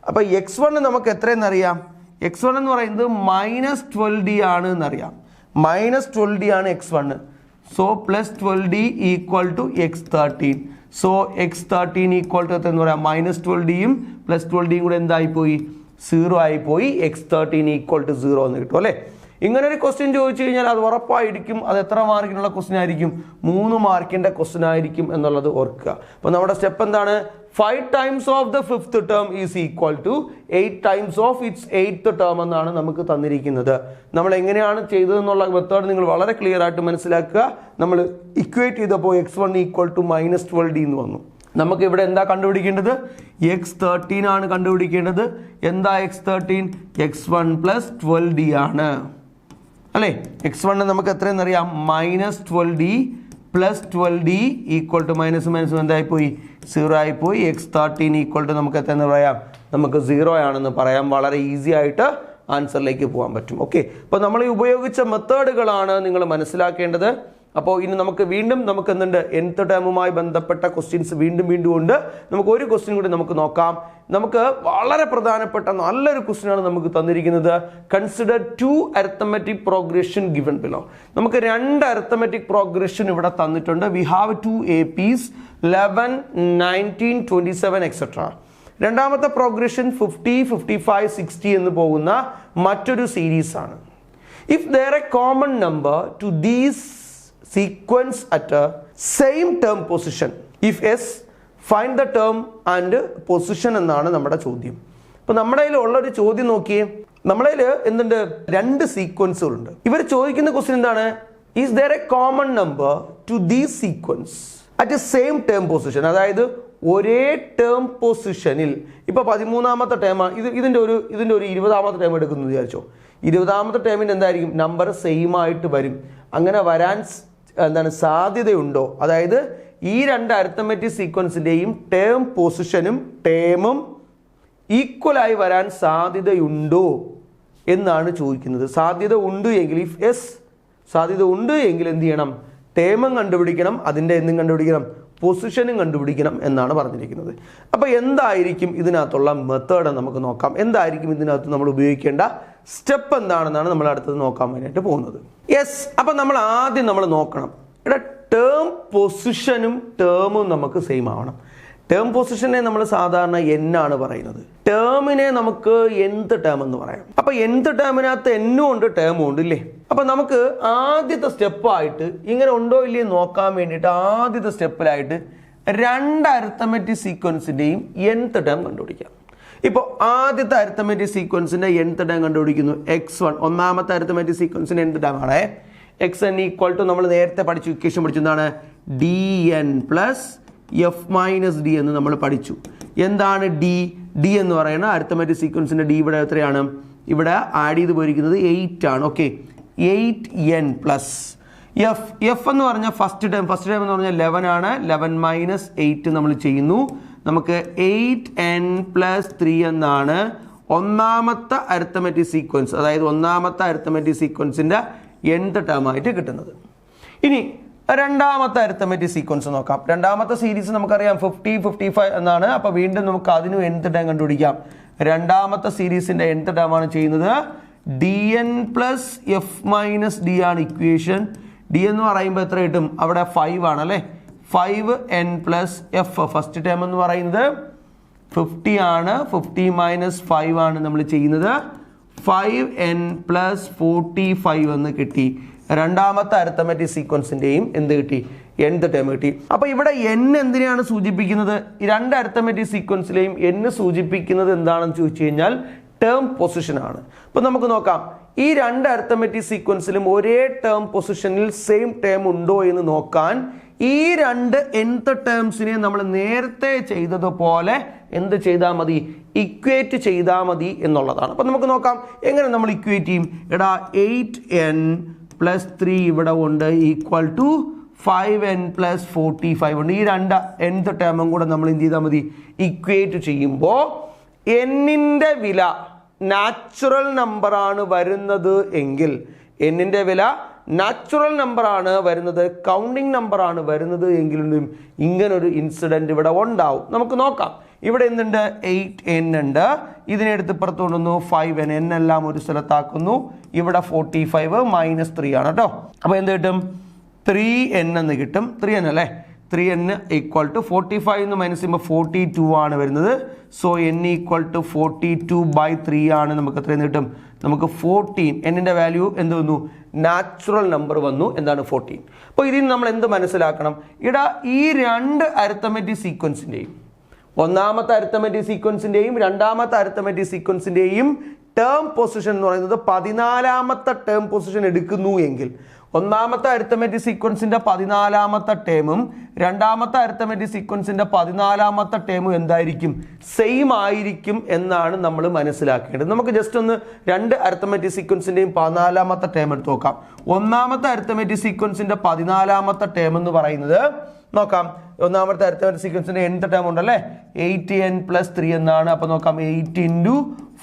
അപ്പോൾ x1 നമുക്ക് എത്രയെന്നറിയാം? x1 എന്ന് പറയുന്നത് -12D ആണ് എന്നറിയാം. -12D ആണ് x1. So +12D = x13. So x13 = എന്ന് പറയാം -12Dയും +12Dയും കൂടെ എന്തായിപ്പോയി? 0 ആയിപ്പോയി. x13 = 0 എന്ന് കിട്ടും അല്ലേ? ഇങ്ങനെ ഒരു ക്വസ്റ്റ്യൻ ചോദിച്ചു കഴിഞ്ഞാൽ അത് ഉറപ്പായിരിക്കും അത് എത്ര മാർക്കിനുള്ള ക്വസ്റ്റ്യൻ ആയിരിക്കും? 3 മാർക്കിന്റെ ക്വസ്റ്റ്യൻ ആയിരിക്കും എന്നുള്ളത് ഓർക്കുക. അപ്പോൾ നമ്മുടെ സ്റ്റെപ്പ് എന്താണ്? 5 times of the 5th term is equal to 8 times of its 8th term എന്നാണ് നമുക്ക് തന്നിരിക്കുന്നത്. നമ്മൾ എങ്ങനെയാണ് ചെയ്തതെന്നുള്ള മെത്തേഡ് നിങ്ങൾ വളരെ ക്ലിയർ ആയിട്ട് മനസ്സിലാക്കുക. നമ്മൾ ഇക്വേറ്റ് ചെയ്തപ്പോൾ x1 = -12D എന്ന് വന്നു. നമുക്ക് ഇവിടെ എന്താ കണ്ടുപിടിക്കേണ്ടത്? x13 ആണ് കണ്ടുപിടിക്കേണ്ടത്. എന്താ x13? x1 + 12D ആണ് അല്ലേ? x1 നമുക്ക് എത്രയെന്നറിയാം? -12D + 12D = എന്തായിപ്പോയി? 0 ആയിപ്പോയി. x13 = നമുക്ക് എത്രയെന്ന് പറയാം? നമുക്ക് 0 ആണെന്ന് പറയാം. വളരെ ഈസി ആയിട്ട് ആൻസറിലേക്ക് പോകാൻ പറ്റും. ഓക്കെ, അപ്പോൾ നമ്മൾ ഈ ഉപയോഗിച്ച മെത്തേഡുകളാണ് നിങ്ങൾ മനസ്സിലാക്കേണ്ടത്. അപ്പോൾ ഇനി നമുക്ക് വീണ്ടും നമുക്ക് എന്തുണ്ട്? nth ടേമുമായി ബന്ധപ്പെട്ട ക്വസ്റ്റ്യൻസ് വീണ്ടും ഉണ്ട്. നമുക്ക് ഒരു ക്വസ്റ്റ്യൻ കൂടി നമുക്ക് നോക്കാം. നമുക്ക് വളരെ പ്രധാനപ്പെട്ട നല്ലൊരു ക്വസ്റ്റ്യനാണ് നമുക്ക് തന്നിരിക്കുന്നത്. Consider 2 arithmetic progression given below. നമുക്ക് 2 അരിത്തമെറ്റിക് പ്രോഗ്രഷൻ ഇവിടെ തന്നിട്ടുണ്ട്. We have 2 APs 11, 19, 27 etcetera. രണ്ടാമത്തെ പ്രോഗ്രഷൻ 50, 55, 60 എന്ന് പോകുന്ന മറ്റൊരു സീരീസ് ആണ്. If there a common number to these sequence at a same term position, if S, find the term and position എന്നാണ് നമ്മുടെ ചോദ്യം. അപ്പോൾ നമ്മുടെ കയ്യിൽ ഉള്ളൊരു ചോദ്യം നോക്കിയേ. നമ്മുടെ കയ്യിൽ എന്തുണ്ട്? 2 സീക്വൻസുകളുണ്ട്. ഇവർ ചോദിക്കുന്ന ക്വസ്റ്റ്യൻ എന്താണ്? Is there a common number to these sequence at a same term position? അതായത് ഒരേ ടേം പൊസിഷനിൽ. ഇപ്പോൾ 13ാമത്തെ ടേമാണ് ഇതിൻ്റെ ഒരു 20ാമത്തെ ടേം എടുക്കുന്നു വിചാരിച്ചോ. 20ാമത്തെ ടേമിന് എന്തായിരിക്കും? നമ്പർ സെയിം ആയിട്ട് വരും. അങ്ങനെ വരാൻ സാധ്യതയുണ്ടോ? അതായത് ഈ 2 അരിത്തമെറ്റിക് സീക്വൻസിൻ്റെയും ടേം പൊസിഷനും ടേമും ഈക്വലായി വരാൻ സാധ്യതയുണ്ടോ എന്നാണ് ചോദിക്കുന്നത്. സാധ്യത ഉണ്ട് എങ്കിൽ, ഇഫ് എസ് സാധ്യത ഉണ്ട് എങ്കിൽ എന്ത് ചെയ്യണം? ടേമും കണ്ടുപിടിക്കണം, അതിൻ്റെ എന്തും കണ്ടുപിടിക്കണം? പൊസിഷനും കണ്ടുപിടിക്കണം എന്നാണ് പറഞ്ഞിരിക്കുന്നത്. അപ്പോൾ എന്തായിരിക്കും ഇതിനകത്തുള്ള മെത്തേഡ് നമുക്ക് നോക്കാം. എന്തായിരിക്കും ഇതിനകത്ത് നമ്മൾ ഉപയോഗിക്കേണ്ട സ്റ്റെപ്പ് എന്താണെന്നാണ് നമ്മൾ അടുത്തത് നോക്കാൻ വേണ്ടിയിട്ട് പോകുന്നത്. യെസ്, അപ്പം നമ്മൾ ആദ്യം നോക്കണം. ഇവിടെ ടേം പൊസിഷനും ടേമും നമുക്ക് സെയിം ആവണം. ടേം പൊസിഷനെ നമ്മൾ സാധാരണ n ആണ് പറയുന്നത്. ടേമിനെ നമുക്ക് nth ടേം എന്ന് പറയാം. അപ്പോൾ nth ടേമിനകത്ത് n ഉണ്ട് ടേമും ഉണ്ട് ഇല്ലേ? അപ്പോൾ നമുക്ക് ആദ്യത്തെ സ്റ്റെപ്പായിട്ട് ഇങ്ങനെ ഉണ്ടോ ഇല്ലേ നോക്കാൻ വേണ്ടിയിട്ട് ആദ്യത്തെ സ്റ്റെപ്പിലായിട്ട് 2 അരിത്തമെറ്റിക് സീക്വൻസിൻ്റെയും nth ടേം കണ്ടുപിടിക്കാം. ഇപ്പോൾ ആദ്യത്തെ അരിത്തമെറ്റിക് സീക്വൻസിൻ്റെ nth ടേം കണ്ടുപിടിക്കുന്നു. x1 ഒന്നാമത്തെ അരിത്തമെറ്റിക് സീക്വൻസിൻ്റെ nth ടേം ആണ്. xn = നമ്മൾ നേരത്തെ പഠിച്ചു, ഇക്വേഷൻ പഠിച്ചു. എന്താണ്? dn + f - d എന്ന് നമ്മൾ പഠിച്ചു. എന്താണ് d എന്ന് പറയുന്നത്? അരിത്തമെറ്റിക് സീക്വൻസിൻ്റെ d ഇവിടെ എത്രയാണ്? ഇവിടെ ആഡ് ചെയ്ത് പോയിരിക്കുന്നത് 8 ആണ്. ഓക്കെ, 8n + f എന്ന് പറഞ്ഞാൽ ഫസ്റ്റ് ടേം എന്ന് പറഞ്ഞാൽ 11 ആണ്. 11 - 8 നമ്മൾ ചെയ്യുന്നു. നമുക്ക് 8n + 3 എന്നാണ് ഒന്നാമത്തെ അരിത്തമെറ്റിക് സീക്വൻസ്, അതായത് ഒന്നാമത്തെ അരിത്തമെറ്റിക് സീക്വൻസിൻ്റെ nth ടേം ആയിട്ട് കിട്ടുന്നത്. ഇനി രണ്ടാമത്തെ അരിത്തമെറ്റിക് സീക്വൻസ് നോക്കാം. രണ്ടാമത്തെ സീരീസ് നമുക്കറിയാം 50, 55 എന്നാണ്. അപ്പോൾ വീണ്ടും നമുക്ക് അതിനും nth ടേം കണ്ടുപിടിക്കാം. രണ്ടാമത്തെ സീരീസിൻ്റെ nth ടേം ആണ് ചെയ്യുന്നത്. dn + f - d ആണ് ഇക്വേഷൻ. d എന്ന് പറയുമ്പോൾ എത്ര കിട്ടും? അവിടെ 5 ആണ് അല്ലേ? 5n + f. ഫസ്റ്റ് ടേം എന്ന് പറയുന്നത് 50 ആണ്. 50 - 5 ആണ് നമ്മൾ ചെയ്യുന്നത്. 5n + 45 എന്ന് കിട്ടി. രണ്ടാമത്തെ അരിത്തമെറ്റിക് സീക്വൻസിൻ്റെയും എന്ത് കിട്ടി? nth ടേം കിട്ടി. അപ്പോൾ ഇവിടെ n എന്തിനാണ് സൂചിപ്പിക്കുന്നത്? ഈ 2 അരിത്തമെറ്റിക് സീക്വൻസിലെയും n സൂചിപ്പിക്കുന്നത് എന്താണെന്ന് ചോദിച്ചു കഴിഞ്ഞാൽ ടേം പൊസിഷൻ ആണ്. അപ്പോൾ നമുക്ക് നോക്കാം. ഈ രണ്ട് അരിത്തമെറ്റിക് സീക്വൻസിലും ഒരേ ടേം പൊസിഷനിൽ സെയിം ടേം ഉണ്ടോ എന്ന് നോക്കാൻ ഈ രണ്ട് nth ടേംസിനെ നമ്മൾ നേരത്തെ ചെയ്തതുപോലെ എന്ത് ചെയ്താൽ മതി, ഇക്വേറ്റ് ചെയ്താൽ മതി എന്നുള്ളതാണ്. അപ്പം നമുക്ക് നോക്കാം എങ്ങനെ നമ്മൾ ഇക്വേറ്റ് ചെയ്യും. എടാ 8n + 3 ഇവിടെ ഉണ്ട് ഈക്വൽ ടു 5n + 45 ഉണ്ട്. ഈ രണ്ട് nth ടേമും കൂടെ നമ്മൾ എന്ത് ചെയ്താൽ മതി, ഇക്വേറ്റ് ചെയ്യുമ്പോൾ എന്നിൻ്റെ വില നാച്ചുറൽ നമ്പറാണ് വരുന്നത് എങ്കിൽ, എന്നിൻ്റെ വില നാച്ചുറൽ നമ്പറാണ് വരുന്നത്, കൗണ്ടിങ് നമ്പറാണ് വരുന്നത് എങ്കിലും ഇങ്ങനൊരു ഇൻസിഡൻറ്റ് ഇവിടെ ഉണ്ടാവും. നമുക്ക് നോക്കാം. ഇവിടെ എന്തുണ്ട്, 8n ഉണ്ട്. ഇതിനെടുത്ത് പുറത്ത് കൊണ്ടുവന്നു 5n, n എല്ലാം ഒരു സ്ഥലത്താക്കുന്നു. ഇവിടെ 45 - 3 ആണ് കേട്ടോ. അപ്പോൾ എന്ത് കിട്ടും, 3n എന്ന് കിട്ടും. 3n അല്ലേ, 3n = 45 എന്ന് മൈനസ് ചെയ്യുമ്പോൾ 42 ആണ് വരുന്നത്. സോ n = 42/3 ആണ്. നമുക്ക് എത്രയെന്ന് കിട്ടും, നമുക്ക് 14. എന്നിൻ്റെ വാല്യൂ എന്ത് വന്നു, നാച്ചുറൽ നമ്പർ വന്നു. എന്താണ് 14. അപ്പോൾ ഇതിൽ നമ്മൾ എന്ത് മനസ്സിലാക്കണം, ഇവിടെ ഈ രണ്ട് അരിത്തമെറ്റിക് സീക്വൻസിൻ്റെയും, ഒന്നാമത്തെ അരിത്തമെറ്റിക് സീക്വൻസിൻ്റെയും രണ്ടാമത്തെ അരിത്തമെറ്റിക് സീക്വൻസിൻ്റെയും ടേം പൊസിഷൻ എന്ന് പറയുന്നത് 14ാമത്തെ ടേം പൊസിഷൻ എടുക്കുന്നു എങ്കിൽ, ഒന്നാമത്തെ അരിത്തമെറ്റിക് സീക്വൻസിന്റെ 14ാമത്തെ ടേമും രണ്ടാമത്തെ അരിത്തമെറ്റിക് സീക്വൻസിന്റെ 14ാമത്തെ ടേമും എന്തായിരിക്കും, സെയിം ആയിരിക്കും എന്നാണ് നമ്മൾ മനസ്സിലാക്കേണ്ടത്. നമുക്ക് ജസ്റ്റ് ഒന്ന് രണ്ട് അരിത്തമെറ്റിക് സീക്വൻസിന്റെയും 14ാമത്തെ ടേം എടുത്ത് നോക്കാം. ഒന്നാമത്തെ അരിത്തമെറ്റിക് സീക്വൻസിന്റെ 14ാമത്തെ ടേം എന്ന് പറയുന്നത് നോക്കാം. ഒന്നാമത്തെ അരിത്തമെറ്റിക് സീക്വൻസിന്റെ nth ടേം ഉണ്ടല്ലേ, 8n + 3 എന്നാണ്. അപ്പൊ നോക്കാം, 8 ×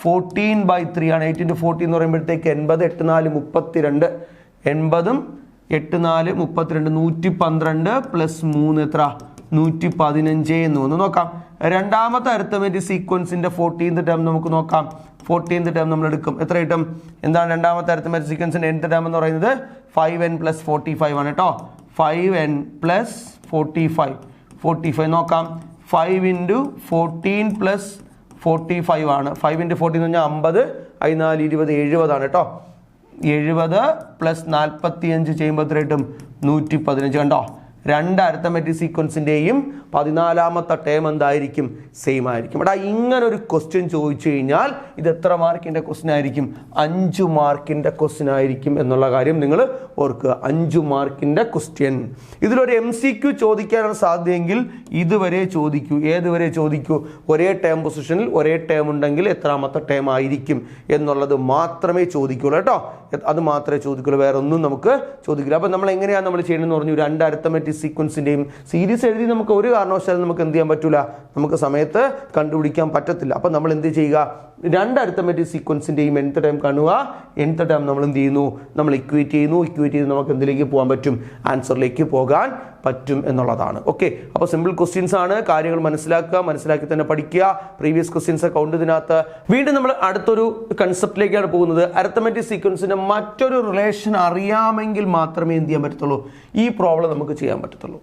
14/3 ആണ്. 8 × 14 എന്ന് പറയുമ്പോഴത്തേക്ക് 80, 8 4 32, 80ഉം 8 4 32, 112 + 3 എത്ര, 115 എന്ന് വന്നു. നോക്കാം രണ്ടാമത്തെ അരിത്തമെറ്റിക് സീക്വൻസിന്റെ 14th ടേം നമുക്ക് നോക്കാം. 14th ടേം നമ്മൾ എടുക്കും. എത്ര കിട്ടും, എന്താണ് രണ്ടാമത്തെ അരിത്തമെറ്റിക് സീക്വൻസിന്റെ nth ടേം എന്ന് പറയുന്നത് 5n + 45 ആണ് കേട്ടോ. 5n + 45 നോക്കാം. 5 × 14 + 45 ആണ്. 5 × 14 എന്ന് പറഞ്ഞാൽ 50, 14 20 70 ആണ് കേട്ടോ. 70 + 45 ചെയ്യുമ്പോൾ എത്ര കിട്ടും, 115. കണ്ടോ, രണ്ട് അരിത്തമെറ്റിക് സീക്വൻസിൻ്റെയും 14ാമത്തെ ടേം എന്തായിരിക്കും, സെയിം ആയിരിക്കും. എടാ ഇങ്ങനൊരു ക്വസ്റ്റ്യൻ ചോദിച്ചു കഴിഞ്ഞാൽ ഇത് എത്ര മാർക്കിൻ്റെ ക്വസ്റ്റ്യൻ ആയിരിക്കും, 5 മാർക്കിൻ്റെ ക്വസ്റ്റ്യൻ ആയിരിക്കും എന്നുള്ള കാര്യം നിങ്ങൾ ഓർക്കുക. 5 മാർക്കിൻ്റെ ക്വസ്റ്റ്യൻ. ഇതിലൊരു MCQ ചോദിക്കാനാണ് സാധ്യതയെങ്കിൽ ഇതുവരെ ചോദിക്കൂ. ഏതുവരെ ചോദിക്കൂ, ഒരേ ടേം പൊസിഷനിൽ ഒരേ ടേം ഉണ്ടെങ്കിൽ എത്രാമത്തെ ടേം ആയിരിക്കും എന്നുള്ളത് മാത്രമേ ചോദിക്കുള്ളൂ കേട്ടോ. അത് മാത്രമേ ചോദിക്കുള്ളൂ, വേറെ ഒന്നും നമുക്ക് ചോദിക്കില്ല. അപ്പോൾ നമ്മൾ എങ്ങനെയാണ് നമ്മൾ ചെയ്യണമെന്ന് പറഞ്ഞു, രണ്ട് അരിത്തമെറ്റിക് സീക്വൻസിൻ്റെയും സീരീസ് എഴുതി നമുക്ക് ഒരു കാരണവശാലും നമുക്ക് എന്ത് ചെയ്യാൻ പറ്റില്ല, നമുക്ക് സമയത്ത് കണ്ടുപിടിക്കാൻ പറ്റത്തില്ല. അപ്പോൾ നമ്മൾ എന്ത് ചെയ്യുക, രണ്ട് അരിത്തമെറ്റിക് സീക്വൻസിൻ്റെയും nth ടൈം കാണുക. nth ടൈം നമ്മൾ എന്ത് ചെയ്യുന്നു, നമ്മൾ ഇക്വേറ്റ് ചെയ്യുന്നു. ഇക്വേറ്റ് ചെയ്ത് നമുക്ക് എന്തിലേക്ക് പോകാൻ പറ്റും, ആൻസറിലേക്ക് പോകാൻ പറ്റും എന്നുള്ളതാണ്. ഓക്കെ, അപ്പോൾ സിമ്പിൾ ക്വസ്റ്റ്യൻസ് ആണ്. കാര്യങ്ങൾ മനസ്സിലാക്കുക, മനസ്സിലാക്കി തന്നെ പഠിക്കുക. പ്രീവിയസ് ക്വസ്റ്റ്യൻസ് ഒക്കെ ഉണ്ട് ഇതിനകത്ത്. വീണ്ടും നമ്മൾ അടുത്തൊരു കൺസെപ്റ്റിലേക്കാണ് പോകുന്നത്. അരിത്തമെറ്റിക് സീക്വൻസിന്റെ മറ്റൊരു റിലേഷൻ അറിയാമെങ്കിൽ മാത്രമേ എന്ത് ചെയ്യാൻ പറ്റത്തുള്ളൂ, ഈ പ്രോബ്ലം നമുക്ക് ചെയ്യാൻ പറ്റത്തുള്ളൂ.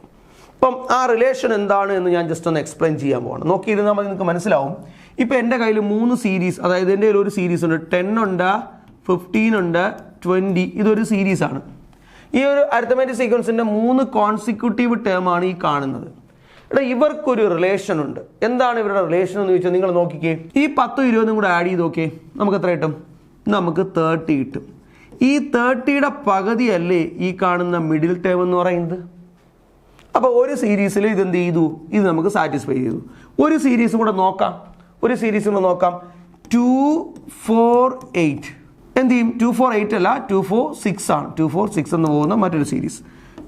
അപ്പം ആ റിലേഷൻ എന്താണ് എന്ന് ഞാൻ ജസ്റ്റ് ഒന്ന് എക്സ്പ്ലെയിൻ ചെയ്യാൻ പോകണം. നോക്കിയിരുന്നാൽ മതി, നിങ്ങൾക്ക് മനസ്സിലാവും. ഇപ്പം എൻ്റെ കയ്യിൽ 3 സീരീസ്, അതായത് എൻ്റെ കയ്യിൽ ഒരു സീരീസ് ഉണ്ട്, 10 ഉണ്ട്, 15 ഉണ്ട്, 20. ഇതൊരു സീരീസാണ്. ഈ ഒരു അരിത്തമെറ്റിക് സീക്വൻസിൻ്റെ 3 കോൺസിക്യൂട്ടീവ് ടേം ആണ് ഈ കാണുന്നത്. എടാ ഇവർക്കൊരു റിലേഷൻ ഉണ്ട്. എന്താണ് ഇവരുടെ റിലേഷൻ എന്ന് ചോദിച്ചാൽ നിങ്ങൾ നോക്കിക്കേ, ഈ 10 20 കൂടെ ആഡ് ചെയ്ത് നോക്കേ, നമുക്ക് എത്ര കിട്ടും, നമുക്ക് 30 കിട്ടും. ഈ 30യുടെ പകുതിയല്ലേ ഈ കാണുന്ന മിഡിൽ ടേം എന്ന് പറയുന്നത്. അപ്പോൾ ഒരു സീരീസിൽ ഇതെന്ത് ചെയ്തു, ഇത് നമുക്ക് സാറ്റിസ്ഫൈ ചെയ്തു. ഒരു സീരീസും കൂടെ നോക്കാം. 2 4 8 എന്ത് ചെയ്യും, 2 4 8 അല്ല, 2 4 6 ആണ്. 2 4 6 എന്ന് പോകുന്ന മറ്റൊരു സീരീസ്.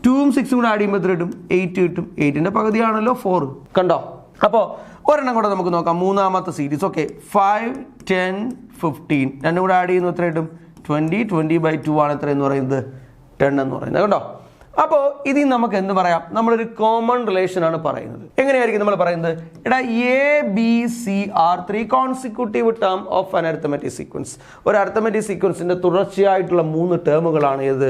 2ഉം 6ഉം കൂടെ ആഡ് ചെയ്യുമ്പോൾ എത്ര കിട്ടും, 8 കിട്ടും. 8ന്റെ പകുതിയാണല്ലോ 4. കണ്ടോ, അപ്പോൾ ഒരെണ്ണം കൂടെ നമുക്ക് നോക്കാം. മൂന്നാമത്തെ സീരീസ്. ഓക്കെ, 5 10 15 രണ്ടും കൂടെ ആഡ് ചെയ്യുന്നു എത്ര കിട്ടും, 20. 20/2 ആണ് എത്ര എന്ന് പറയുന്നത്, 10 എന്ന് പറയുന്നത്. കണ്ടോ, അപ്പോൾ ഇതിൽ നമുക്ക് എന്ത് പറയാം, നമ്മളൊരു കോമൺ റിലേഷൻ ആണ് പറയുന്നത്. എങ്ങനെയായിരിക്കും നമ്മൾ പറയുന്നത്, എടാ ABCR 3 consecutive term of an arithmetic sequence. ഒരു അരിത്തമെറ്റിക് സീക്വൻസിന്റെ തുടർച്ചയായിട്ടുള്ള 3 ടേമുകളാണ് ഏത്,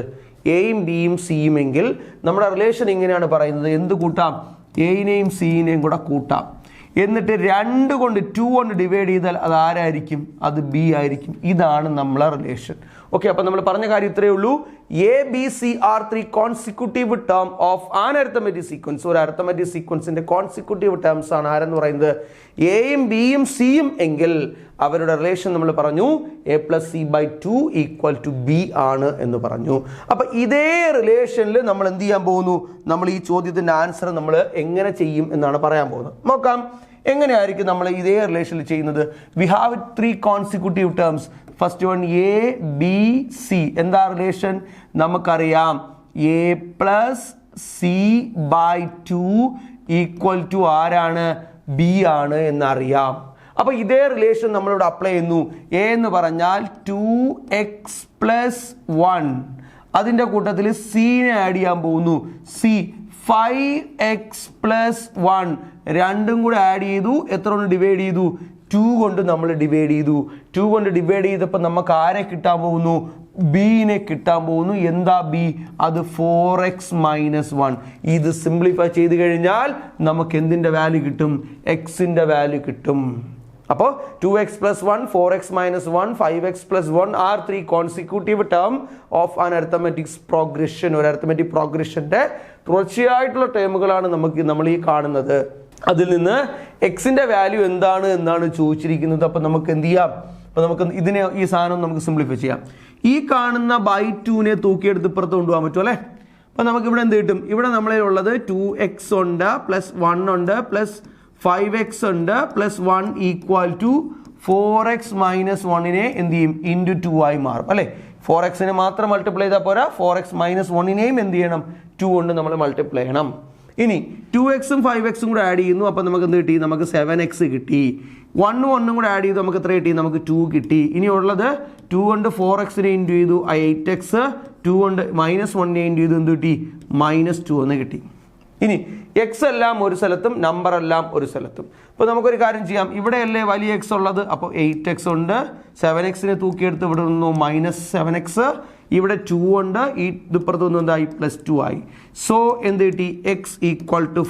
എയും ബിയും സിയും എങ്കിൽ നമ്മുടെ റിലേഷൻ ഇങ്ങനെയാണ് പറയുന്നത്. എന്ത് കൂട്ടാം, എയിനെയും സിയിനെയും കൂടെ കൂട്ടാം. എന്നിട്ട് 2 കൊണ്ട് 2 കൊണ്ട് ഡിവൈഡ് ചെയ്താൽ അത് ആരായിരിക്കും, അത് ബി ആയിരിക്കും. ഇതാണ് നമ്മളെ റിലേഷൻ. ഓക്കെ, അപ്പൊ നമ്മൾ പറഞ്ഞ കാര്യം ഇത്രയേ ഉള്ളൂ. A B C are 3 consecutive term of an arithmetic sequence. ഒരു അരിത്തമെറ്റിക് സീക്വൻസിന്റെ കോൺസിക്യൂട്ടീവ് ടേംസ് ആണ് ആരെന്ന് പറയുന്നത് എയും ബിയും സിയും എങ്കിൽ അവരുടെ റിലേഷൻ നമ്മൾ പറഞ്ഞു a + c/2 = b ആണ് എന്ന് പറഞ്ഞു. അപ്പൊ ഇതേ റിലേഷനിൽ നമ്മൾ എന്ത് ചെയ്യാൻ പോകുന്നു, നമ്മൾ ഈ ചോദ്യത്തിന്റെ ആൻസർ നമ്മൾ എങ്ങനെ ചെയ്യും എന്നാണ് പറയാൻ പോകുന്നത്. നോക്കാം എങ്ങനെയായിരിക്കും നമ്മൾ ഇതേ റിലേഷനിൽ ചെയ്യുന്നത്. We have 3 consecutive terms. First one A B C. എന്താ റിലേഷൻ? നമുക്കറിയാം a + c/2 = ആരാണ്? ബി ആണ് എന്നറിയാം. അപ്പൊ ഇതേ റിലേഷൻ നമ്മളിവിടെ അപ്ലൈ ചെയ്യുന്നു. എ എന്ന് പറഞ്ഞാൽ 2x + 1. അതിന്റെ കൂട്ടത്തിൽ സീനെ ആഡ് ചെയ്യാൻ പോകുന്നു. C 5x + 1. രണ്ടും കൂടെ ആഡ് ചെയ്തു. എത്ര കൊണ്ട് ഡിവൈഡ് ചെയ്തു? 2 കൊണ്ട് നമ്മൾ ഡിവൈഡ് ചെയ്തു. 2 കൊണ്ട് ഡിവൈഡ് ചെയ്തപ്പോൾ നമുക്ക് ആരെ കിട്ടാൻ പോകുന്നു? ബിനെ കിട്ടാൻ പോകുന്നു. എന്താ ബി? അത് 4x - 1. ഇത് സിംപ്ലിഫൈ ചെയ്ത് കഴിഞ്ഞാൽ നമുക്ക് എന്തിന്റെ വാല്യൂ കിട്ടും? എക്സിന്റെ വാല്യൂ കിട്ടും. അപ്പോൾ 2x + 1, 4x - 1, 5x + 1 are 3 consecutive term of an arithmetic progression. ഒരു അരിത്തമെറ്റിക് പ്രോഗ്രഷന്റെ തുടർച്ചയായിട്ടുള്ള ടേമുകളാണ് നമ്മൾ ഈ കാണുന്നത്. അതിൽ നിന്ന് എക്സിന്റെ വാല്യൂ എന്താണ് എന്നാണ് ചോദിച്ചിരിക്കുന്നത്. അപ്പൊ നമുക്ക് എന്ത് ചെയ്യാം? അപ്പൊ നമുക്ക് ഇതിനെ ഈ സാധനം നമുക്ക് സിംപ്ലിഫൈ ചെയ്യാം. ഈ കാണുന്ന /2നെ തൂക്കിയെടുത്ത് ഇപ്പുറത്ത് കൊണ്ടുപോകാൻ പറ്റും അല്ലേ? അപ്പൊ നമുക്ക് ഇവിടെ എന്ത് കിട്ടും? ഇവിടെ നമ്മളെ ഉള്ളത് 2x ഉണ്ട് +1 ഉണ്ട് +5x ഉണ്ട് +1 = 4x - 1നെ എന്ത് ചെയ്യും? × 2 ആയി മാറും അല്ലേ? 4xനെ മാത്രം മൾട്ടിപ്ലൈ ചെയ്താൽ പോരാ, 4x - 1നെയും എന്ത് ചെയ്യണം? 2 കൊണ്ട് നമ്മൾ മൾട്ടിപ്ലൈ ചെയ്യണം. ഇനി 2xും 5xും കൂടെ ആഡ് ചെയ്യുന്നു. അപ്പം നമുക്ക് എന്ത് കിട്ടി? നമുക്ക് 7x കിട്ടി. 1ഉം 1ഉം കൂടെ ആഡ് ചെയ്തു. നമുക്ക് എത്ര കിട്ടി? നമുക്ക് 2 കിട്ടി. ഇനി ഉള്ളത് 2 കൊണ്ട് 4xനെ ഇൻറ്റു ചെയ്തു 8x. 2 കൊണ്ട് -1നെ ഇൻറ്റു ചെയ്തു എന്ത് കിട്ടി? -2 എന്ന് കിട്ടി. ഇനി എക്സ് എല്ലാം ഒരു സ്ഥലത്തും നമ്പർ എല്ലാം ഒരു സ്ഥലത്തും. ഇപ്പോൾ നമുക്കൊരു കാര്യം ചെയ്യാം. ഇവിടെയല്ലേ വലിയ എക്സ് ഉള്ളത്? അപ്പോൾ 8x ഉണ്ട്. 7xനെ തൂക്കിയെടുത്ത് ഇവിടെ നിന്നു -7x. ഇവിടെ 2 ഉണ്ട്. ഈ ഇപ്പുറത്ത് നിന്ന് എന്തായി? +2 ആയി. സോ എന്ത് കിട്ടി? x =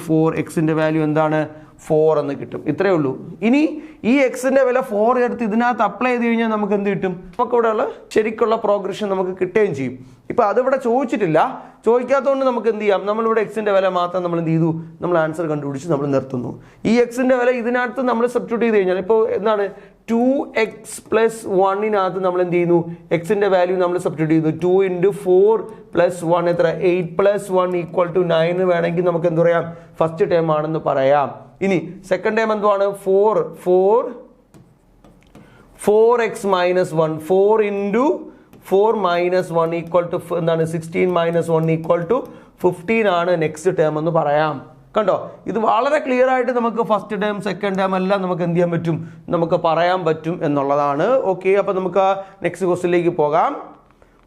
4. എക്സിന്റെ വാല്യൂ എന്താണ്? 4 എന്ന് കിട്ടും. ഇത്രയേ ഉള്ളൂ. ഇനി ഈ എക്സിന്റെ വില 4 എടുത്ത് ഇതിനകത്ത് അപ്ലൈ ചെയ്ത് കഴിഞ്ഞാൽ നമുക്ക് എന്ത് കിട്ടും? നമുക്ക് ഇവിടെ ഉള്ള ശരിക്കുള്ള പ്രോഗ്രഷൻ നമുക്ക് കിട്ടുകയും ചെയ്യും. ഇപ്പൊ അതിവിടെ ചോദിച്ചിട്ടില്ല. ചോദിക്കാത്തതുകൊണ്ട് നമുക്ക് എന്ത് ചെയ്യാം? നമ്മളിവിടെ എക്സിന്റെ വില മാത്രം നമ്മൾ എന്ത് ചെയ്തു? നമ്മൾ ആൻസർ കണ്ടുപിടിച്ച് നമ്മൾ നിർത്തുന്നു. ഈ എക്സിന്റെ വില ഇതിനകത്ത് നമ്മൾ സബ്സ്റ്റിറ്റ്യൂട്ട് ചെയ്ത് കഴിഞ്ഞാൽ ഇപ്പോൾ എന്താണ്? 2x + 1നകത്ത് നമ്മൾ എന്ത് ചെയ്യുന്നു? എക്സിന്റെ വാല്യൂ നമ്മൾ സബ്സ്റ്റിറ്റ്യൂട്ട് ചെയ്യുന്നു. 2 × 4 + 1 എത്ര? 8 + 1 = 9 വേണമെങ്കിൽ നമുക്ക് എന്ത് പറയാം? ഫസ്റ്റ് ടേം ആണെന്ന് പറയാം. ഇനി സെക്കൻഡ് ടേം എന്തുവാണ്? 4x - 1. 4 × 4 - 1 = എന്താണ്? 16 - 1 = 15 ആണ് നെക്സ്റ്റ് ടേം എന്ന് പറയാം. കണ്ടോ? ഇത് വളരെ ക്ലിയർ ആയിട്ട് നമുക്ക് ഫസ്റ്റ് ടേം സെക്കൻഡ് ടേം എല്ലാം നമുക്ക് എന്ത് ചെയ്യാൻ പറ്റും? നമുക്ക് പറയാൻ പറ്റും എന്നുള്ളതാണ്. ഓക്കെ, അപ്പോൾ നമുക്ക് നെക്സ്റ്റ് ക്വസ്റ്റ്യനിലേക്ക് പോകാം.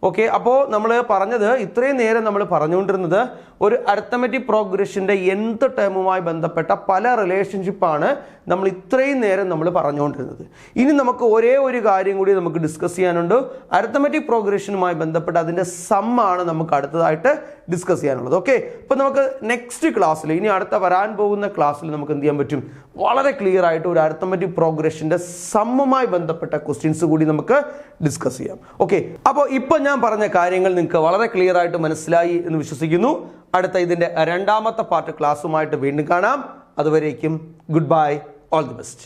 ഓക്കെ, അപ്പോൾ നമ്മൾ പറഞ്ഞത് ഇത്രയും നേരം നമ്മൾ പറഞ്ഞുകൊണ്ടിരുന്നത് ഒരു അരിത്തമെറ്റിക് പ്രോഗ്രഷൻ്റെ nth ടേമുമായി ബന്ധപ്പെട്ട പല റിലേഷൻഷിപ്പാണ് നമ്മൾ ഇത്രയും നേരം നമ്മൾ പറഞ്ഞുകൊണ്ടിരുന്നത്. ഇനി നമുക്ക് ഒരേ ഒരു കാര്യം കൂടി നമുക്ക് ഡിസ്കസ് ചെയ്യാനുണ്ട്. അരിത്തമെറ്റിക് പ്രോഗ്രഷനുമായി ബന്ധപ്പെട്ട അതിൻ്റെ സമ്മാണ് നമുക്ക് അടുത്തതായിട്ട് ഡിസ്കസ് ചെയ്യാനുള്ളത്. ഓക്കെ, അപ്പോൾ നമുക്ക് നെക്സ്റ്റ് ക്ലാസ്സിൽ, ഇനി അടുത്ത വരാൻ പോകുന്ന ക്ലാസ്സിൽ നമുക്ക് എന്ത് ചെയ്യാൻ പറ്റും? വളരെ ക്ലിയർ ആയിട്ട് ഒരു അരിത്തമെറ്റിക് പ്രോഗ്രഷൻ്റെ സമ്മുമായി ബന്ധപ്പെട്ട ക്വസ്റ്റ്യൻസ് കൂടി നമുക്ക് ഡിസ്കസ് ചെയ്യാം. ഓക്കെ, അപ്പോൾ ഇപ്പോൾ ഞാൻ പറഞ്ഞ കാര്യങ്ങൾ നിങ്ങൾക്ക് വളരെ ക്ലിയർ ആയിട്ട് മനസ്സിലായി എന്ന് വിശ്വസിക്കുന്നു. അടുത്ത ഇതിൻ്റെ രണ്ടാമത്തെ പാർട്ട് ക്ലാസ്സുമായിട്ട് വീണ്ടും കാണാം. അതുവരേക്കും good bye, all the best.